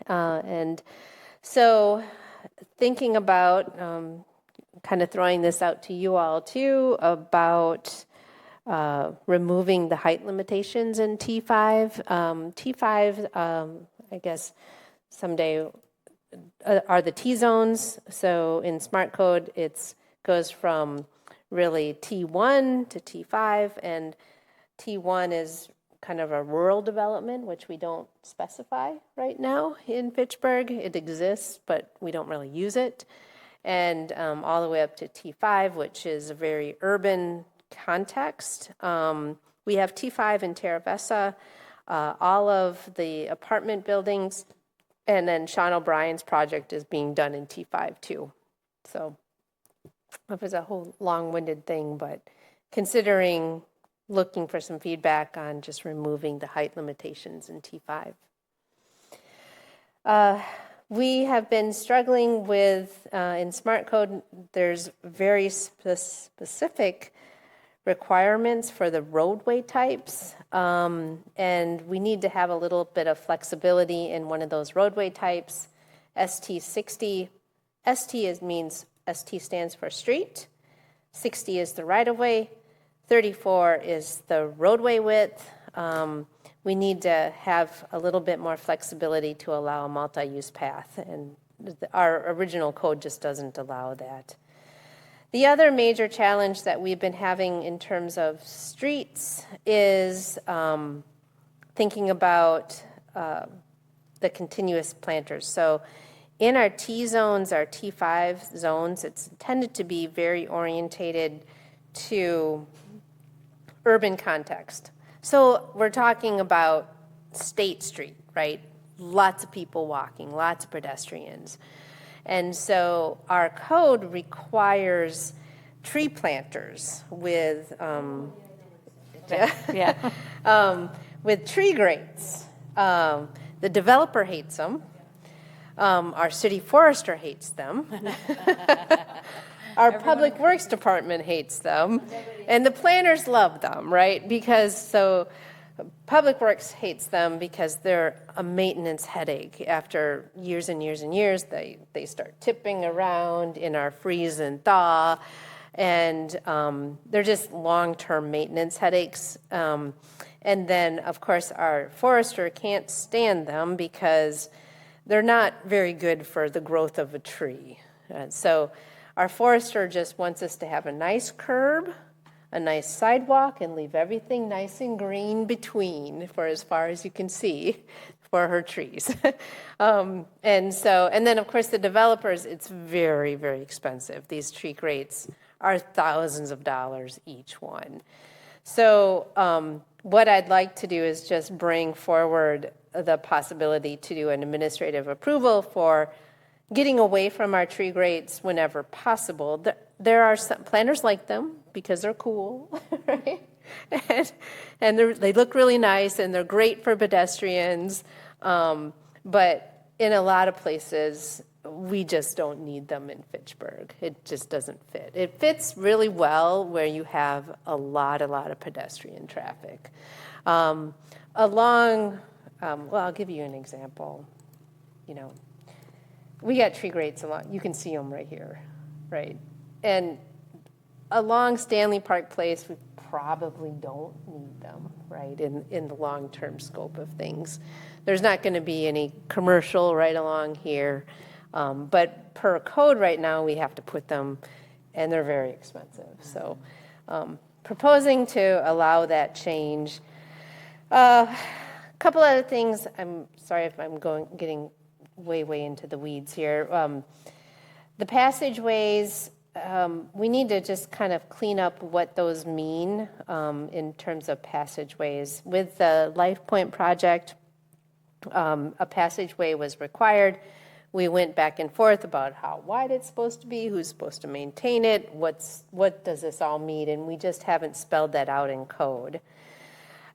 And so thinking about kind of throwing this out to you all too about removing the height limitations in T5. T5, I guess someday are the T-zones. So in smart code, it's goes from really T1 to T5, and T1 is kind of a rural development, which we don't specify right now in Fitchburg. It exists, but we don't really use it. And all the way up to T5, which is a very urban context. We have T5 in Terra Vesa, all of the apartment buildings, and then Sean O'Brien's project is being done in T5 too. So it was a whole long-winded thing, but considering looking for some feedback on just removing the height limitations in T5. We have been struggling with, in smart code, there's very specific requirements for the roadway types, and we need to have a little bit of flexibility in one of those roadway types. ST60, ST stands for street, 60 is the right-of-way, 34 is the roadway width. We need to have a little bit more flexibility to allow a multi-use path, and our original code just doesn't allow that. The other major challenge that we've been having in terms of streets is thinking about the continuous planters. So in our T zones, our T5 zones, it's tended to be very orientated to urban context. So we're talking about State Street, right? Lots of people walking, lots of pedestrians. And so our code requires tree planters with with tree grates. The developer hates them. Our city forester hates them. Our public works department hates them. And the planners love them, right? Public Works hates them because they're a maintenance headache. After years and years and years, they start tipping around in our freeze and thaw, and they're just long-term maintenance headaches. And then, of course, our forester can't stand them because they're not very good for the growth of a tree. So our forester just wants us to have a nice curb, a nice sidewalk, and leave everything nice and green between for as far as you can see for her trees. And then of course the developers, it's very, very expensive. These tree grates are thousands of dollars each one. So what I'd like to do is just bring forward the possibility to do an administrative approval for getting away from our tree grates whenever possible. There are some planners like them because they're cool, right? And they look really nice and they're great for pedestrians. But in a lot of places, we just don't need them in Fitchburg. It just doesn't fit. It fits really well where you have a lot of pedestrian traffic. Well, I'll give you an example. We got tree grates along, you can see them right here, right? And along Stanley Park Place, we probably don't need them, right, in the long-term scope of things. There's not going to be any commercial right along here, but per code right now, we have to put them, and they're very expensive. So proposing to allow that change. A couple other things, I'm sorry if I'm getting way into the weeds here. The passageways, we need to just kind of clean up what those mean in terms of passageways. With the Life Point project, a passageway was required. We went back and forth about how wide it's supposed to be, who's supposed to maintain it, what does this all mean, and we just haven't spelled that out in code.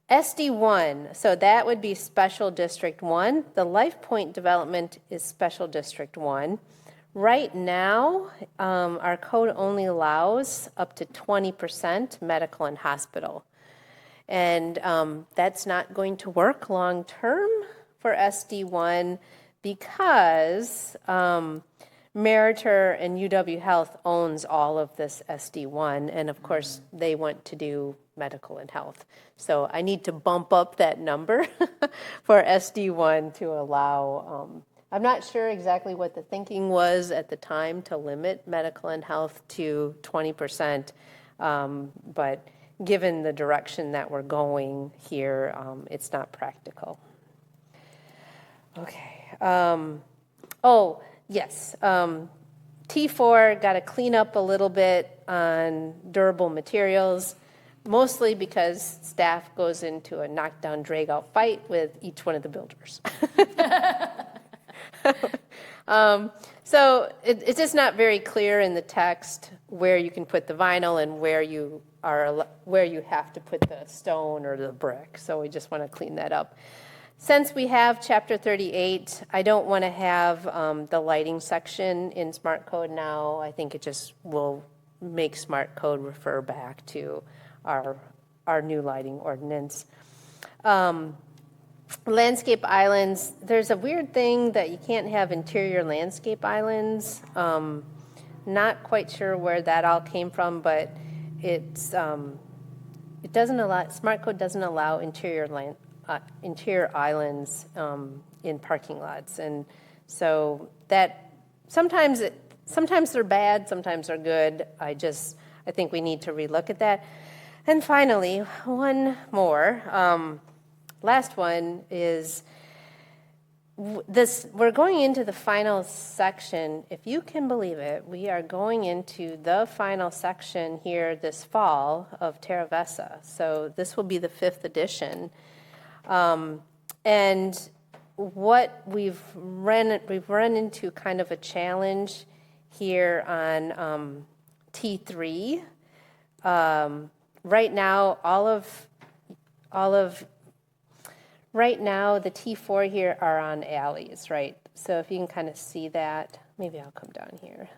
SD1, so that would be Special District 1. The Life Point development is Special District 1. Right now, our code only allows up to 20% medical and hospital. And that's not going to work long term for SD1 because Meritor and UW Health owns all of this SD1, and of course they want to do medical and health. So I need to bump up that number for SD1 to allow, I'm not sure exactly what the thinking was at the time to limit medical and health to 20%, but given the direction that we're going here, it's not practical. Okay. Oh, yes. T4 got to clean up a little bit on durable materials, mostly because staff goes into a knockdown, drag-out fight with each one of the builders. So it's just not very clear in the text where you can put the vinyl and where you have to put the stone or the brick. So we just want to clean that up. Since we have Chapter 38, I don't want to have the lighting section in Smart Code now. I think it just will make Smart Code refer back to our new lighting ordinance. Landscape islands, there's a weird thing that you can't have interior landscape islands. Not quite sure where that all came from, but it doesn't allow, Smart Code doesn't allow interior islands in parking lots. And so that sometimes they're bad, sometimes they're good. I think we need to relook at that. And finally, one more. Last one is we're going into the final section. If you can believe it, we are going into the final section here this fall of Terra Vesa. So this will be the 5th edition. And what we've run into kind of a challenge here on T3. Right now, right now, the T4 here are on alleys, right? So if you can kind of see that, maybe I'll come down here.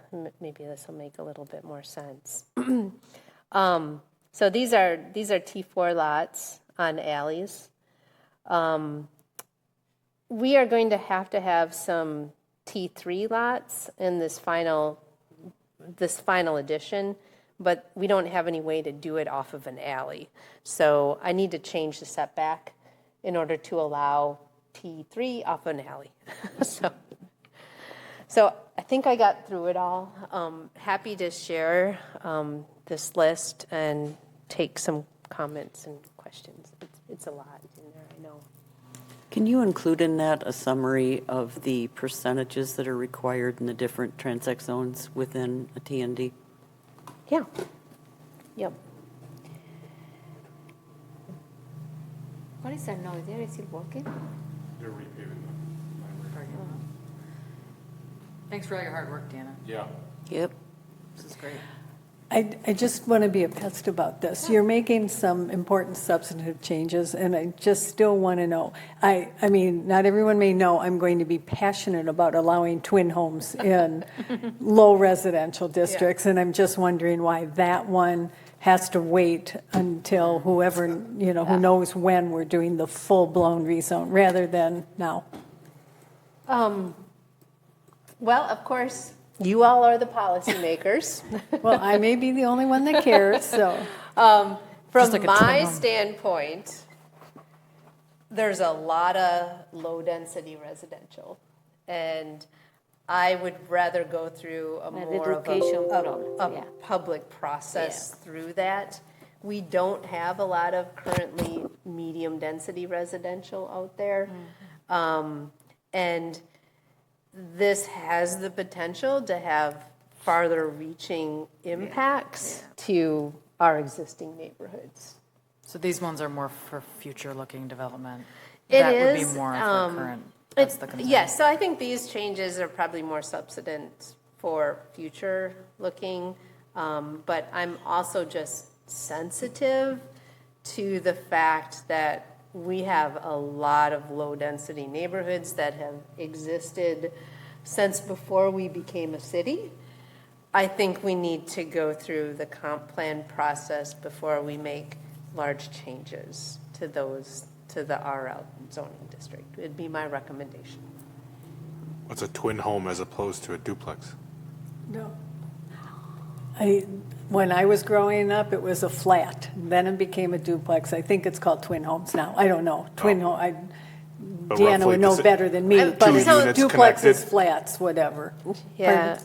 Maybe this will make a little bit more sense. So these are T4 lots on alleys. We are going to have some T3 lots in this final edition, but we don't have any way to do it off of an alley. So I need to change the setback in order to allow T3 off an alley. So I think I got through it all. Happy to share this list and take some comments and questions. It's a lot in there, I know. Can you include in that a summary of the percentages that are required in the different transect zones within a T&D? Yeah. Yep. What is that noise there? Is it working? They're repaving. Thanks for all your hard work, Deanna. Yeah. Yep. This is great. I just want to be a pest about this. You're making some important substantive changes, and I just still want to know. I mean, not everyone may know I'm going to be passionate about allowing twin homes in low residential districts, and I'm just wondering why that one has to wait until whoever, who knows when we're doing the full-blown rezone rather than now. Well, of course, you all are the policymakers. Well, I may be the only one that cares, so. From like my standpoint, there's a lot of low-density residential, and I would rather go through a more of a public process through that. We don't have a lot of currently medium-density residential out there, and this has the potential to have farther-reaching impacts to our existing neighborhoods. So these ones are more for future-looking development. It that is, would be more for current. That's the concern. Yes, so I think these changes are probably more substantive for future-looking, but I'm also just sensitive to the fact that we have a lot of low-density neighborhoods that have existed since before we became a city. I think we need to go through the comp plan process before we make large changes to the RL zoning district. It'd be my recommendation. What's a twin home as opposed to a duplex? No. When I was growing up, it was a flat. Then it became a duplex. I think it's called twin homes now. I don't know. Twin home. Deanna would know better than me. But duplexes, flats, whatever. Yeah.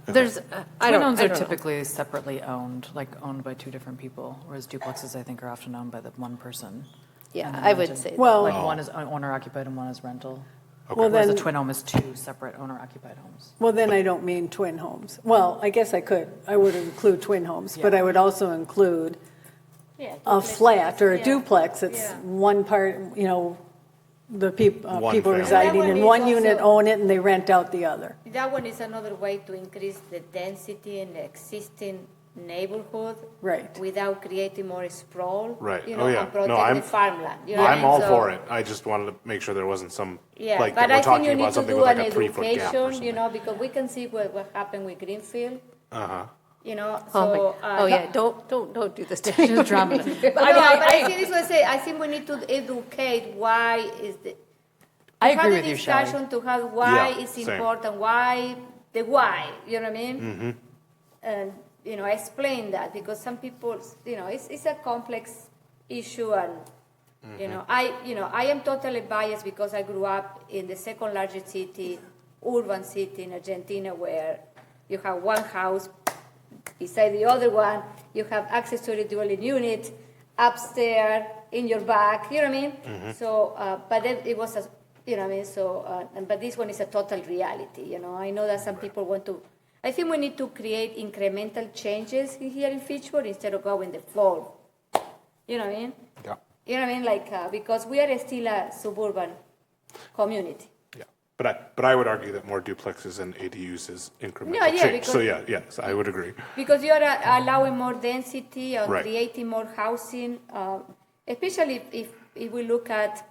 Twin homes are typically separately owned, like owned by two different people, whereas duplexes, I think, are often owned by the one person. Yeah, I would say that. Well, like one is owner-occupied and one is rental. Okay. Well, Whereas then, a twin home is two separate owner-occupied homes. well, then I don't mean twin homes. Well, I guess I could. I would include twin homes, but I would also include a flat or a duplex. It's one part, the people residing in one unit own it and they rent out the other. That one is another way to increase the density in the existing neighborhood, right? Without creating more sprawl, right? And protect the farmland. I'm all for it. I just wanted to make sure there wasn't some but that we're talking about something with like a 3-foot gap or something. Because we can see what happened with Greenfield. Uh-huh. Don't do this to me. Drama. I think this was say. I think we need to educate why is the. I agree with you, discussion to have why it's important, why. You know what I mean? Mm-hmm. And explain that because some people, it's a complex issue, and I am totally biased because I grew up in the second largest city, urban city in Argentina, where you have one house beside the other one, you have access to the dwelling unit, upstairs, in your back, you know what I mean? Mm-hmm. So, but then it was You know what I mean? So, but this one is a total reality. You know, I know that some people want to. I think we need to create incremental changes here in Fitchburg instead of going the full. You know what I mean? Yeah. You know what I mean? Like because we are still a suburban community. Yeah. But I would argue that more duplexes and ADUs is incremental Yeah, change. So yes, I would agree. Because you are allowing more density or Right. creating more housing, especially if we look at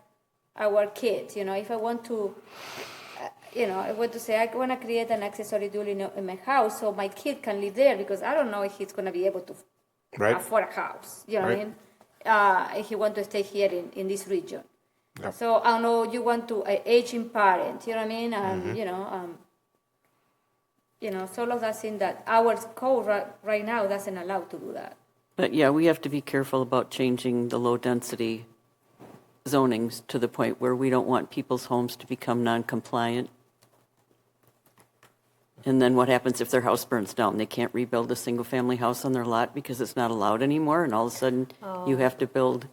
our kids. You know, if I want to, I want to say I want to create an accessory dwelling in my house so my kid can live there because I don't know if he's going to be able to afford a house. You know what I mean? If he want to stay here in this region. Yeah. So I know you want to aging parent. You know what I mean? And so all of that thing that our code right now doesn't allow to do that. But yeah, we have to be careful about changing the low density zonings to the point where we don't want people's homes to become non-compliant. And then what happens if their house burns down? They can't rebuild a single family house on their lot because it's not allowed anymore, and all of a sudden you have to build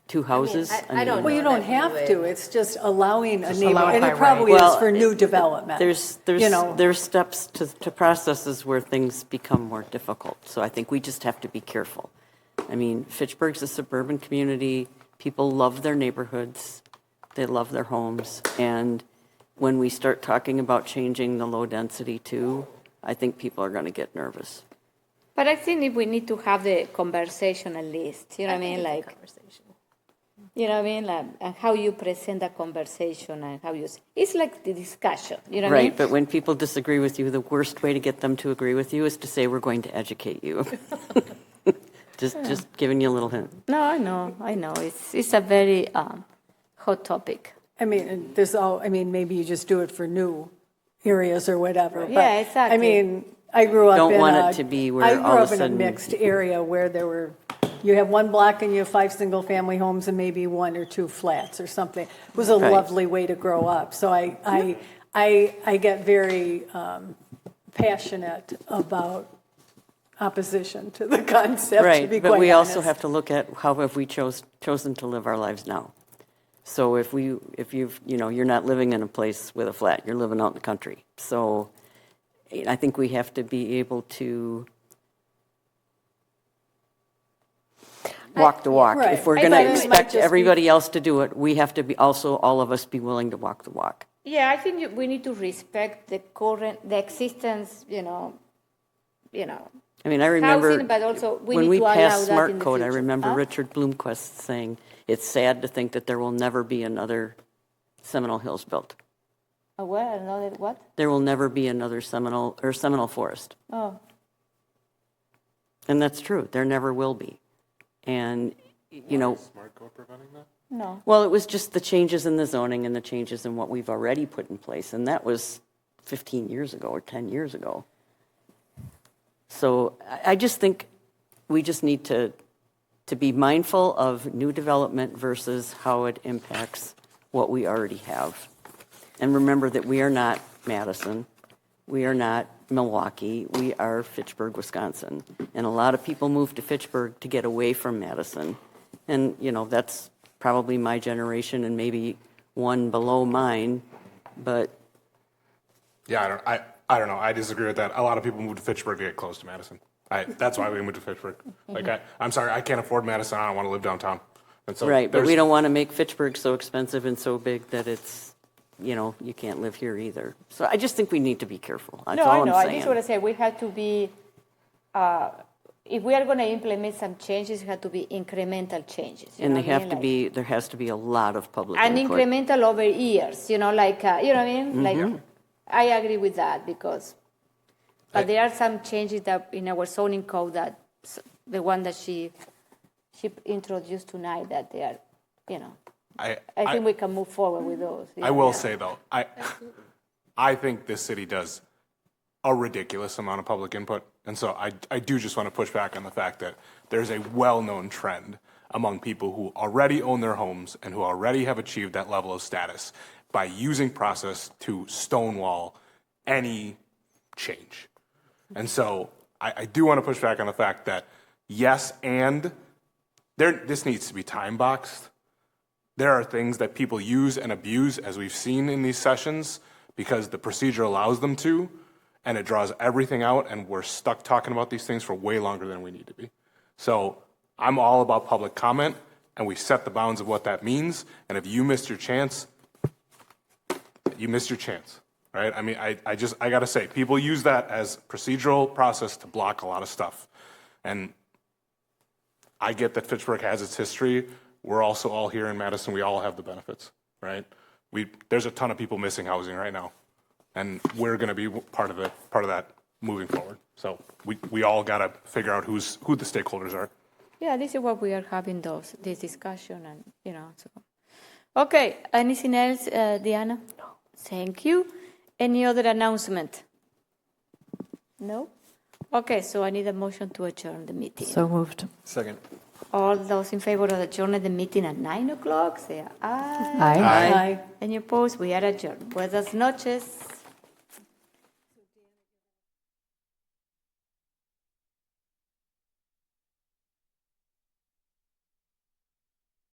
two houses. I don't know. Well, you don't have to. It's just allowing a Just neighbor, allowed and by it probably right. is for new development. There's steps to processes where things become more difficult. So I think we just have to be careful. I mean, Fitchburg's a suburban community. People love their neighborhoods. They love their homes. And when we start talking about changing the low density too, I think people are going to get nervous. But I think if we need to have the conversation at least, you know what I mean? Like, you know what I mean? Like, and how you present that conversation and how you, it's like the discussion, you know what I mean? Right, but when people disagree with you, the worst way to get them to agree with you is to say, we're going to educate you. Just giving you a little hint. No, I know. It's a very hot topic. I mean, maybe you just do it for new areas or whatever. But, Yeah, exactly. I mean, I grew up Don't in want a, it to be where I grew all of up a in a sudden- mixed area where you have one block and you have 5 single-family homes and maybe 1 or 2 flats or something. It was a Right. lovely way to grow up. So I get very passionate about opposition to the concept. To Right, be but quite we also honest. have to look at how have we chosen to live our lives now. So if you're not living in a place with a flat, you're living out in the country. So I think we have to be able to walk the walk. Right. If we're I going thought to it might expect just be- everybody else to do it, we have to be also, all of us, be willing to walk the walk. Yeah, I think we need to respect the existence, I mean, I remember housing, but also we when need we to allow passed that Smart in the Code, I future. remember Huh? Richard Bloomquist saying, it's sad to think that there will never be another Seminole Hills built. Another what? There will never be another Seminole Forest. Oh. And that's true. There never will be. And, Smart Code preventing that? No. well, it was just the changes in the zoning and the changes in what we've already put in place. And that was 15 years ago or 10 years ago. So I just think we just need to be mindful of new development versus how it impacts what we already have. And remember that we are not Madison. We are not Milwaukee. We are Fitchburg, Wisconsin. And a lot of people move to Fitchburg to get away from Madison. And, that's probably my generation and maybe one below mine. But Yeah, I don't know. I disagree with that. A lot of people move to Fitchburg to get close to Madison. That's why we moved to Fitchburg. I'm sorry, I can't afford Madison. I don't want to live downtown. And so right, but we don't want to make Fitchburg so expensive and so big that it's, you can't live here either. So I just think we need to be careful. That's all I'm saying. I just want to say we have to be, if we are going to implement some changes, it has to be incremental changes. And they have to be, there has to be a lot of public and input. incremental over years, you know what I mean? Like, I agree with that but there are some changes that in our zoning code that the one that she introduced tonight that they are, I think we can move forward with those. I will say though, I think this city does a ridiculous amount of public input, and so I do just want to push back on the fact that there's a well-known trend among people who already own their homes and who already have achieved that level of status by using process to stonewall any change. And so I do want to push back on the fact that yes, and this needs to be time boxed, there are things that people use and abuse, as we've seen in these sessions, because the procedure allows them to, and it draws everything out, and we're stuck talking about these things for way longer than we need to be. So I'm all about public comment, and we set the bounds of what that means, and if you missed your chance, you missed your chance, right? I mean, I gotta say, people use that as procedural process to block a lot of stuff. And I get that Fitchburg has its history. We're also all here in Madison. We all have the benefits, right? There's a ton of people missing housing right now, and we're going to be part of that moving forward. So we all got to figure out who the stakeholders are. Yeah, this is what we are having this discussion, and So, okay, anything else, Diana? No. Thank you. Any other announcement? No. Okay, so I need a motion to adjourn the meeting. So moved. Second. All those in favor of adjourning the meeting at 9 o'clock, say aye. Aye. Any opposed? We are adjourned. Buenas noches.